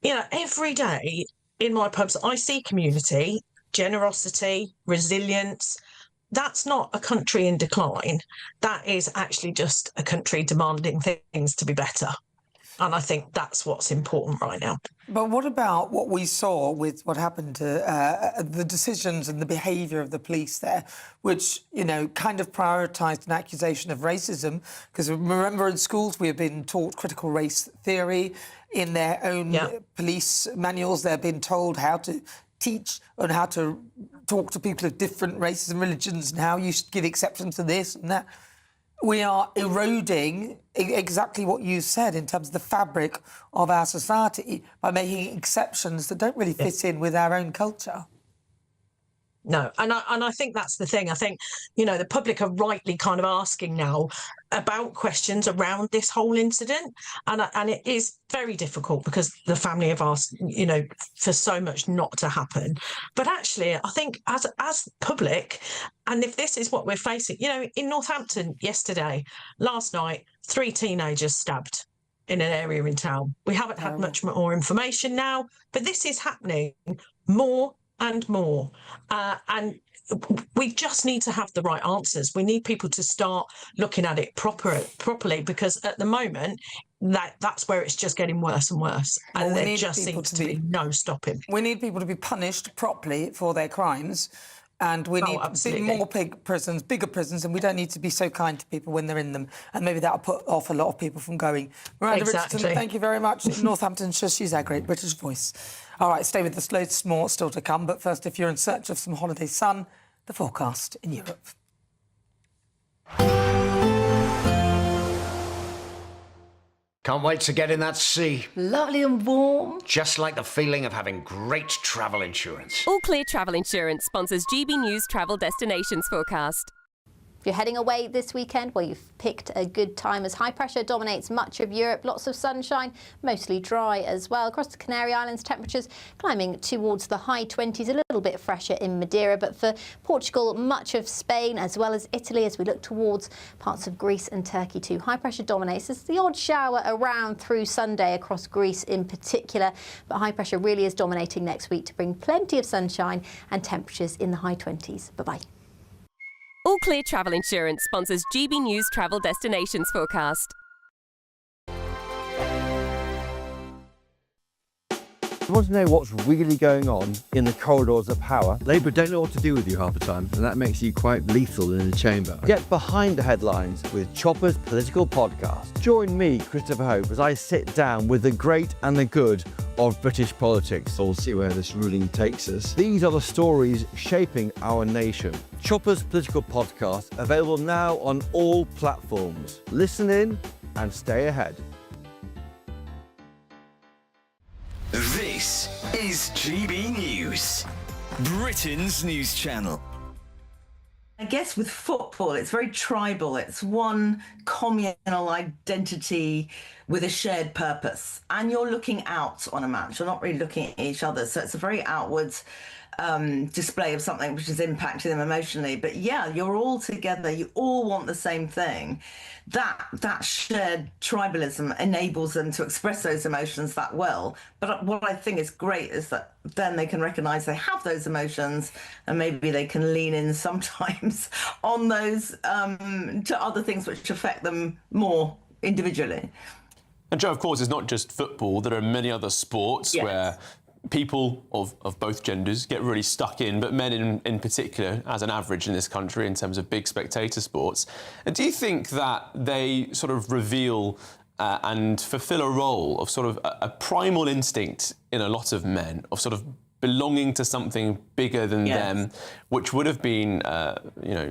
Every day in my pubs, I see community, generosity, resilience. That's not a country in decline. That is actually just a country demanding things to be better. And I think that's what's important right now. But what about what we saw with what happened to the decisions and the behaviour of the police there, which, kind of prioritised an accusation of racism? Because remember, in schools, we have been taught critical race theory. In their own police manuals, they've been told how to teach and how to talk to people of different races and religions and how you should give exceptions to this and that. We are eroding exactly what you said in terms of the fabric of our society by making exceptions that don't really fit in with our own culture. No, and I think that's the thing. I think, the public are rightly kind of asking now about questions around this whole incident. And it is very difficult because the family have asked, for so much not to happen. But actually, I think as public, and if this is what we're facing, in Northampton last night, 3 teenagers stabbed in an area in town. We haven't had much more information now, but this is happening more and more. And, we just need to have the right answers. We need people to start looking at it properly, because at the moment, that's where it's just getting worse and worse, and there just seems to be no stopping. We need people to be punished properly for their crimes, and we need more prisons, bigger prisons, and we don't need to be so kind to people when they're in them, and maybe that'll put off a lot of people from going. Miranda Richardson, thank you very much. In Northamptonshire, she's our great British voice. All right, stay with us, loads more still to come, but first, if you're in search of some holiday sun, the forecast in Europe. Can't wait to get in that sea. Lovely and warm. Just like the feeling of having great travel insurance. All Clear Travel Insurance sponsors GB News Travel Destinations Forecast. If you're heading away this weekend, well, you've picked a good time as high pressure dominates much of Europe. Lots of sunshine, mostly dry as well. Across the Canary Islands, temperatures climbing towards the high 20s, a little bit fresher in Madeira. But for Portugal, much of Spain, as well as Italy, as we look towards parts of Greece and Turkey too. High pressure dominates. There's the odd shower around through Sunday across Greece in particular. But high pressure really is dominating next week to bring plenty of sunshine and temperatures in the high 20s. Bye-bye. All Clear Travel Insurance sponsors GB News Travel Destinations Forecast. You want to know what's really going on in the corridors of power? Labour don't know what to do with you half the time, and that makes you quite lethal in the chamber. Get behind the headlines with Chopper's political podcast. Join me, Christopher Hope, as I sit down with the great and the good of British politics. We'll see where this ruling takes us. These are the stories shaping our nation. Chopper's political podcast, available now on all platforms. Listen in and stay ahead. This is GB News, Britain's news channel. I guess with football, it's very tribal. It's one communal identity with a shared purpose. And you're looking out on a match. You're not really looking at each other. So it's a very outwards display of something which is impacting them emotionally. But yeah, you're all together. You all want the same thing. That shared tribalism enables them to express those emotions that well. But what I think is great is that then they can recognise they have those emotions, and maybe they can lean in sometimes on those to other things which affect them more individually. And Joe, of course, it's not just football. There are many other sports where people of both genders get really stuck in, but men in particular, as an average in this country in terms of big spectator sports. And do you think that they sort of reveal and fulfil a role of sort of a primal instinct in a lot of men of sort of belonging to something bigger than them, which would have been,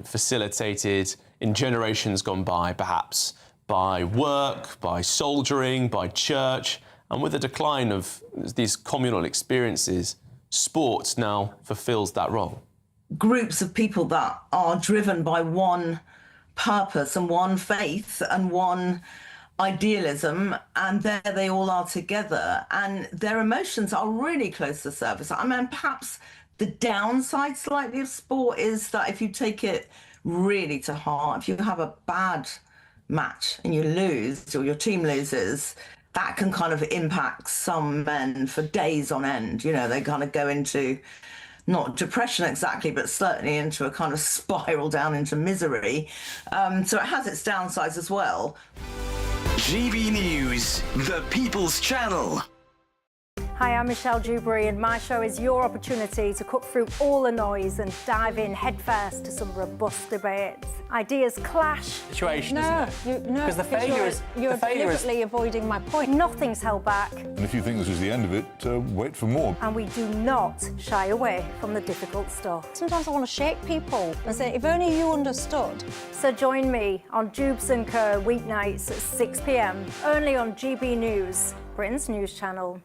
facilitated in generations gone by, perhaps by work, by soldiering, by church? And with the decline of these communal experiences, sport now fulfills that role. Groups of people that are driven by one purpose and one faith and one idealism, and there they all are together, and their emotions are really close to the surface. I mean, perhaps the downside slightly of sport is that if you take it really to heart, if you have a bad match and you lose, or your team loses, that can kind of impact some men for days on end. You know, they kind of go into not depression exactly, but certainly into a kind of spiral down into misery. So it has its downsides as well. GB News, the People's Channel. Hi, I'm Michelle Dewberry, and my show is your opportunity to cut through all the noise and dive in headfirst to some robust debates. Ideas clash. Situation, no, isn't it? Because the failure is... You're deliberately avoiding my point. Nothing's held back. And if you think this is the end of it, wait for more. And we do not shy away from the difficult stuff. Sometimes I want to shake people and say, if only you understood. So join me on Jubes and Co weeknights at 6 p.m, only on GB News, Britain's news channel.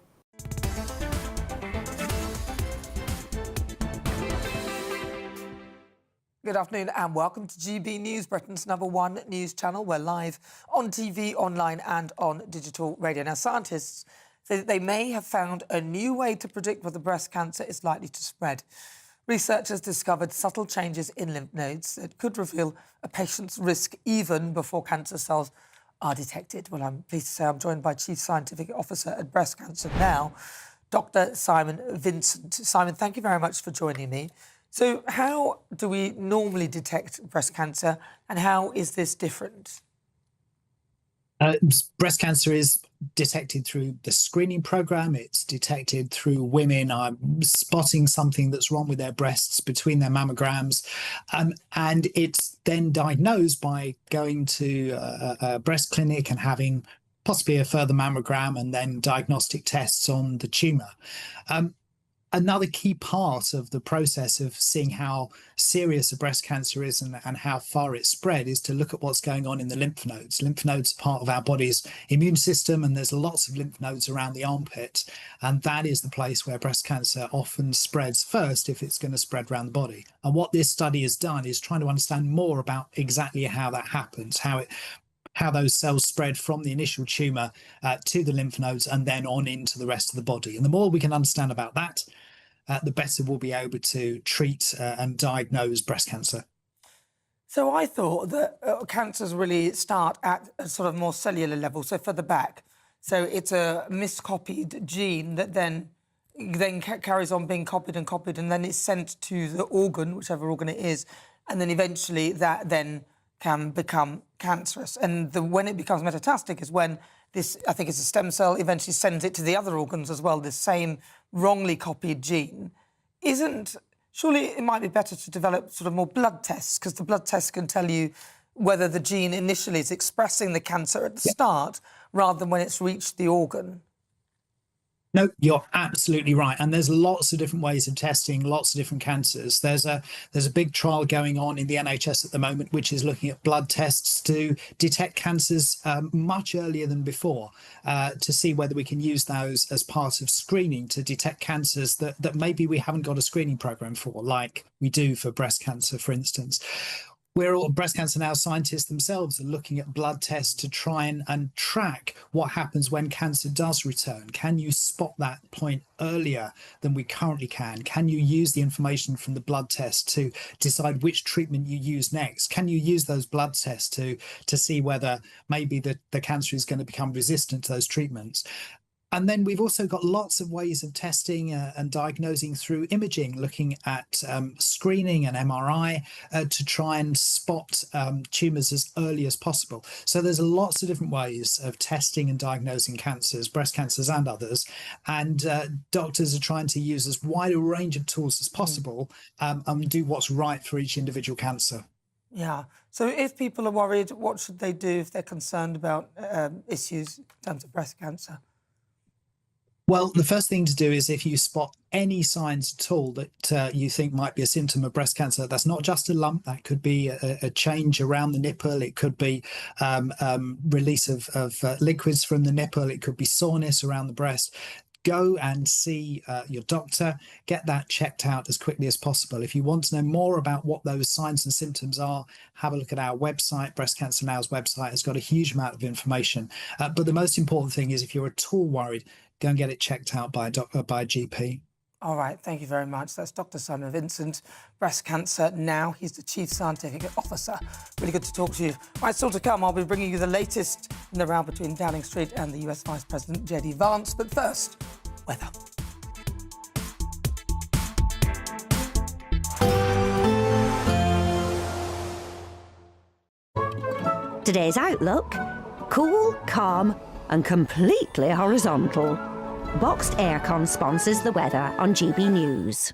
Good afternoon and welcome to GB News, Britain's #1 news channel. We're live on TV, online and on digital radio. Now, scientists say that they may have found a new way to predict whether breast cancer is likely to spread. Researchers discovered subtle changes in lymph nodes that could reveal a patient's risk even before cancer cells are detected. Well, I'm pleased to say I'm joined by Chief Scientific Officer at Breast Cancer Now, Dr. Simon Vincent. Simon, thank you very much for joining me. So how do we normally detect breast cancer, and how is this different? Breast cancer is detected through the screening program. It's detected through women spotting something that's wrong with their breasts between their mammograms. And it's then diagnosed by going to a breast clinic and having possibly a further mammogram and then diagnostic tests on the tumour. Another key part of the process of seeing how serious a breast cancer is and how far it's spread is to look at what's going on in the lymph nodes. Lymph nodes are part of our body's immune system, and there's lots of lymph nodes around the armpit. And that is the place where breast cancer often spreads first if it's going to spread around the body. And what this study has done is trying to understand more about exactly how that happens, how those cells spread from the initial tumour to the lymph nodes and then on into the rest of the body. And the more we can understand about that, the better we'll be able to treat and diagnose breast cancer. So I thought that cancers really start at a sort of more cellular level, so further back. So it's a miscopied gene that then carries on being copied and copied, and then it's sent to the organ, whichever organ it is, and then eventually that then can become cancerous. And when it becomes metastatic is when this, I think it's a stem cell, eventually sends it to the other organs as well, this same wrongly copied gene. Surely it might be better to develop sort of more blood tests, because the blood tests can tell you whether the gene initially is expressing the cancer at the start rather than when it's reached the organ. No, you're absolutely right. And there's lots of different ways of testing lots of different cancers. There's a big trial going on in the NHS at the moment, which is looking at blood tests to detect cancers much earlier than before, to see whether we can use those as part of screening to detect cancers that maybe we haven't got a screening program for, like we do for breast cancer, for instance. We're all breast cancer now scientists themselves are looking at blood tests to try and track what happens when cancer does return. Can you spot that point earlier than we currently can? Can you use the information from the blood test to decide which treatment you use next? Can you use those blood tests to see whether maybe the cancer is going to become resistant to those treatments? And then we've also got lots of ways of testing and diagnosing through imaging, looking at screening and MRI to try and spot tumours as early as possible. So there's lots of different ways of testing and diagnosing cancers, breast cancers and others. And doctors are trying to use as wide a range of tools as possible and do what's right for each individual cancer. Yeah. So if people are worried, what should they do if they're concerned about issues in terms of breast cancer? Well, the first thing to do is if you spot any signs at all that you think might be a symptom of breast cancer, that's not just a lump, that could be a change around the nipple, it could be release of liquids from the nipple, it could be soreness around the breast. Go and see your doctor, get that checked out as quickly as possible. If you want to know more about what those signs and symptoms are, have a look at our website. Breast Cancer Now's website has got a huge amount of information. But the most important thing is if you're at all worried, go and get it checked out by a GP. All right, thank you very much. That's Dr. Simon Vincent, Breast Cancer Now. He's the Chief Scientific Officer. Really good to talk to you. Right, still to come, I'll be bringing you the latest in the row between Downing Street and the US Vice President, J.D. Vance. But first, weather. Today's outlook: cool, calm and completely horizontal. Boxed Aircon sponsors the weather on GB News.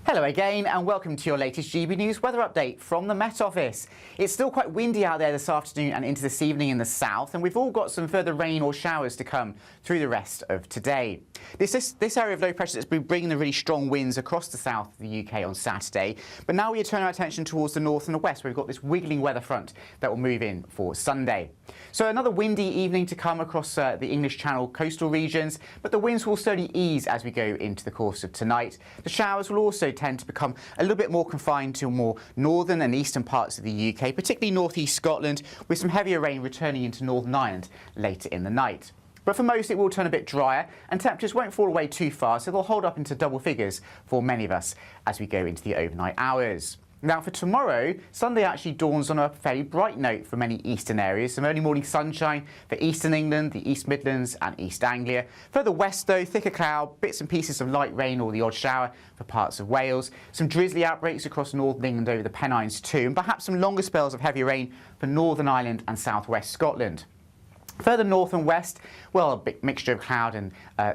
Hello again and welcome to your latest GB News weather update from the Met Office. It's still quite windy out there this afternoon and into this evening in the south, and we've all got some further rain or showers to come through the rest of today. This area of low pressure has been bringing the really strong winds across the south of the UK on Saturday, but now we turn our attention towards the north and the west, where we've got this wiggling weather front that will move in for Sunday. So another windy evening to come across the English Channel coastal regions, but the winds will slowly ease as we go into the course of tonight. The showers will also tend to become a little bit more confined to more northern and eastern parts of the UK, particularly northeast Scotland, with some heavier rain returning into Northern Ireland later in the night. But for most, it will turn a bit drier and temperatures won't fall away too far, so they'll hold up into double figures for many of us as we go into the overnight hours. Now for tomorrow, Sunday actually dawns on a fairly bright note for many eastern areas. Some early morning sunshine for eastern England, the East Midlands and East Anglia. Further west though, thicker cloud, bits and pieces of light rain or the odd shower for parts of Wales. Some drizzly outbreaks across northern England over the Pennines too, and perhaps some longer spells of heavy rain for Northern Ireland and southwest Scotland. Further north and west, well, a big mixture of cloud and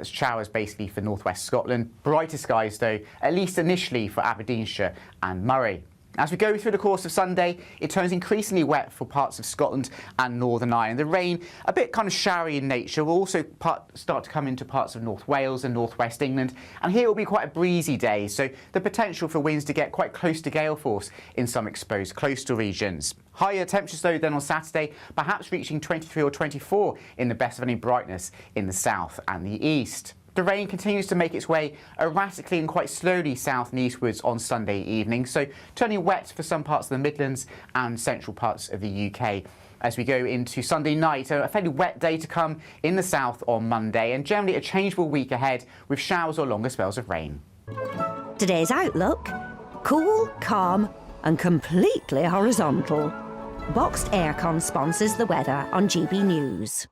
showers basically for northwest Scotland. Brighter skies though, at least initially for Aberdeenshire and Moray. As we go through the course of Sunday, it turns increasingly wet for parts of Scotland and Northern Ireland. The rain, a bit kind of showery in nature, will also start to come into parts of North Wales and northwest England. And here it will be quite a breezy day, so the potential for winds to get quite close to gale force in some exposed coastal regions. Higher temperatures though than on Saturday, perhaps reaching 23 or 24 in the best of any brightness in the south and the east. The rain continues to make its way erratically and quite slowly south and eastwards on Sunday evening, so turning wet for some parts of the Midlands and central parts of the UK. As we go into Sunday night, a fairly wet day to come in the south on Monday, and generally a changeable week ahead with showers or longer spells of rain. Today's outlook: cool, calm and completely horizontal. Boxed Aircon sponsors the weather on GB News.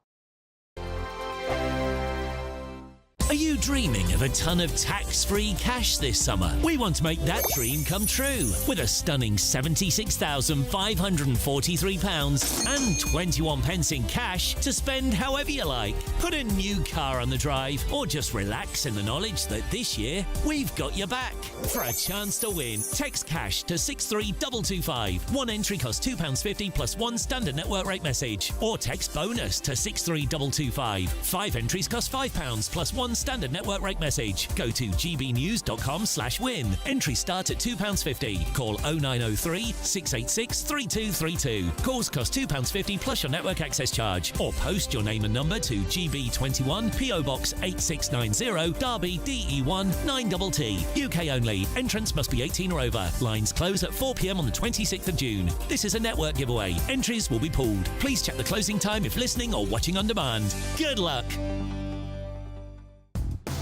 Are you dreaming of a ton of tax-free cash this summer? We want to make that dream come true with a stunning £76,543 and 21 pence in cash to spend however you like. Put a new car on the drive or just relax in the knowledge that this year we've got your back. For a chance to win, text cash to 63225. One entry costs £2.50 plus one standard network rate message, or text bonus to 63225. 5 entries cost £5 plus one standard network rate message. Go to gbnews.com/win. Entries start at £2.50. Call 0903 686 3232. Calls cost £2.50 plus your network access charge, or post your name and number to GB21 PO Box 8690 Derby DE1 9TT. UK only. Entrants must be 18 or over. Lines close at 4 p.m. on the 26th of June. This is a network giveaway. Entries will be pooled. Please check the closing time if listening or watching on demand. Good luck.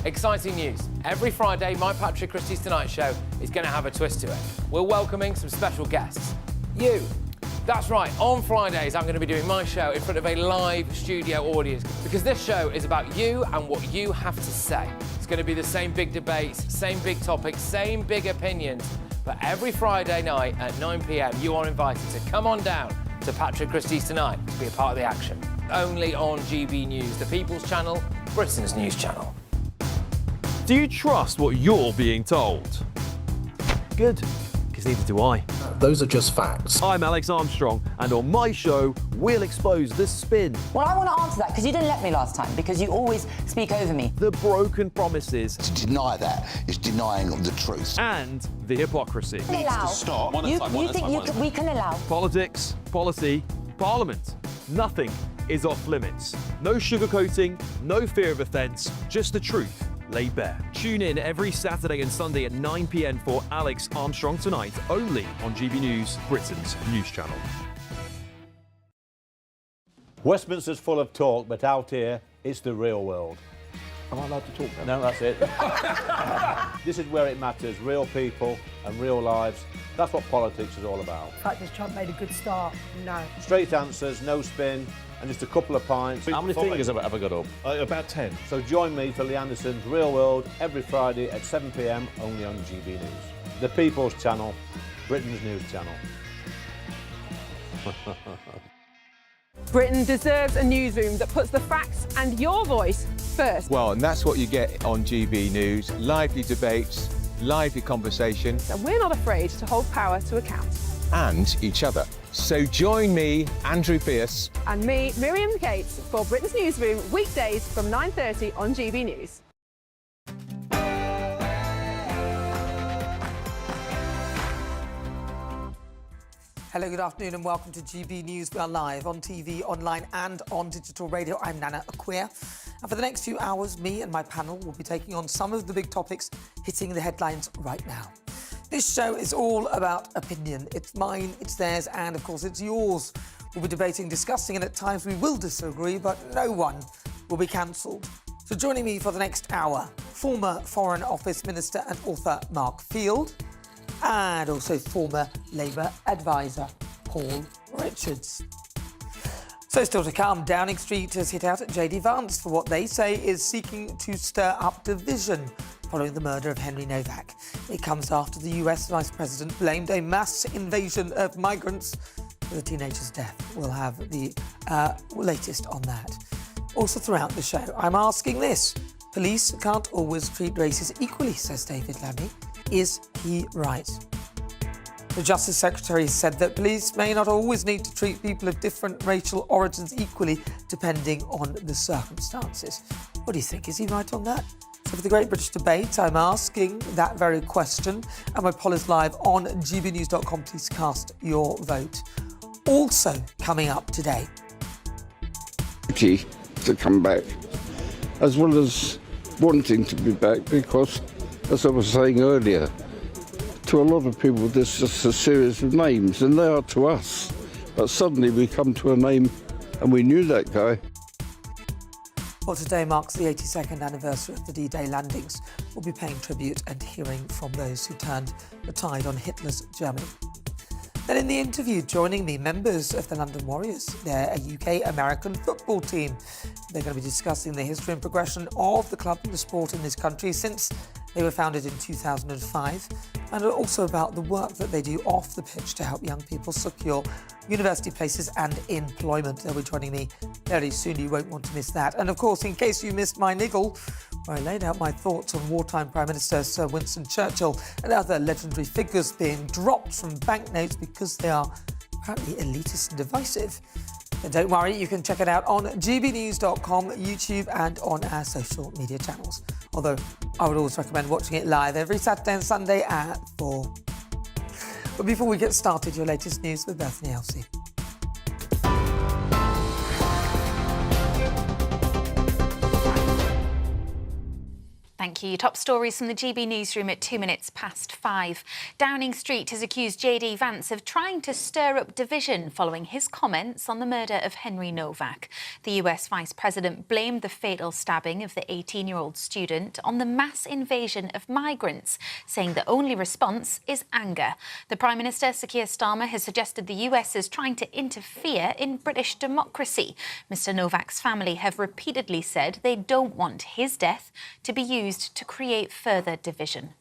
Exciting news. Every Friday, my Patrick Christie's Tonight Show is going to have a twist to it. We're welcoming some special guests. You. That's right, on Fridays I'm going to be doing my show in front of a live studio audience, because this show is about you and what you have to say. It's going to be the same big debates, same big topics, same big opinions. But every Friday night at 9 p.m, you are invited to come on down to Patrick Christie's Tonight to be a part of the action. Only on GB News, the People's Channel, Britain's news channel. Do you trust what you're being told? Good, because neither do I. Those are just facts. I'm Alex Armstrong, and on my show, we'll expose the spin. Well, I want to answer that, because you didn't let me last time, because you always speak over me. The broken promises. To deny that is denying the truth. And the hypocrisy. We can allow. We can allow. Politics, policy, parliament. Nothing is off limits. No sugarcoating, no fear of offence, just the truth laid bare. Tune in every Saturday and Sunday at 9 p.m. for Alex Armstrong Tonight, only on GB News, Britain's news channel. Westminster's full of talk, but out here, it's the real world. Am I allowed to talk now? No, that's it. This is where it matters, real people and real lives. That's what politics is all about. In fact, has Trump made a good start? No. Straight answers, no spin, and just a couple of pints. How many fingers have I got up? About 10. So join me for Lee Anderson's Real World every Friday at 7 p.m, only on GB News. The People's Channel, Britain's news channel. Britain deserves a newsroom that puts the facts and your voice first. Well, and that's what you get on GB News. Lively debates, lively conversations. And we're not afraid to hold power to account. And each other. So join me, Andrew Pierce. And me, Miriam Cates, for Britain's Newsroom, weekdays from 9:30 on GB News. Hello, good afternoon and welcome to GB News. We are live on TV, online and on digital radio. I'm Nana Akua. And for the next few hours, me and my panel will be taking on some of the big topics hitting the headlines right now. This show is all about opinion. It's mine, it's theirs, and of course it's yours. We'll be debating, discussing, and at times we will disagree, but no one will be cancelled. So joining me for the next hour, former Foreign Office Minister and author Mark Field, and also former Labour advisor Paul Richards. So still to come, Downing Street has hit out at JD Vance for what they say is seeking to stir up division following the murder of Henry Novak. It comes after the US Vice President blamed a mass invasion of migrants for the teenager's death. We'll have the latest on that. Also throughout the show, I'm asking this. Police can't always treat races equally, says David Lammy. Is he right? The Justice Secretary said that police may not always need to treat people of different racial origins equally, depending on the circumstances. What do you think? Is he right on that? So for the Great British Debate, I'm asking that very question, and my poll is live on gbnews.com. Please cast your vote. Also coming up today. To come back, as well as wanting to be back, because, as I was saying earlier, to a lot of people there's just a series of names, and they are to us. But suddenly we come to a name and we knew that guy. Well, today marks the 82nd anniversary of the D-Day landings. We'll be paying tribute and hearing from those who turned the tide on Hitler's Germany. Then in the interview, joining me, members of the London Warriors. They're a UK-American football team. They're going to be discussing the history and progression of the club and the sport in this country since they were founded in 2005, and also about the work that they do off the pitch to help young people secure university places and employment. They'll be joining me very soon. You won't want to miss that. And of course, in case you missed my niggle, where I laid out my thoughts on wartime Prime Minister Sir Winston Churchill and other legendary figures being dropped from banknotes because they are apparently elitist and divisive. And don't worry, you can check it out on gbnews.com, YouTube and on our social media channels. Although I would always recommend watching it live every Saturday and Sunday at 4. But before we get started, your latest news with Bethany Elsey. Thank you. Top stories from the GB newsroom at 5:02. Downing Street has accused JD Vance of trying to stir up division following his comments on the murder of Henry Novak. The US Vice President blamed the fatal stabbing of the 18-year-old student on the mass invasion of migrants, saying the only response is anger. The Prime Minister, Sir Keir Starmer, has suggested the US is trying to interfere in British democracy. Mr Novak's family have repeatedly said they don't want his death to be used to create further division.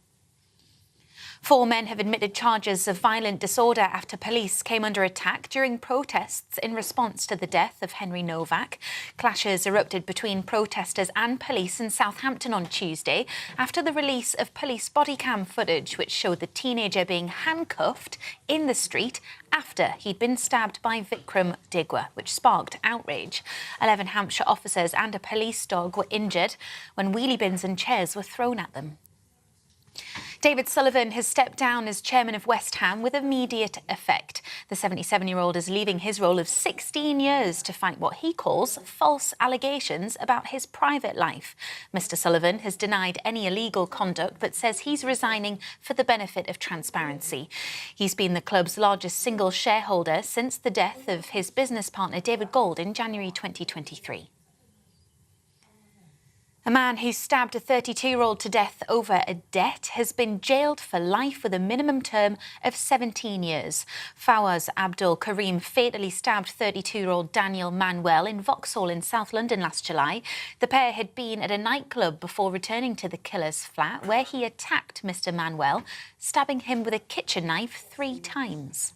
4 men have admitted charges of violent disorder after police came under attack during protests in response to the death of Henry Novak. Clashes erupted between protesters and police in Southampton on Tuesday after the release of police body cam footage which showed the teenager being handcuffed in the street after he'd been stabbed by Vikram Digwa, which sparked outrage. 11 Hampshire officers and a police dog were injured when wheelie bins and chairs were thrown at them. David Sullivan has stepped down as chairman of West Ham with immediate effect. The 77-year-old is leaving his role of 16 years to fight what he calls false allegations about his private life. Mr Sullivan has denied any illegal conduct but says he's resigning for the benefit of transparency. He's been the club's largest single shareholder since the death of his business partner David Gold in January 2023. A man who stabbed a 32-year-old to death over a debt has been jailed for life with a minimum term of 17 years. Fawaz Abdul Karim fatally stabbed 32-year-old Daniel Manuel in Vauxhall in South London last July. The pair had been at a nightclub before returning to the killer's flat, where he attacked Mr Manuel, stabbing him with a kitchen knife 3 times.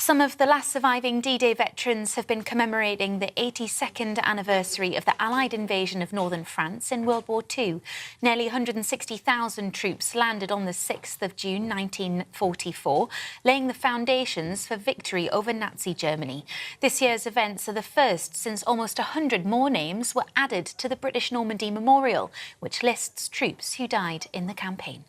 Some of the last surviving D-Day veterans have been commemorating the 82nd anniversary of the Allied invasion of northern France in World War II. Nearly 160,000 troops landed on the 6th of June 1944, laying the foundations for victory over Nazi Germany. This year's events are the first since almost 100 more names were added to the British Normandy Memorial, which lists troops who died in the campaign.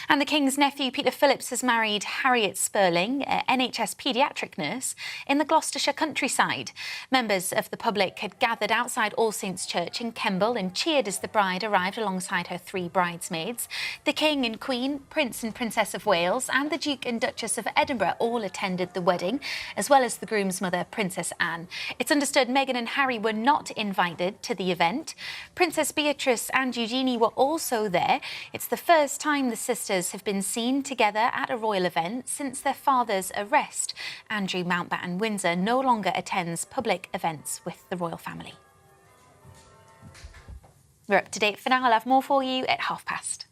And the King's nephew, Peter Phillips, has married Harriet Spurling, an NHS paediatric nurse, in the Gloucestershire countryside. Members of the public had gathered outside All Saints Church in Kemble and cheered as the bride arrived alongside her 3 bridesmaids. The King and Queen, Prince and Princess of Wales, and the Duke and Duchess of Edinburgh all attended the wedding, as well as the groom's mother, Princess Anne. It's understood Meghan and Harry were not invited to the event. Princess Beatrice and Eugenie were also there. It's the first time the sisters have been seen together at a royal event since their father's arrest. Andrew Mountbatten-Windsor no longer attends public events with the royal family. We're up to date for now. I'll have more for you at past.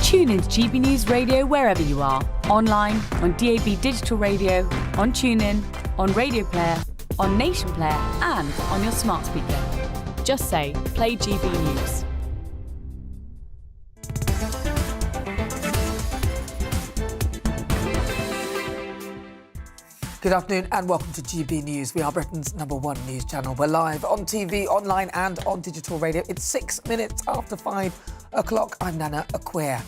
Tune in to GB News Radio wherever you are. Online, on DAB digital radio, on TuneIn, on Radio Player, on Nation Player and on your smart speaker. Just say, play GB News. Good afternoon and welcome to GB News. We are Britain's #1 news channel. We're live on TV, online and on digital radio. It's 6 minutes after 5 o'clock. I'm Nana Akua.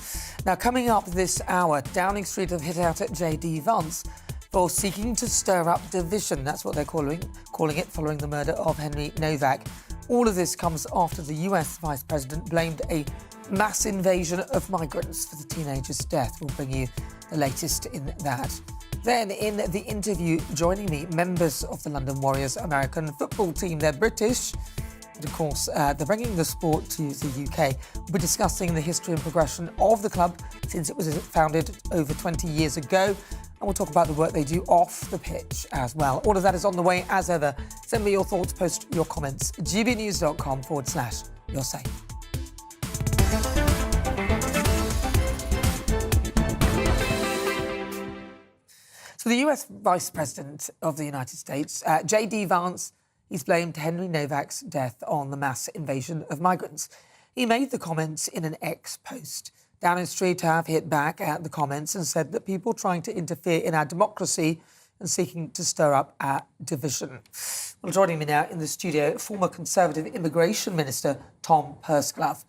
Now, coming up this hour, Downing Street have hit out at JD Vance for seeking to stir up division. That's what they're calling it, following the murder of Henry Novak. All of this comes after the US Vice President blamed a mass invasion of migrants for the teenager's death. We'll bring you the latest in that. Then, in the interview, joining me, members of the London Warriors American football team. They're British, and of course, they're bringing the sport to the UK. We'll be discussing the history and progression of the club since it was founded over 20 years ago. And we'll talk about the work they do off the pitch as well. All of that is on the way as ever. Send me your thoughts, post your comments. gbnews.com/your say. So the US Vice President of the United States, JD Vance, he's blamed Henry Novak's death on the mass invasion of migrants. He made the comments in an X post. Downing Street have hit back at the comments and said that people trying to interfere in our democracy and seeking to stir up our division. Well, joining me now in the studio, former Conservative Immigration Minister Tom Pursglove.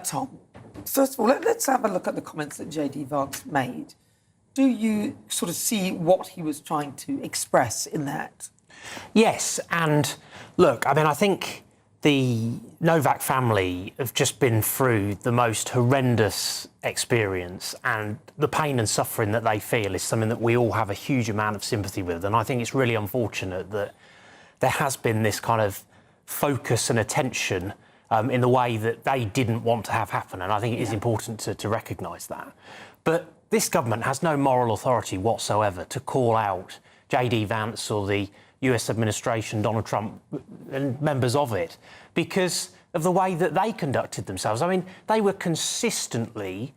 Tom, first of all, let's have a look at the comments that JD Vance made. Do you sort of see what he was trying to express in that? Yes, and look, I mean, I think the Novak family have just been through the most horrendous experience, and the pain and suffering that they feel is something that we all have a huge amount of sympathy with. And I think it's really unfortunate that there has been this kind of focus and attention in the way that they didn't want to have happen. And I think it is important to recognise that. But this government has no moral authority whatsoever to call out JD Vance or the US administration, Donald Trump and members of it, because of the way that they conducted themselves. I mean, they were consistently,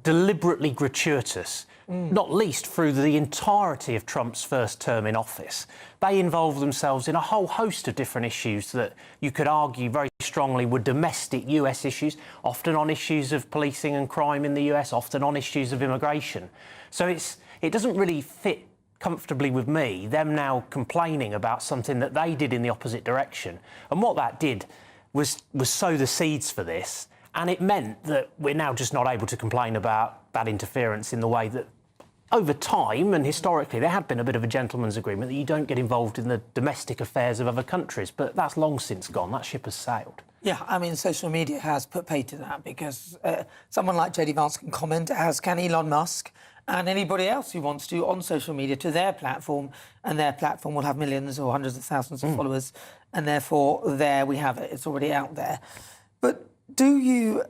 deliberately gratuitous, not least through the entirety of Trump's first term in office. They involved themselves in a whole host of different issues that you could argue very strongly were domestic US issues, often on issues of policing and crime in the US, often on issues of immigration. So it doesn't really fit comfortably with me, them now complaining about something that they did in the opposite direction. And what that did was sow the seeds for this. And it meant that we're now just not able to complain about that interference in the way that over time and historically there had been a bit of a gentleman's agreement that you don't get involved in the domestic affairs of other countries. But that's long since gone. That ship has sailed. Yeah, I mean, social media has put pay to that because someone like JD Vance can comment, as can Elon Musk and anybody else who wants to on social media to their platform, and their platform will have millions or hundreds of thousands of followers, and therefore there we have it. It's already out there. But do you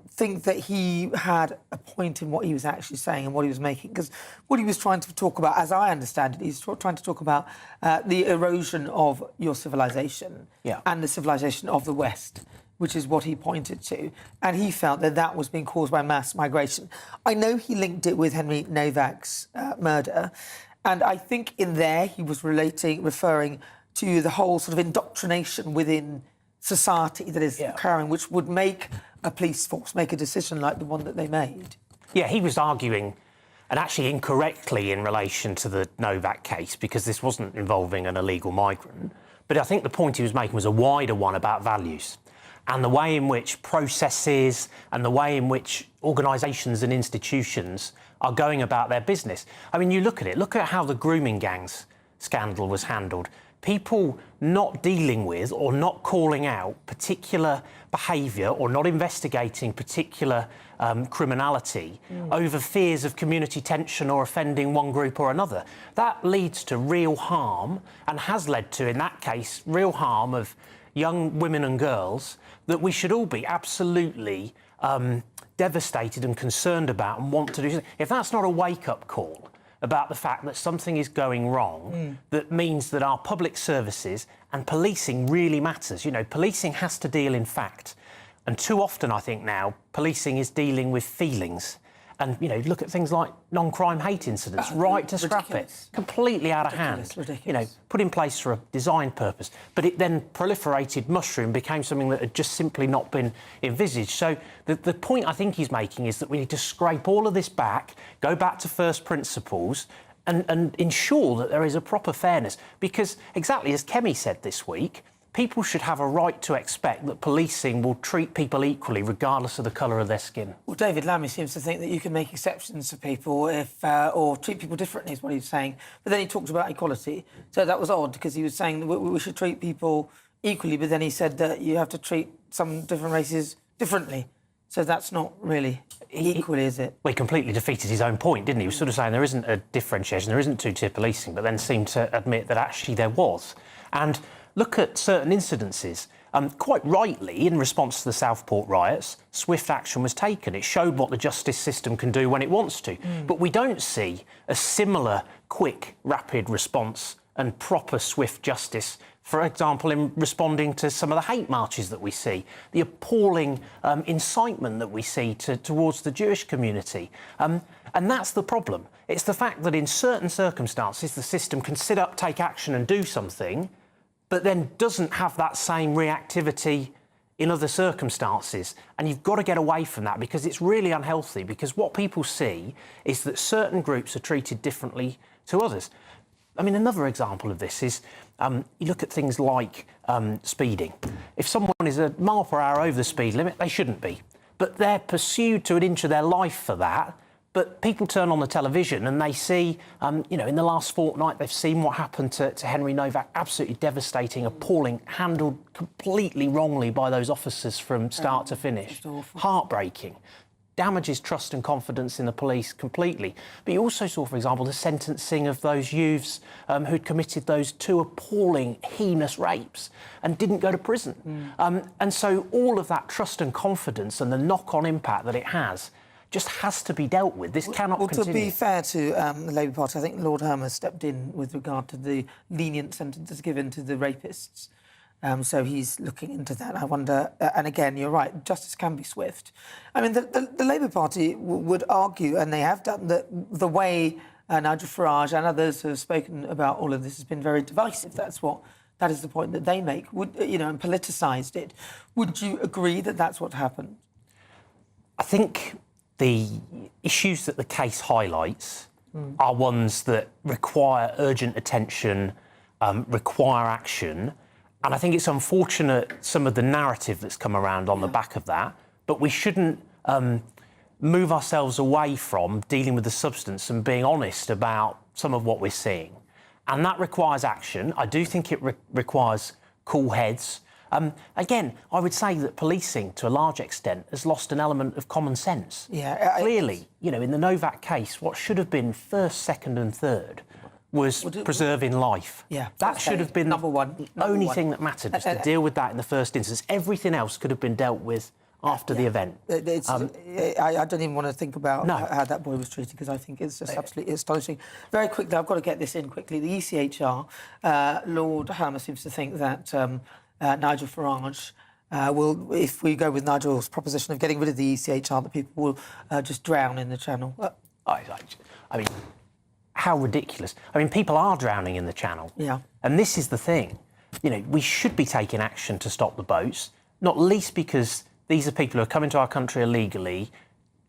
think that he had a point in what he was actually saying and what he was making? Because what he was trying to talk about, as I understand it, he's trying to talk about the erosion of your civilization and the civilization of the West, which is what he pointed to. And he felt that that was being caused by mass migration. I know he linked it with Henry Novak's murder. And I think in there he was referring to the whole sort of indoctrination within society that is occurring, which would make a police force make a decision like the one that they made. Yeah, he was arguing, and actually incorrectly in relation to the Novak case, because this wasn't involving an illegal migrant. But I think the point he was making was a wider one about values and the way in which processes and the way in which organisations and institutions are going about their business. I mean, you look at how the grooming gangs scandal was handled. People not dealing with or not calling out particular behaviour or not investigating particular criminality over fears of community tension or offending one group or another. That leads to real harm, and has led to, in that case, real harm of young women and girls that we should all be absolutely devastated and concerned about and want to do something. If that's not a wake-up call about the fact that something is going wrong, that means that our public services and policing really matters. You know, policing has to deal in fact. And too often, I think now, policing is dealing with feelings. And, you know, look at things like non-crime hate incidents, right to scrap it. Completely out of hand. You know, put in place for a design purpose. But it then proliferated, mushroomed, became something that had just simply not been envisaged. So the point I think he's making is that we need to scrape all of this back, go back to first principles, and ensure that there is a proper fairness. Because, exactly as Kemi said this week, people should have a right to expect that policing will treat people equally regardless of the colour of their skin. Well, David Lammy seems to think that you can make exceptions for people if, or treat people differently, is what he's saying. But then he talked about equality. So that was odd, because he was saying that we should treat people equally, but then he said that you have to treat some different races differently. So that's not really equally, is it? Well, he completely defeated his own point, didn't he? He was sort of saying there isn't a differentiation, there isn't two-tier policing, but then seemed to admit that actually there was. And look at certain incidences. Quite rightly, in response to the Southport riots, swift action was taken. It showed what the justice system can do when it wants to. But we don't see a similar quick, rapid response and proper swift justice, for example, in responding to some of the hate marches that we see, the appalling incitement that we see towards the Jewish community. And that's the problem. It's the fact that in certain circumstances, the system can sit up, take action and do something, but then doesn't have that same reactivity in other circumstances. And you've got to get away from that, because it's really unhealthy, because what people see is that certain groups are treated differently to others. I mean, another example of this is you look at things like speeding. If someone is a mile per hour over the speed limit, they shouldn't be. But they're pursued to an inch of their life for that. But people turn on the television and they see, you know, in the last fortnight, they've seen what happened to Henry Novak. Absolutely devastating, appalling, handled completely wrongly by those officers from start to finish. Heartbreaking. Damages trust and confidence in the police completely. But you also saw, for example, the sentencing of those youths who'd committed those two appalling, heinous rapes and didn't go to prison. And so all of that trust and confidence and the knock-on impact that it has just has to be dealt with. This cannot continue. To be fair to the Labour Party, I think Lord Hermer stepped in with regard to the lenient sentences given to the rapists. So he's looking into that. I wonder, and again, you're right, justice can be swift. I mean, the Labour Party would argue, and they have done, that the way Nigel Farage and others have spoken about all of this has been very divisive. That is the point that they make, and politicised it. Would you agree that that's what happened? I think the issues that the case highlights are ones that require urgent attention, require action. And I think it's unfortunate, some of the narrative that's come around on the back of that, but we shouldn't move ourselves away from dealing with the substance and being honest about some of what we're seeing. And that requires action. I do think it requires cool heads. Again, I would say that policing, to a large extent, has lost an element of common sense. Yeah, clearly, in the Novak case, what should have been first, second and third was preserving life. Yeah, that should have been number one. The only thing that mattered was to deal with that in the first instance. Everything else could have been dealt with after the event. I don't even want to think about how that boy was treated, because I think it's just absolutely astonishing. Very quickly, I've got to get this in quickly. The ECHR, Lord Hermer seems to think that Nigel Farage will, if we go with Nigel's proposition of getting rid of the ECHR, that people will just drown in the Channel. I mean, how ridiculous. I mean, people are drowning in the Channel. Yeah. And this is the thing. We should be taking action to stop the boats, not least because these are people who are coming to our country illegally.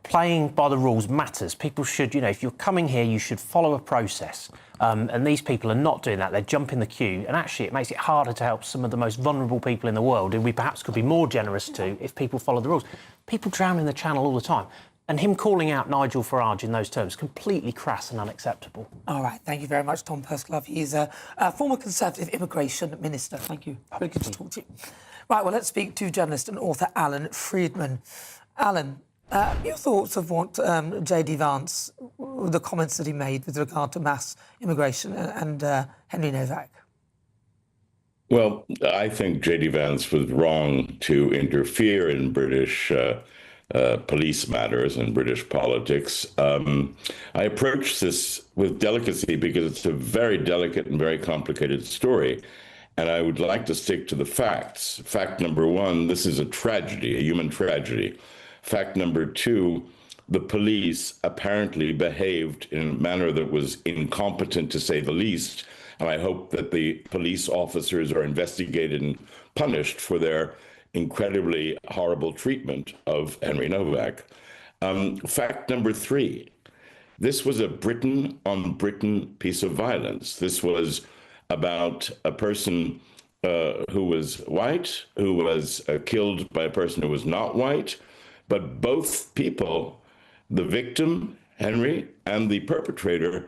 Playing by the rules matters. People should, if you're coming here, you should follow a process. And these people are not doing that. They're jumping the queue. And actually, it makes it harder to help some of the most vulnerable people in the world, who we perhaps could be more generous to if people follow the rules. People drown in the Channel all the time. And him calling out Nigel Farage in those terms, completely crass and unacceptable. All right, thank you very much, Tom Persclove. He's a former Conservative Immigration Minister. Thank you. Very good to talk to you. Right, well, let's speak to journalist and author Alan Friedman. Alan, your thoughts of what J.D. Vance, the comments that he made with regard to mass immigration and Henry Novak? Well, I think J.D. Vance was wrong to interfere in British police matters and British politics. I approach this with delicacy because it's a very delicate and very complicated story. And I would like to stick to the facts. Fact number one, this is a tragedy, a human tragedy. Fact number two, the police apparently behaved in a manner that was incompetent, to say the least. And I hope that the police officers are investigated and punished for their incredibly horrible treatment of Henry Novak. Fact number three, this was a Britain on Britain piece of violence. This was about a person who was white, who was killed by a person who was not white, but both people, the victim, Henry, and the perpetrator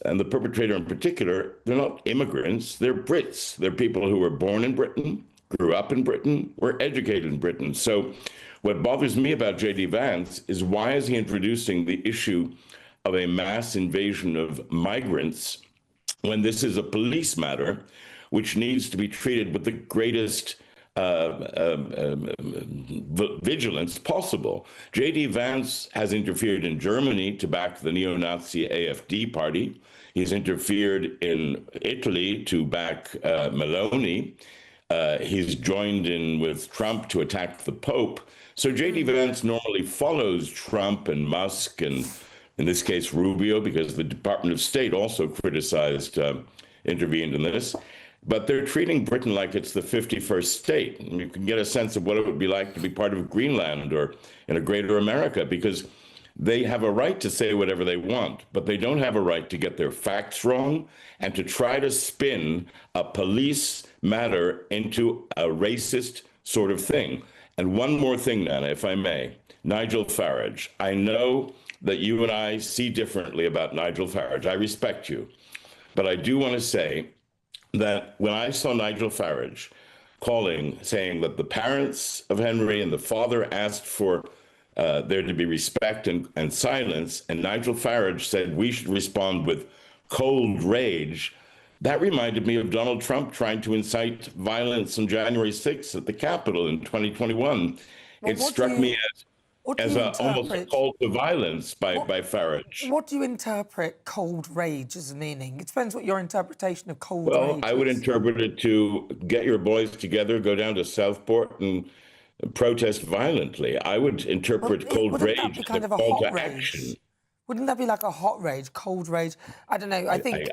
in particular, they're not immigrants, they're Brits. They're people who were born in Britain, grew up in Britain, were educated in Britain. So what bothers me about J.D. Vance is, why is he introducing the issue of a mass invasion of migrants when this is a police matter which needs to be treated with the greatest vigilance possible? J.D. Vance has interfered in Germany to back the neo-Nazi AfD party. He's interfered in Italy to back Meloni. He's joined in with Trump to attack the Pope. So J.D. Vance normally follows Trump and Musk and, in this case, Rubio, because the Department of State also criticized, intervened in this. But they're treating Britain like it's the 51st state. And you can get a sense of what it would be like to be part of Greenland or in a greater America, because they have a right to say whatever they want, but they don't have a right to get their facts wrong and to try to spin a police matter into a racist sort of thing. And one more thing, Nana, if I may. Nigel Farage. I know that you and I see differently about Nigel Farage. I respect you. But I do want to say that when I saw Nigel Farage saying that the parents of Henry and the father asked for there to be respect and silence, and Nigel Farage said we should respond with cold rage, that reminded me of Donald Trump trying to incite violence on January 6th at the Capitol in 2021. It struck me as almost a call to violence by Farage. What do you interpret cold rage as meaning? It depends what your interpretation of cold rage is. Well, I would interpret it to get your boys together, go down to Southport and protest violently. I would interpret cold rage as a call to action. Wouldn't that be like a hot rage, cold rage? I don't know. I think...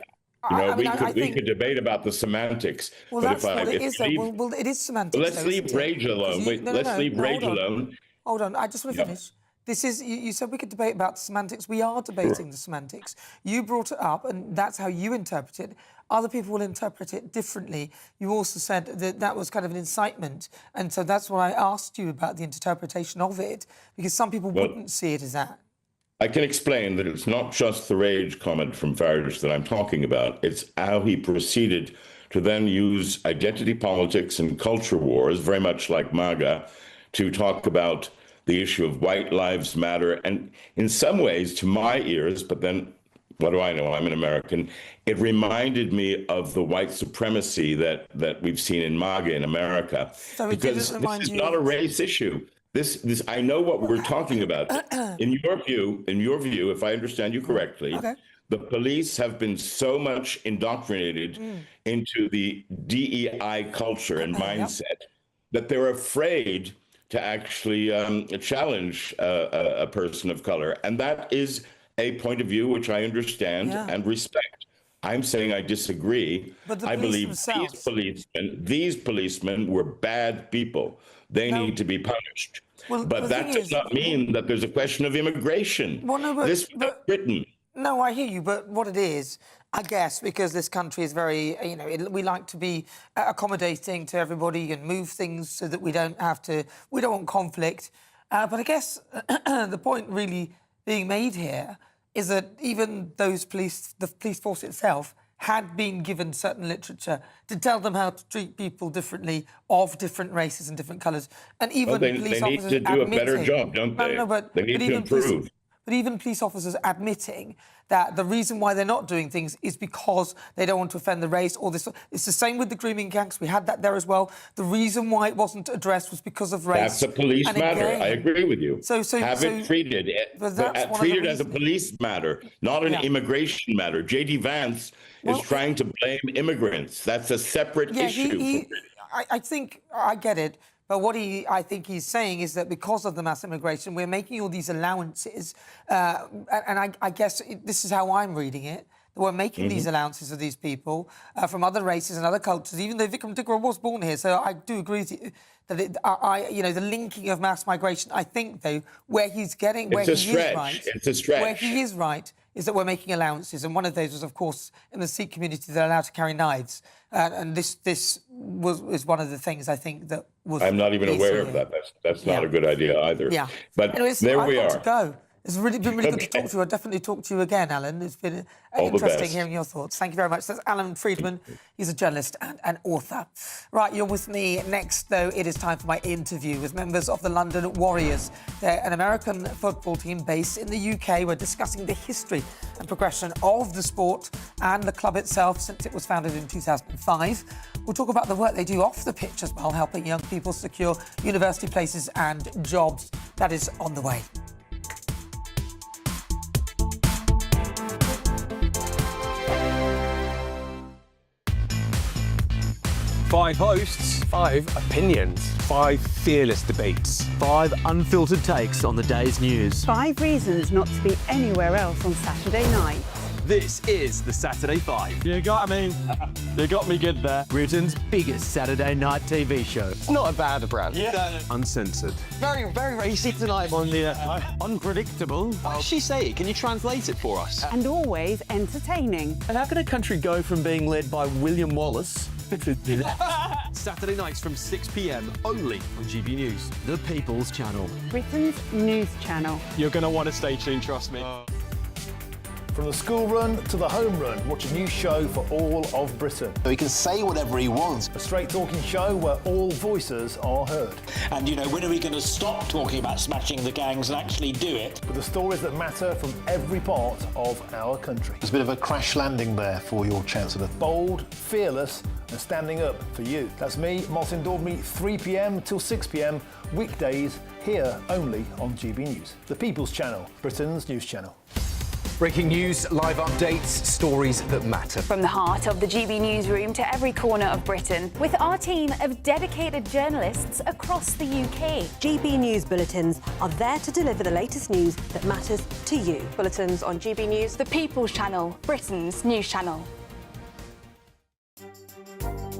we could debate about the semantics. Well, that's what it is. Well, it is semantics. Let's leave rage alone. Let's leave rage alone. Hold on, I just want to finish. This is, you said we could debate about the semantics. We are debating the semantics. You brought it up, and that's how you interpret it. Other people will interpret it differently. You also said that that was kind of an incitement, and so that's why I asked you about the interpretation of it, because some people wouldn't see it as that. I can explain that it's not just the rage comment from Farage that I'm talking about. It's how he proceeded to then use identity politics and culture wars, very much like MAGA, to talk about the issue of white lives matter. And in some ways, to my ears, but then what do I know? I'm an American. It reminded me of the white supremacy that we've seen in MAGA in America. So because this is not a race issue. This I know what we're talking about. In your view, if I understand you correctly, the police have been so much indoctrinated into the DEI culture and mindset that they're afraid to actually challenge a person of color. And that is a point of view which I understand and respect. I'm saying I disagree. But I believe these policemen were bad people. They need to be punished. Well, but that does not mean that there's a question of immigration. Well, no, this was Britain. No, I hear you, but what it is, I guess, because this country is very, we like to be accommodating to everybody and move things so that we don't want conflict. But I guess the point really being made here is that even the police force itself, had been given certain literature to tell them how to treat people differently, of different races and different colours. And even police officers need to do a better job, don't they? No, but they need to improve. but even police officers admitting that the reason why they're not doing things is because they don't want to offend the race or this. It's the same with the grooming gangs. We had that there as well. The reason why it wasn't addressed was because of race. That's a police matter. I agree with you. Have it treated as a police matter, not an immigration matter. J.D. Vance is trying to blame immigrants. That's a separate issue. I think I get it. But what I think he's saying is that because of the mass immigration, we're making all these allowances. And I guess this is how I'm reading it. We're making these allowances of these people from other races and other cultures, even though Vikram Digra was born here. So I do agree with you that the linking of mass migration, I think, though, where he's getting... It's a stretch. It's a stretch. Where he is right is that we're making allowances. And one of those was, of course, in the Sikh community, they're allowed to carry knives. And this is one of the things I think that was... I'm not even aware of that. That's not a good idea either. Yeah. But anyways, there we are. To go. It's been really good to talk to you. I'll definitely talk to you again, Alan. It's been interesting hearing your thoughts. Thank you very much. That's Alan Friedman. He's a journalist and an author. Right, you're with me next, though. It is time for my interview with members of the London Warriors. They're an American football team based in the UK. We're discussing the history and progression of the sport and the club itself since it was founded in 2005. We'll talk about the work they do off the pitch as well, helping young people secure university places and jobs. That is on the way. 5 hosts, 5 opinions, 5 fearless debates, 5 unfiltered takes on the day's news. 5 reasons not to be anywhere else on Saturday night. This is the Saturday 5. You got me good there. Britain's biggest Saturday night TV show. It's not a bad brand. Yeah. Uncensored. Very, very racy tonight. On the unpredictable. What did she say? Can you translate it for us? And always entertaining. And how can a country go from being led by William Wallace Saturday nights from 6 p.m. only on GB News, the People's Channel. Britain's news channel. You're going to want to stay tuned, trust me. From the school run to the home run, watch a new show for all of Britain. So he can say whatever he wants. A straight talking show where all voices are heard. And, when are we going to stop talking about smashing the gangs and actually do it? With the stories that matter from every part of our country. There's a bit of a crash landing there for your Chancellor. Bold, fearless and standing up for you. That's me, Martin Daubney, 3 p.m. till 6 p.m. weekdays, here only on GB News. The People's Channel, Britain's news channel. Breaking news, live updates, stories that matter. From the heart of the GB newsroom to every corner of Britain. With our team of dedicated journalists across the UK. GB News bulletins are there to deliver the latest news that matters to you. Bulletins on GB News, the People's Channel, Britain's news channel.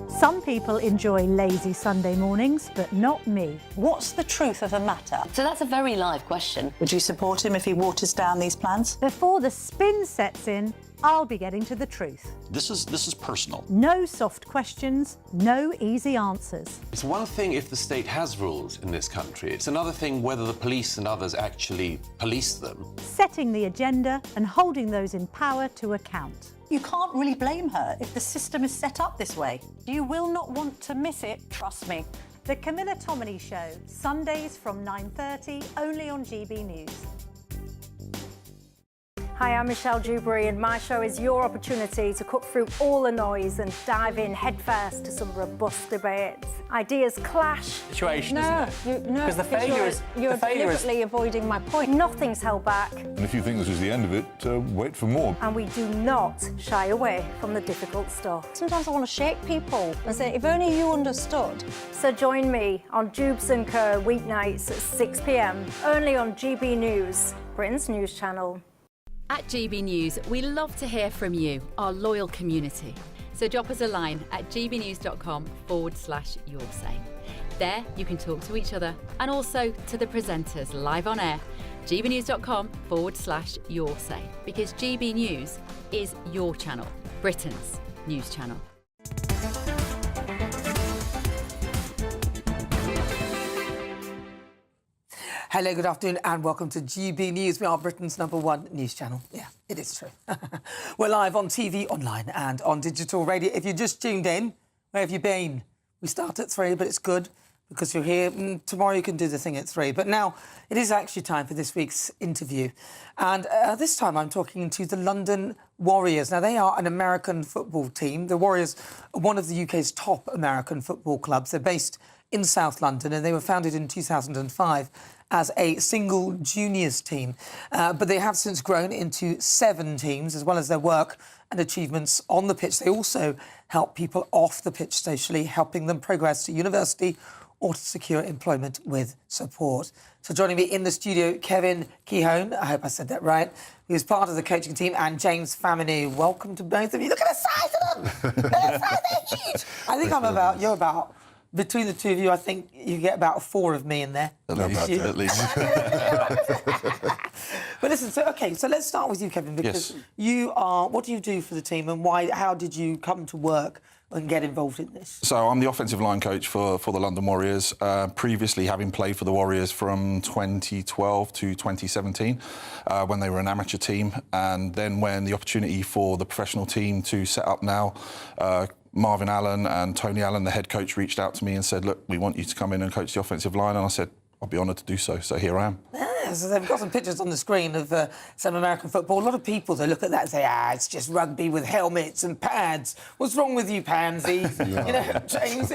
Some people enjoy lazy Sunday mornings, but not me. What's the truth of the matter? So that's a very live question. Would you support him if he waters down these plans? Before the spin sets in, I'll be getting to the truth. This is personal. No soft questions, no easy answers. It's one thing if the state has rules in this country. It's another thing whether the police and others actually police them. Setting the agenda and holding those in power to account. You can't really blame her if the system is set up this way. You will not want to miss it, trust me. The Camilla Tominey Show, Sundays from 9:30, only on GB News. Hi, I'm Michelle Dewberry, and my show is your opportunity to cut through all the noise and dive in headfirst to some robust debates. Ideas clash. Situation, isn't it? Because the failure is... You're deliberately avoiding my point. Nothing's held back. And if you think this is the end of it, wait for more. And we do not shy away from the difficult stuff. Sometimes I want to shake people and say, if only you understood. So join me on Jubes and Kerr weeknights at 6 p.m, only on GB News, Britain's news channel. At GB News, we love to hear from you, our loyal community. So drop us a line at gbnews.com/yoursay. There you can talk to each other and also to the presenters live on air. gbnews.com/yoursay, because GB News is your channel, Britain's news channel. Hello, good afternoon and welcome to GB News. We are Britain's #1 news channel. Yeah, it is true. We're live on TV, online and on digital radio. If you just tuned in, where have you been? We start at 3, but it's good because you're here. Tomorrow you can do the thing at 3. But now it is actually time for this week's interview. And this time I'm talking to the London Warriors. Now, they are an American football team. The Warriors are one of the UK's top American football clubs. They're based in South London, and they were founded in 2005 as a single juniors team. But they have since grown into 7 teams, as well as their work and achievements on the pitch. They also help people off the pitch socially, helping them progress to university or to secure employment with support. So joining me in the studio, Kevin Kehoe, I hope I said that right, who's part of the coaching team, and James Famine. Welcome to both of you. Look at the size of them! They're huge! I think you're about, between the two of you, I think you get about 4 of me in there. At least. But listen, so let's start with you, Kevin, because you are, what do you do for the team, and how did you come to work and get involved in this? So I'm the offensive line coach for the London Warriors, previously having played for the Warriors from 2012 to 2017 when they were an amateur team. And then when the opportunity for the professional team to set up now, Marvin Allen and Tony Allen, the head coach, reached out to me and said, look, we want you to come in and coach the offensive line. And I said, I'll be honoured to do so. So here I am. Yeah, so they've got some pictures on the screen of some American football. A lot of people, they look at that and say, it's just rugby with helmets and pads. What's wrong with you, pansies? You know, James,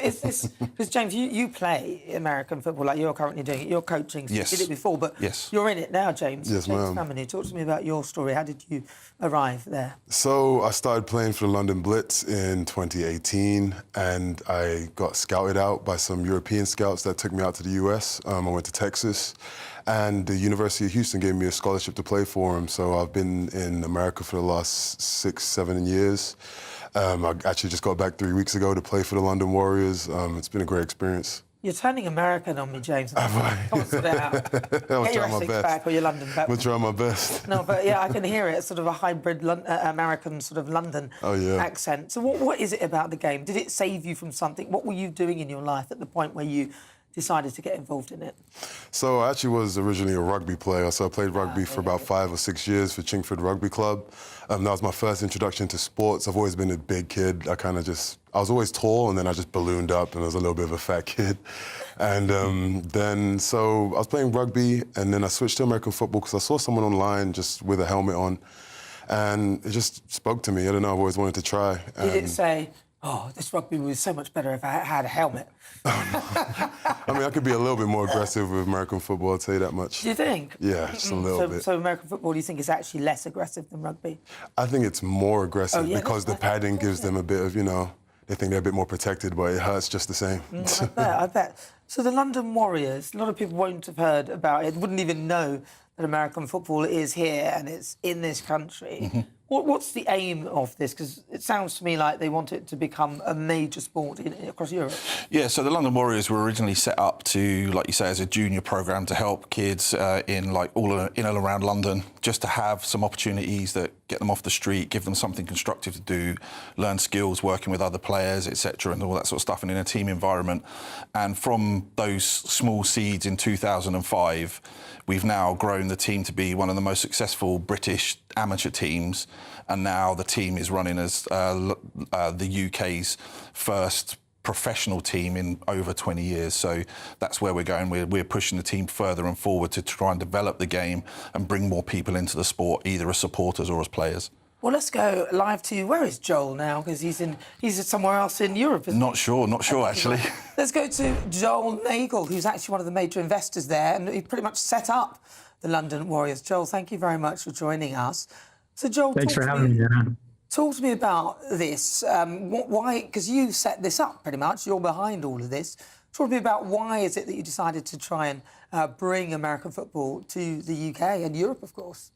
because James, you play American football like you're currently doing it. You're coaching, so you did it before, but you're in it now, James. Yes, ma'am. Famine, talk to me about your story. How did you arrive there? So I started playing for the London Blitz in 2018, and I got scouted out by some European scouts that took me out to the US. I went to Texas, and the University of Houston gave me a scholarship to play for them. So I've been in America for the last 6-7 years. I actually just got back 3 weeks ago to play for the London Warriors. It's been a great experience. You're turning American on me, James. Have I? Come on, sort it out. Get your Essex back or your London back. I'm trying my best. No, but yeah, I can hear it. It's sort of a hybrid American sort of London accent. So what is it about the game? Did it save you from something? What were you doing in your life at the point where you decided to get involved in it? So I actually was originally a rugby player. So I played rugby for about 5 or 6 years for Chingford Rugby Club. That was my first introduction to sports. I've always been a big kid. I was always tall, and then I just ballooned up, and I was a little bit of a fat kid. And so I was playing rugby, and then I switched to American football because I saw someone online just with a helmet on, and it just spoke to me. I don't know, I've always wanted to try. Did it say, this rugby would be so much better if I had a helmet? I mean, I could be a little bit more aggressive with American football, I'll tell you that much. Do you think? Yeah, just a little bit. So American football, do you think is actually less aggressive than rugby? I think it's more aggressive because the padding gives them a bit of, they think they're a bit more protected, but it hurts just the same. I bet. So the London Warriors, a lot of people won't have heard about it, wouldn't even know that American football is here and it's in this country. Mm-hmm. What's the aim of this? Because it sounds to me like they want it to become a major sport across Europe. Yeah, so the London Warriors were originally set up to, like you say, as a junior programme to help kids in and around London, just to have some opportunities that get them off the street, give them something constructive to do, learn skills working with other players, etc., and all that sort of stuff, and in a team environment. And from those small seeds in 2005, we've now grown the team to be one of the most successful British amateur teams, and now the team is running as the UK's first professional team in over 20 years. So that's where we're going. We're pushing the team further and forward to try and develop the game and bring more people into the sport, either as supporters or as players. Well, let's go live to, where is Joel now? Because he's somewhere else in Europe, isn't he? Not sure, actually. Let's go to Joel Nagel, who's actually one of the major investors there, and he pretty much set up the London Warriors. Joel, thank you very much for joining us. So, Joel, thanks for having me, Dan. Talk to me about this. Why? Because you set this up, pretty much. You're behind all of this. Talk to me about why is it that you decided to try and bring American football to the UK and Europe, of course?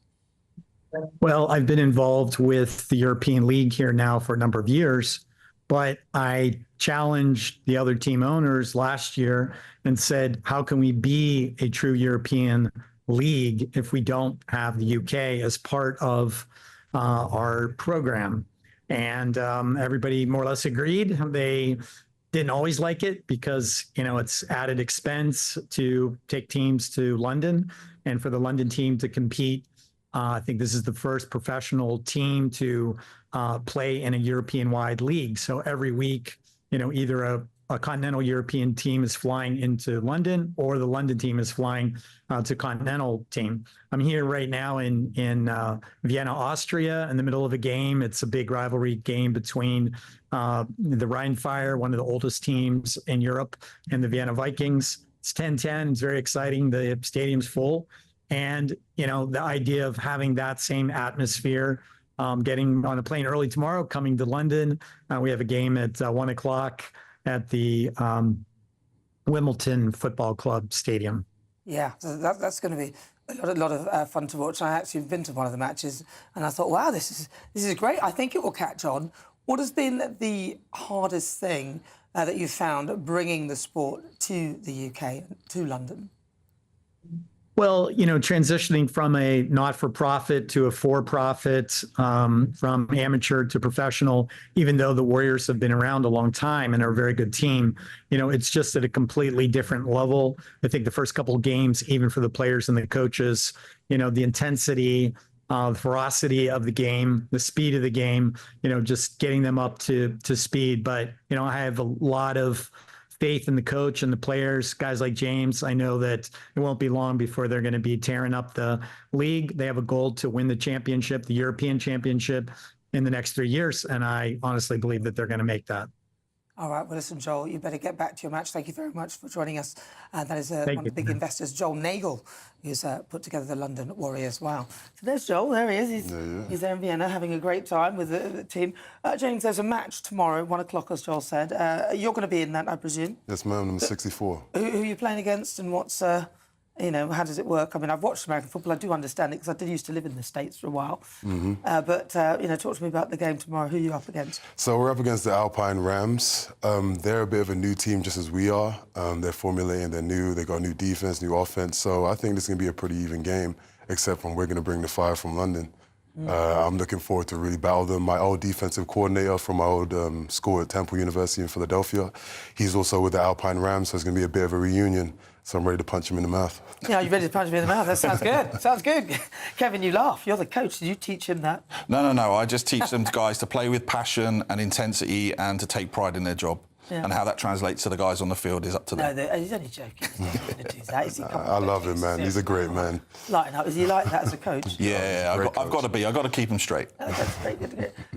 Well, I've been involved with the European League here now for a number of years, but I challenged the other team owners last year and said, how can we be a true European league if we don't have the UK as part of our program? And everybody more or less agreed. They didn't always like it because, it's added expense to take teams to London and for the London team to compete. I think this is the first professional team to play in a European-wide league. So every week, either a continental European team is flying into London, or the London team is flying to continental team. I'm here right now in Vienna, Austria, in the middle of a game. It's a big rivalry game between the Rheinfire, one of the oldest teams in Europe, and the Vienna Vikings. It's 10-10. It's very exciting. The stadium's full. And, you know, the idea of having that same atmosphere, getting on a plane early tomorrow, coming to London. We have a game at 1 o'clock at the Wimbledon Football Club Stadium. Yeah, so that's going to be a lot of fun to watch. I actually been to one of the matches, and I thought, wow, this is great. I think it will catch on. What has been the hardest thing that you've found bringing the sport to the UK, to London? Well, you know, transitioning from a not-for-profit to a for-profit, from amateur to professional, even though the Warriors have been around a long time and are a very good team, you know, it's just at a completely different level. I think the first couple of games, even for the players and the coaches, you know, the intensity, the ferocity of the game, the speed of the game, you know, just getting them up to speed. But, you know, I have a lot of faith in the coach and the players, guys like James. I know that it won't be long before they're going to be tearing up the league. They have a goal to win the championship, the European championship, in the next 3 years. And I honestly believe that they're going to make that. All right, well, listen, Joel, you better get back to your match. Thank you very much for joining us. That is one of the big investors, Joel Nagel, who's put together the London Warriors. Wow. So there's Joel. There he is. He's there in Vienna having a great time with the team. James, there's a match tomorrow, 1 o'clock, as Joel said. You're going to be in that, I presume? Yes, ma'am, number 64. Who are you playing against, and what's... you know, how does it work? I mean, I've watched American football. I do understand it because I did used to live in the States for a while. But, you know, talk to me about the game tomorrow. Who are you up against? So we're up against the Alpine Rams. They're a bit of a new team, just as we are. They're formulating, they're new, they got new defense, new offense. So I think this is going to be a pretty even game, except when we're going to bring the fire from London. I'm looking forward to really battle them. My old defensive coordinator from my old school at Temple University in Philadelphia, he's also with the Alpine Rams, so it's going to be a bit of a reunion. So I'm ready to punch him in the mouth. Yeah, you're ready to punch me in the mouth? That sounds good. Sounds good. Kevin, you laugh. You're the coach. Did you teach him that? No. I just teach them guys to play with passion and intensity and to take pride in their job. Yeah. And how that translates to the guys on the field is up to them. No, he's only joking. He's not going to do that. Is he? I love him, man. He's a great man. Lighten up. Is he like that as a coach? Yeah, I've got to be. I've got to keep him straight. That's great.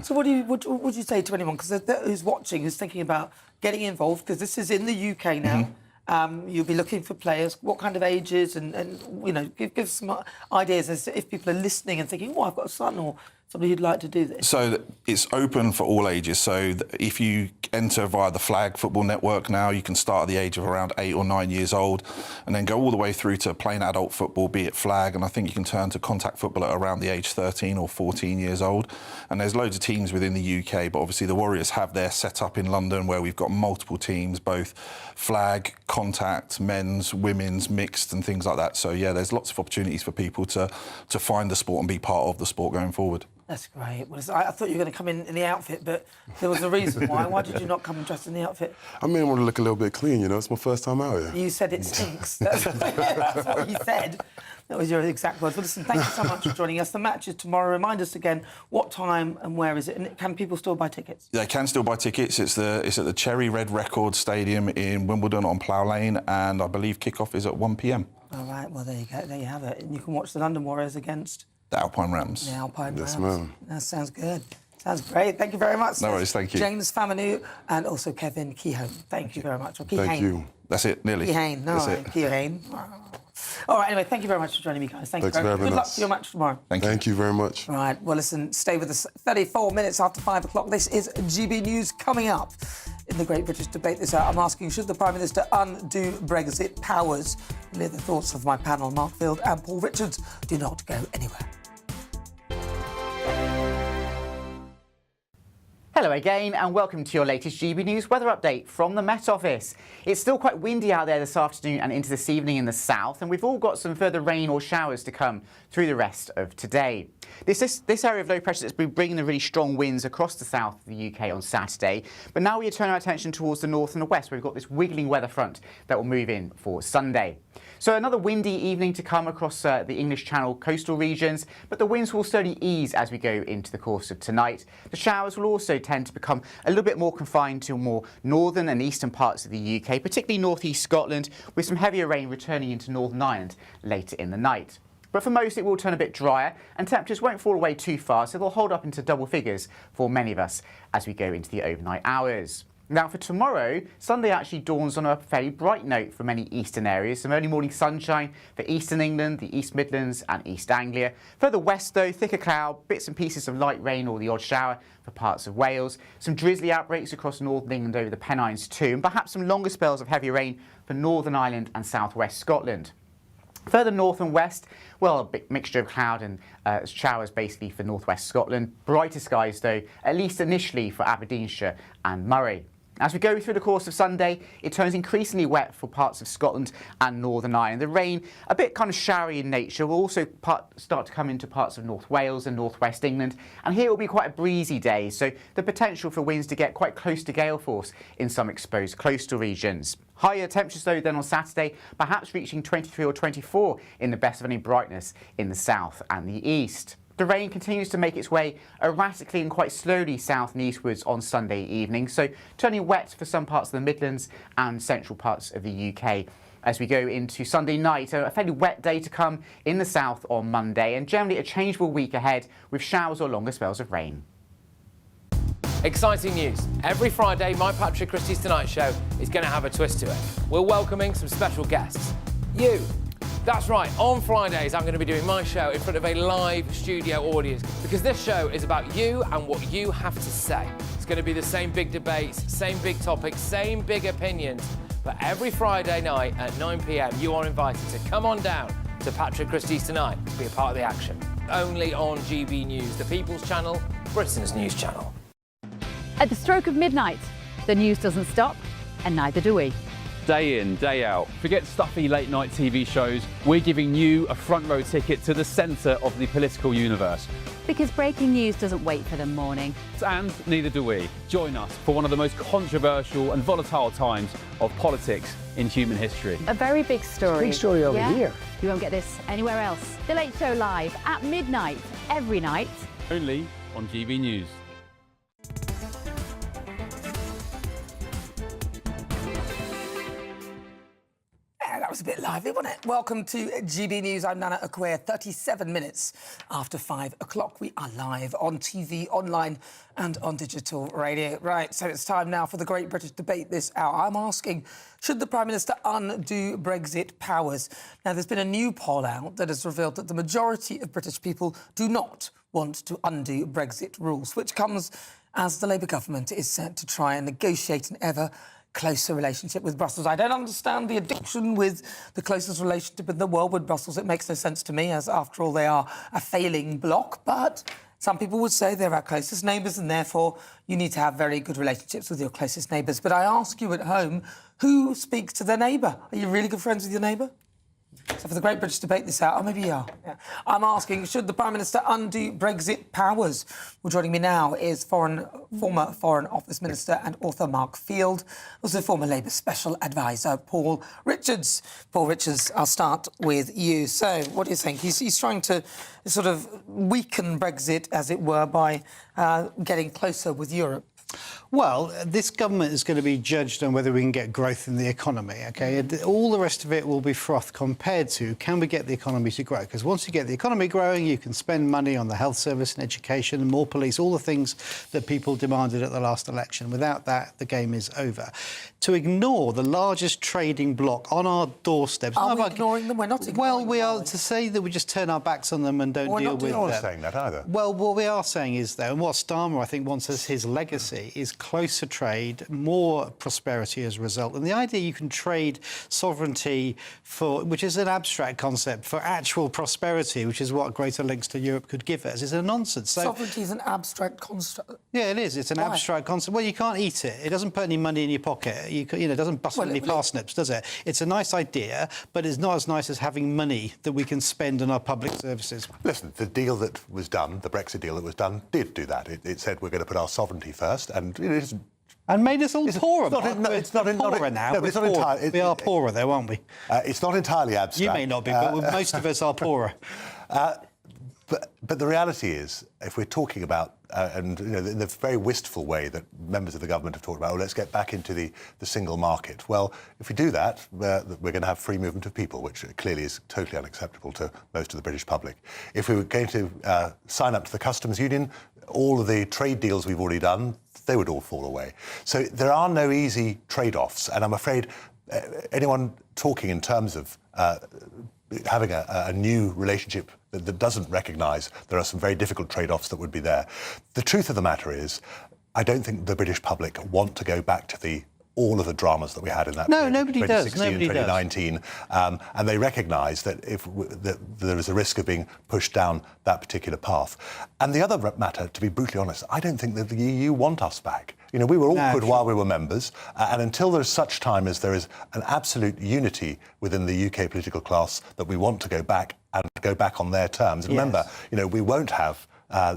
So what would you say to anyone who's watching, who's thinking about getting involved? Because this is in the UK now. You'll be looking for players. What kind of ages? And you know, give some ideas as to if people are listening and thinking, oh, I've got a son or somebody who'd like to do this. So it's open for all ages. So if you enter via the Flag Football Network now, you can start at the age of around 8 or 9 years old and then go all the way through to playing adult football, be it flag. And I think you can turn to contact football at around the age 13 or 14 years old. And there's loads of teams within the UK, but obviously the Warriors have their setup in London where we've got multiple teams, both flag, contact, men's, women's, mixed and things like that. So yeah, there's lots of opportunities for people to find the sport and be part of the sport going forward. That's great. Well, I thought you were going to come in the outfit, but there was a reason why. Why did you not come dressed in the outfit? I mean, I want to look a little bit clean, you know. It's my first time out here. You said it stinks. That's what you said. That was your exact words. Well, listen, thank you so much for joining us. The match is tomorrow. Remind us again what time and where is it, and can people still buy tickets? They can still buy tickets. It's at the Cherry Red Records Stadium in Wimbledon on Plough Lane, and I believe kick-off is at 1 p.m. All right. Well, there you go. There you have it. And you can watch the London Warriors against the Alpine Rams. The Alpine Rams. Yes, ma'am. That sounds good. Sounds great. Thank you very much. No worries, thank you. James Famanu and also Kevin Keohane. Thank you very much. Or Thank you. That's it, nearly. Keohane. No, Keohane. All right, anyway, thank you very much for joining me, guys. Thanks for having us. Good luck for your match tomorrow. Thank you very much. All right, well, listen, stay with us. 34 minutes after 5 o'clock. This is GB News coming up. In the Great British Debate this hour, I'm asking, should the Prime Minister undo Brexit powers? Hear the thoughts of my panel, Mark Field and Paul Richards. Do not go anywhere. Hello again and welcome to your latest GB News weather update from the Met Office. It's still quite windy out there this afternoon and into this evening in the south, and we've all got some further rain or showers to come through the rest of today. This area of low pressure has been bringing the really strong winds across the south of the UK on Saturday, but now we turn our attention towards the north and the west where we've got this wiggling weather front that will move in for Sunday. So another windy evening to come across the English Channel coastal regions, but the winds will slowly ease as we go into the course of tonight. The showers will also tend to become a little bit more confined to more northern and eastern parts of the UK, particularly northeast Scotland, with some heavier rain returning into Northern Ireland later in the night. But for most, it will turn a bit drier and temperatures won't fall away too far, so they'll hold up into double figures for many of us as we go into the overnight hours. Now for tomorrow, Sunday actually dawns on a fairly bright note for many eastern areas. Some early morning sunshine for eastern England, the East Midlands and East Anglia. Further west though, thicker cloud, bits and pieces of light rain or the odd shower for parts of Wales. Some drizzly outbreaks across northern England over the Pennines too, and perhaps some longer spells of heavy rain for Northern Ireland and southwest Scotland. Further north and west, well, a big mixture of cloud and showers basically for northwest Scotland. Brighter skies though, at least initially for Aberdeenshire and Moray. As we go through the course of Sunday, it turns increasingly wet for parts of Scotland and Northern Ireland. The rain, a bit kind of showery in nature, will also start to come into parts of North Wales and northwest England. And here it will be quite a breezy day, so the potential for winds to get quite close to gale force in some exposed coastal regions. Higher temperatures though than on Saturday, perhaps reaching 23 or 24 in the best of any brightness in the south and the east. The rain continues to make its way erratically and quite slowly south and eastwards on Sunday evening, so turning wet for some parts of the Midlands and central parts of the UK. As we go into Sunday night, a fairly wet day to come in the south on Monday, and generally a changeable week ahead with showers or longer spells of rain. Exciting news. Every Friday, my Patrick Christie's Tonight Show is going to have a twist to it. We're welcoming some special guests. You. That's right, on Fridays I'm going to be doing my show in front of a live studio audience because this show is about you and what you have to say. It's going to be the same big debates, same big topics, same big opinions. But every Friday night at 9 p.m. you are invited to come on down to Patrick Christie's Tonight to be a part of the action. Only on GB News, the People's Channel, Britain's news channel. At the stroke of midnight, the news doesn't stop, and neither do we. Day in, day out. Forget stuffy late night TV shows. We're giving you a front row ticket to the centre of the political universe. Because breaking news doesn't wait for the morning. And neither do we. Join us for one of the most controversial and volatile times of politics in human history. A very big story. Big story over here. You won't get this anywhere else. The Late Show live at midnight, every night. Only on GB News. That was a bit lively, wasn't it? Welcome to GB News. I'm Nana Akua. 37 minutes after 5 o'clock. We are live on TV, online and on digital radio. Right, so it's time now for the Great British Debate this hour. I'm asking, should the Prime Minister undo Brexit powers? Now, there's been a new poll out that has revealed that the majority of British people do not want to undo Brexit rules, which comes as the Labour government is set to try and negotiate an ever closer relationship with Brussels. I don't understand the addiction with the closest relationship in the world with Brussels. It makes no sense to me, as after all they are a failing bloc, but some people would say they're our closest neighbours and therefore you need to have very good relationships with your closest neighbours. But I ask you at home, who speaks to their neighbour? Are you really good friends with your neighbour? So for the Great British Debate this hour, maybe you are. Yeah. I'm asking, should the Prime Minister undo Brexit powers? Well, joining me now is former Foreign Office Minister and author Mark Field, also former Labour Special Advisor Paul Richards. Paul Richards, I'll start with you. So what do you think? He's trying to sort of weaken Brexit, as it were, by getting closer with Europe. Well, this government is going to be judged on whether we can get growth in the economy, OK? All the rest of it will be froth compared to can we get the economy to grow? Because once you get the economy growing, you can spend money on the health service and education and more police, all the things that people demanded at the last election. Without that, the game is over. To ignore the largest trading bloc on our doorsteps... Are we ignoring them? We're not ignoring them. Well, we are. To say that we just turn our backs on them and don't deal with them... We're not saying that either. Well, what we are saying is, though, and what Starmer, I think, wants as his legacy is closer trade, more prosperity as a result. And the idea you can trade sovereignty for, which is an abstract concept, for actual prosperity, which is what greater links to Europe could give us, is a nonsense. So, sovereignty is an abstract concept. Yeah, it is. It's an abstract concept. Well, you can't eat it. It doesn't put any money in your pocket. It doesn't bustle any parsnips, does it? It's a nice idea, but it's not as nice as having money that we can spend on our public services. Listen, the deal that was done, the Brexit deal that was done, did do that. It said we're going to put our sovereignty first, and it isn't. And made us all poorer. It's not poorer now. No, but it's not entirely. We are poorer, though, aren't we? It's not entirely abstract. You may not be, but most of us are poorer. But the reality is, if we're talking about, and in the very wistful way that members of the government have talked about, let's get back into the single market. Well, if we do that, we're going to have free movement of people, which clearly is totally unacceptable to most of the British public. If we were going to sign up to the customs union, all of the trade deals we've already done, they would all fall away. So there are no easy trade-offs, and I'm afraid anyone talking in terms of having a new relationship that doesn't recognise there are some very difficult trade-offs that would be there. The truth of the matter is, I don't think the British public want to go back to all of the dramas that we had in that period, nobody does. 2016 and 2019, and they recognise that that there is a risk of being pushed down that particular path. And the other matter, to be brutally honest, I don't think that the EU want us back. We were awkward while we were members, and until there's such time as there is an absolute unity within the UK political class that we want to go back and go back on their terms. And remember, we won't have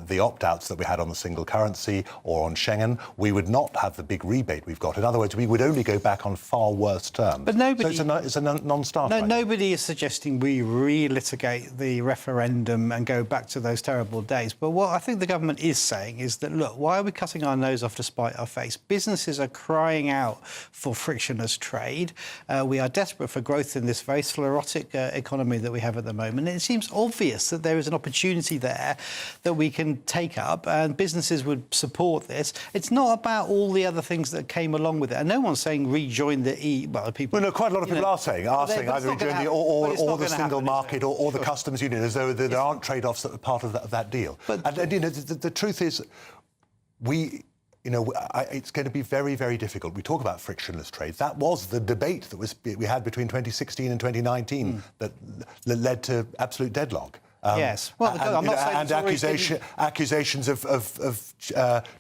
the opt-outs that we had on the single currency or on Schengen. We would not have the big rebate we've got. In other words, we would only go back on far worse terms. But nobody... So it's a non-starter. No, nobody is suggesting we relitigate the referendum and go back to those terrible days. But what I think the government is saying is that, look, why are we cutting our nose off to spite our face? Businesses are crying out for frictionless trade. We are desperate for growth in this very sclerotic economy that we have at the moment. And it seems obvious that there is an opportunity there that we can take up, and businesses would support this. It's not about all the other things that came along with it. And no one's saying rejoin the people. Well, no, quite a lot of people are saying either rejoin the or the single market or the customs union, as though there aren't trade-offs that are part of that deal. And the truth is, it's going to be very, very difficult. We talk about frictionless trade. That was the debate that we had between 2016 and 2019 that led to absolute deadlock. Yes. Well, I'm not saying accusations of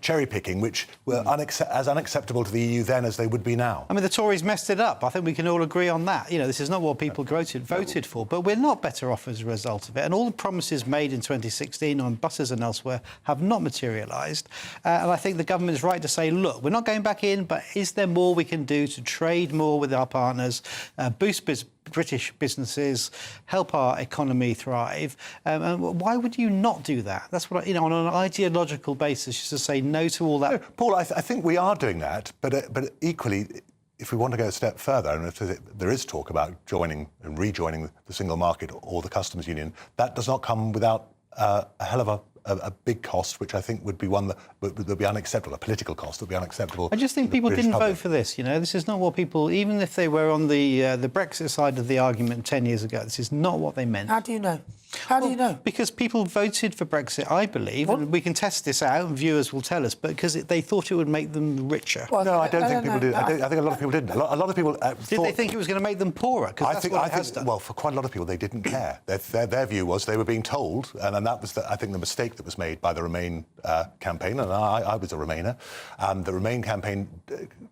cherry picking, which were as unacceptable to the EU then as they would be now. I mean, the Tories messed it up. I think we can all agree on that. This is not what people voted for, but we're not better off as a result of it. And all the promises made in 2016 on buses and elsewhere have not materialised. And I think the government is right to say, look, we're not going back in, but is there more we can do to trade more with our partners, boost British businesses, help our economy thrive? And why would you not do that? That's what on an ideological basis, just to say no to all that. No, Paul, I think we are doing that, but equally, if we want to go a step further, and if there is talk about joining and rejoining the single market or the customs union, that does not come without a hell of a big cost, which I think would be one that would be unacceptable, a political cost that would be unacceptable. I just think people didn't vote for this. This is not what people, even if they were on the Brexit side of the argument 10 years ago, this is not what they meant. How do you know? How do you know? Because people voted for Brexit, I believe, and we can test this out, and viewers will tell us, but because they thought it would make them richer. Well, no, I don't think people did. I think a lot of people didn't. A lot of people did they think it was going to make them poorer? Because that's what it has done. Well, for quite a lot of people, they didn't care. Their view was they were being told, and that was, I think, the mistake that was made by the Remain campaign, and I was a Remainer. The Remain campaign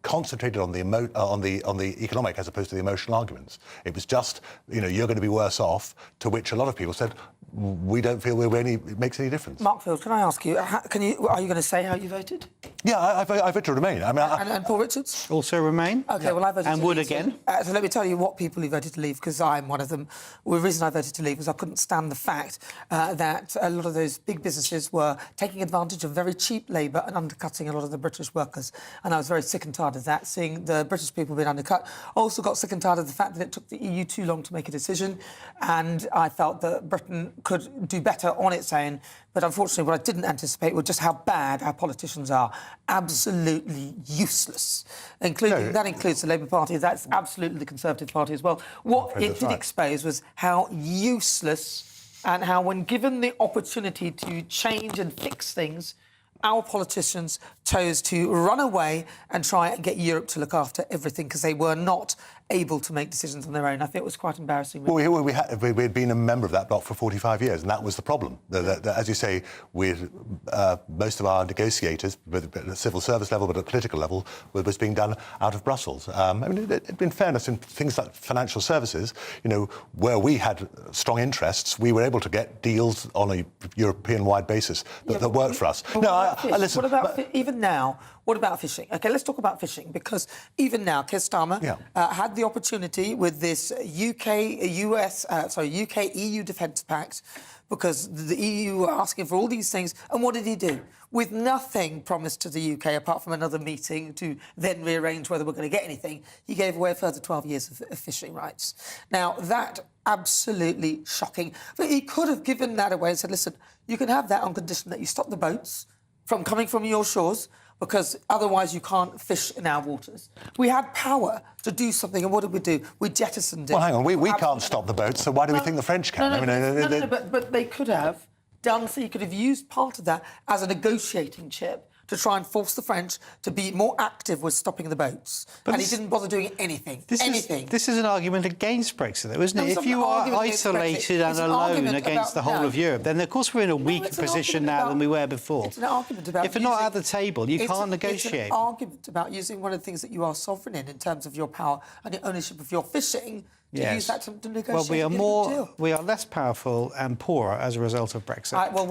concentrated on the economic as opposed to the emotional arguments. It was just, you're going to be worse off, to which a lot of people said, we don't feel it makes any difference. Mark Field, can I ask you, are you going to say how you voted? Yeah, I voted to Remain. And Paul Richards? Also Remain. OK, well, I voted and to would leave. again. So let me tell you what people who voted to leave, because I'm one of them. Well, the reason I voted to leave was I couldn't stand the fact that a lot of those big businesses were taking advantage of very cheap labour and undercutting a lot of the British workers. And I was very sick and tired of that, seeing the British people being undercut. I also got sick and tired of the fact that it took the EU too long to make a decision, and I felt that Britain could do better on its own. But unfortunately, what I didn't anticipate was just how bad our politicians are. Absolutely useless. That includes the Labour Party. That's absolutely the Conservative Party as well. What it did expose was how useless, and how, when given the opportunity to change and fix things, our politicians chose to run away and try and get Europe to look after everything, because they were not able to make decisions on their own. I think it was quite embarrassing. Well, we'd been a member of that bloc for 45 years, and that was the problem. As you say, most of our negotiators, at the civil service level, but at the political level, was being done out of Brussels. In fairness, in things like financial services, where we had strong interests, we were able to get deals on a European-wide basis that worked for us. Listen, what about even now, What about fishing? OK, let's talk about fishing, because even now, Keir Starmer had the opportunity with this UK-EU Defence Pact, because the EU were asking for all these things. And what did he do? With nothing promised to the UK, apart from another meeting to then rearrange whether we're going to get anything, he gave away a further 12 years of fishing rights. Now, that absolutely shocking. But he could have given that away and said, listen, you can have that on condition that you stop the boats from coming from your shores, because otherwise you can't fish in our waters. We had power to do something, and what did we do? We jettisoned it. Well, hang on, we can't stop the boats, so why do we think the French can? But they could have done, so you could have used part of that as a negotiating chip to try and force the French to be more active with stopping the boats. But he didn't bother doing anything. This is an argument against Brexit, though, isn't it? If you are isolated and alone against the whole of Europe, then of course we're in a weaker position now than we were before. It's an argument about if you're not at the table, you can't negotiate. It's an argument about using one of the things that you are sovereign in terms of your power and your ownership of your fishing, to use that to negotiate. Well, we are less powerful and poorer as a result of Brexit. Well,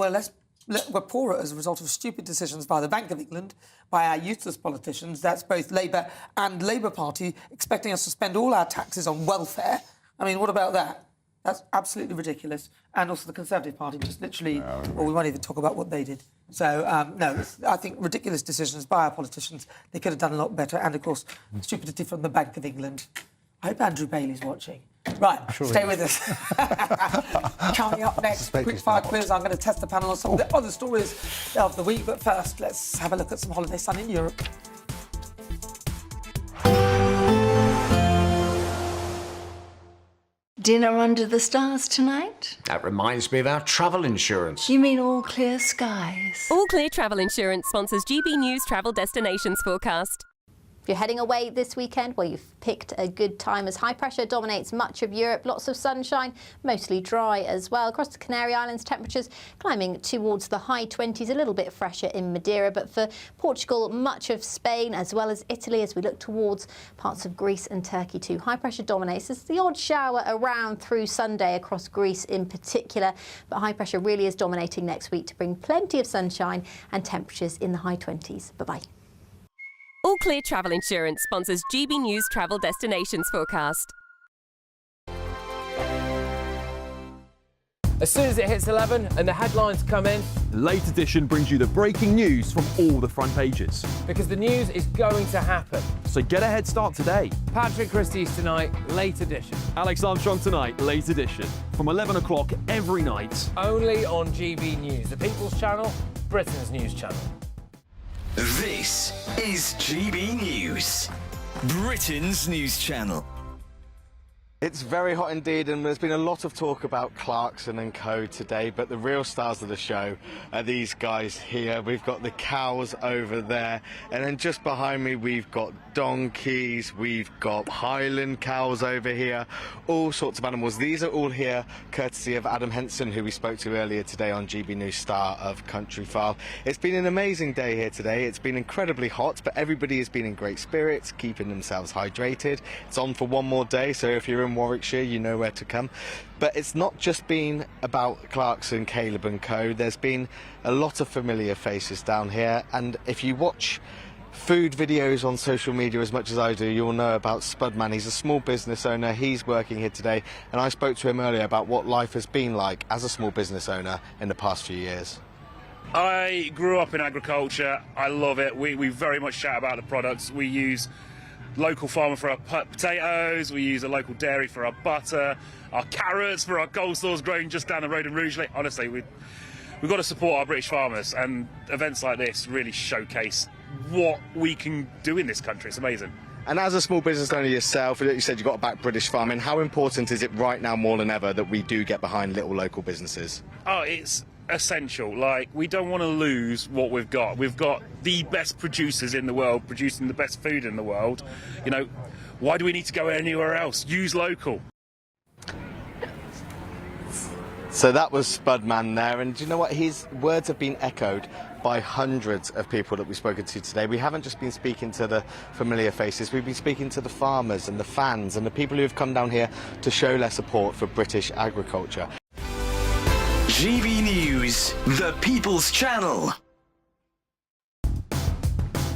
we're poorer as a result of stupid decisions by the Bank of England, by our useless politicians. That's both Labour and Labour Party expecting us to spend all our taxes on welfare. I mean, what about that? That's absolutely ridiculous. And also the Conservative Party just literally... Well, we won't even talk about what they did. So, no, I think ridiculous decisions by our politicians. They could have done a lot better. And, of course, stupidity from the Bank of England. I hope Andrew Bailey's watching. Right, stay with us. Coming up next, quick fire quiz. I'm going to test the panel on some of the other stories of the week. But first, let's have a look at some holiday sun in Europe. Dinner under the stars tonight? That reminds me of our travel insurance. You mean All Clear Skies? All Clear Travel Insurance sponsors GB News Travel Destinations Forecast. If you're heading away this weekend, well, you've picked a good time as high pressure dominates much of Europe. Lots of sunshine, mostly dry as well. Across the Canary Islands, temperatures climbing towards the high 20s, a little bit fresher in Madeira. But for Portugal, much of Spain, as well as Italy, as we look towards parts of Greece and Turkey too. High pressure dominates. There's the odd shower around through Sunday across Greece in particular. But high pressure really is dominating next week to bring plenty of sunshine and temperatures in the high 20s. Bye-bye. All Clear Travel Insurance sponsors GB News Travel Destinations Forecast. As soon as it hits 11 and the headlines come in, the Late Edition brings you the breaking news from all the front pages. Because the news is going to happen. So get a head start today. Patrick Christie's tonight, Late Edition. Alex Armstrong tonight, Late Edition. From 11 o'clock every night. Only on GB News, the People's Channel, Britain's news channel. This is GB News, Britain's news channel. It's very hot indeed, and there's been a lot of talk about Clarkson and co today, but the real stars of the show are these guys here. We've got the cows over there, and then just behind me we've got donkeys, we've got Highland cows over here, all sorts of animals. These are all here courtesy of Adam Henson, who we spoke to earlier today on GB News, star of Countryfile. It's been an amazing day here today. It's been incredibly hot, but everybody has been in great spirits, keeping themselves hydrated. It's on for one more day, so if you're in Warwickshire, you know where to come. But it's not just been about Clarkson, Caleb and co. There's been a lot of familiar faces down here, and if you watch food videos on social media as much as I do, you'll know about Spudman. He's a small business owner. He's working here today, and I spoke to him earlier about what life has been like as a small business owner in the past few years. I grew up in agriculture. I love it. We very much shout about the products. We use local farmer for our potatoes, we use a local dairy for our butter, our carrots for our coleslaws grown just down the road in Rugeley. Honestly, we've got to support our British farmers, and events like this really showcase what we can do in this country. It's amazing. And as a small business owner yourself, you said you've got to back British farming. How important is it right now more than ever that we do get behind little local businesses? Oh, it's essential. Like, we don't want to lose what we've got. We've got the best producers in the world producing the best food in the world. You know, why do we need to go anywhere else? Use local. So that was Spudman there, and do you know what? His words have been echoed by hundreds of people that we've spoken to today. We haven't just been speaking to the familiar faces, we've been speaking to the farmers and the fans and the people who have come down here to show their support for British agriculture. GB News, the People's Channel.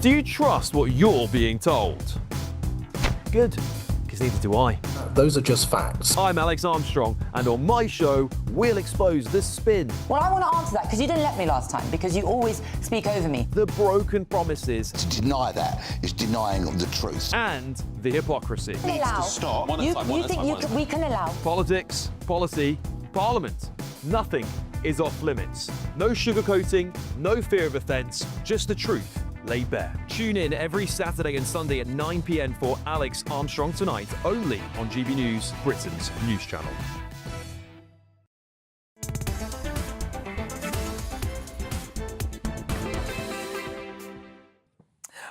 Do you trust what you're being told? Good, because neither do I. Those are just facts. I'm Alex Armstrong, and on my show, we'll expose the spin. Well, I want to answer that because you didn't let me last time, because you always speak over me. The broken promises. To deny that is denying the truth. And the hypocrisy. Stop. You think we can allow? Politics, policy, parliament. Nothing is off limits. No sugarcoating, no fear of offence, just the truth laid bare. Tune in every Saturday and Sunday at 9 p.m. for Alex Armstrong Tonight, only on GB News, Britain's news channel.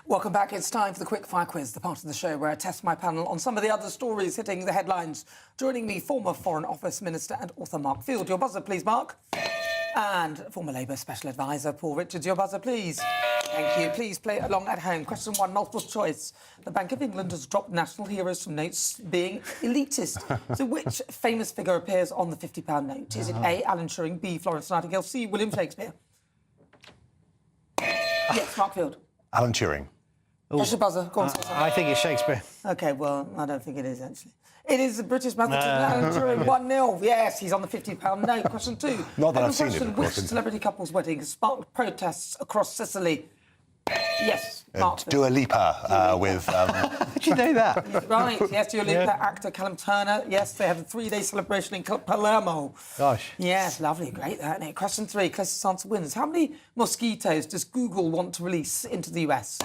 Welcome back. It's time for the Quick Fire Quiz, the part of the show where I test my panel on some of the other stories hitting the headlines. Joining me, former Foreign Office Minister and author Mark Field. Your buzzer, please, Mark. And former Labour Special Advisor Paul Richards. Your buzzer, please. Thank you. Please play along at home. Question 1, multiple choice. The Bank of England has dropped national heroes from notes being elitist. So which famous figure appears on the £50 note? Is it A, Alan Turing, B, Florence Nightingale, C, William Shakespeare? Yes, Mark Field. Alan Turing. Press your buzzer. Go on, I think it's Shakespeare. OK, well, I don't think it is, actually. It is the British mathematician Alan Turing, 1-0. Yes, he's on the £50 note. Question 2. Not that I've seen it. Which celebrity couple's wedding has sparked protests across Sicily? Yes, Mark. Dua Lipa with... How did you know that? Right, yes, Dua Lipa, actor Callum Turner. Yes, they had a 3-day celebration in Palermo. Gosh. Yes, lovely, great, that, isn't it? Question 3, closest answer wins. How many mosquitoes does Google want to release into the US?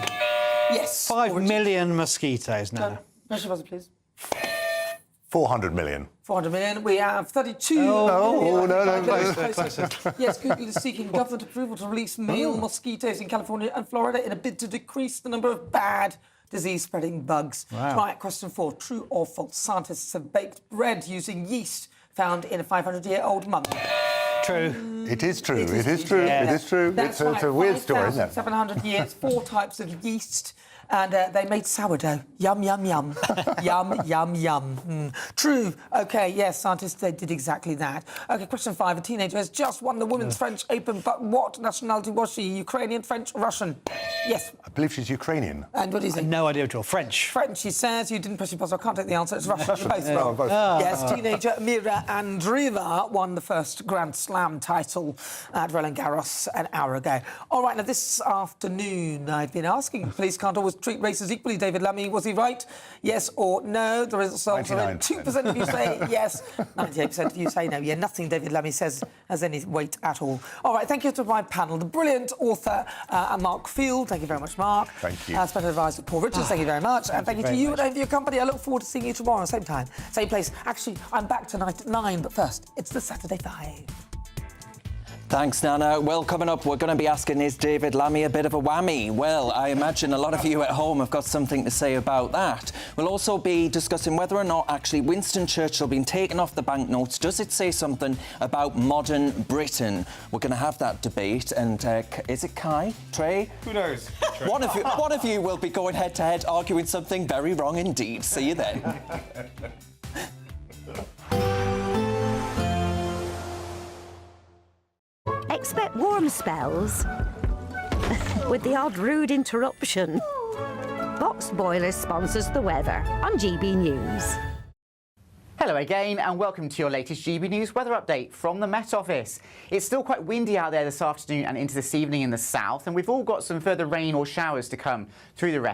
Yes. 5 million mosquitoes now. Press your buzzer, please. 400 million. 400 million. We have 32. No. Yes, Google is seeking government approval to release male mosquitoes in California and Florida in a bid to decrease the number of bad disease-spreading bugs. Wow. Right, question 4. True or false? Scientists have baked bread using yeast found in a 500-year-old mummy. True. It is true. It is true. It is true. That's It's a weird story, isn't it? 700 years, 4 types of yeast. And they made sourdough. Yum, yum, yum. Yum, yum, yum. True. OK, yes, scientists, they did exactly that. OK, question 5. A teenager has just won the Women's French Open, but what nationality was she? Ukrainian, French, Russian? Yes. I believe she's Ukrainian. And what do you say? No idea at all. French. French, she says. You didn't press your buzzer. I can't take the answer. It's Russian. You're both wrong. both. Yes, teenager Mira Andreeva won the first Grand Slam title at Roland Garros an hour ago. All right, now this afternoon I've been asking, police can't always treat races equally. David Lammy, was he right? Yes or no? The results are in. 2% of you say yes, 98% of you say no. Yeah, nothing David Lammy says has any weight at all. All right, thank you to my panel. The brilliant author Mark Field. Thank you very much, Mark. Thank you. Special Advisor Paul Richards, thank you very much. And thank you to you and for your company. I look forward to seeing you tomorrow, same time, same place. Actually, I'm back tonight at 9, but first, it's the Saturday 5. Thanks, Nana. Well, coming up, we're going to be asking, is David Lammy a bit of a whammy? Well, I imagine a lot of you at home have got something to say about that. We'll also be discussing whether or not actually Winston Churchill being taken off the banknotes, does it say something about modern Britain? We're going to have that debate. And is it Kai? Trey? Who knows? One of you will be going head-to-head arguing something very wrong indeed. See you then. Expect warm spells with the odd rude interruption. Box Boiler sponsors the weather on GB News. Hello again and welcome to your latest GB News weather update from the Met Office. It's still quite windy out there this afternoon and into this evening in the south, and we've all got some further rain or showers to come through the rest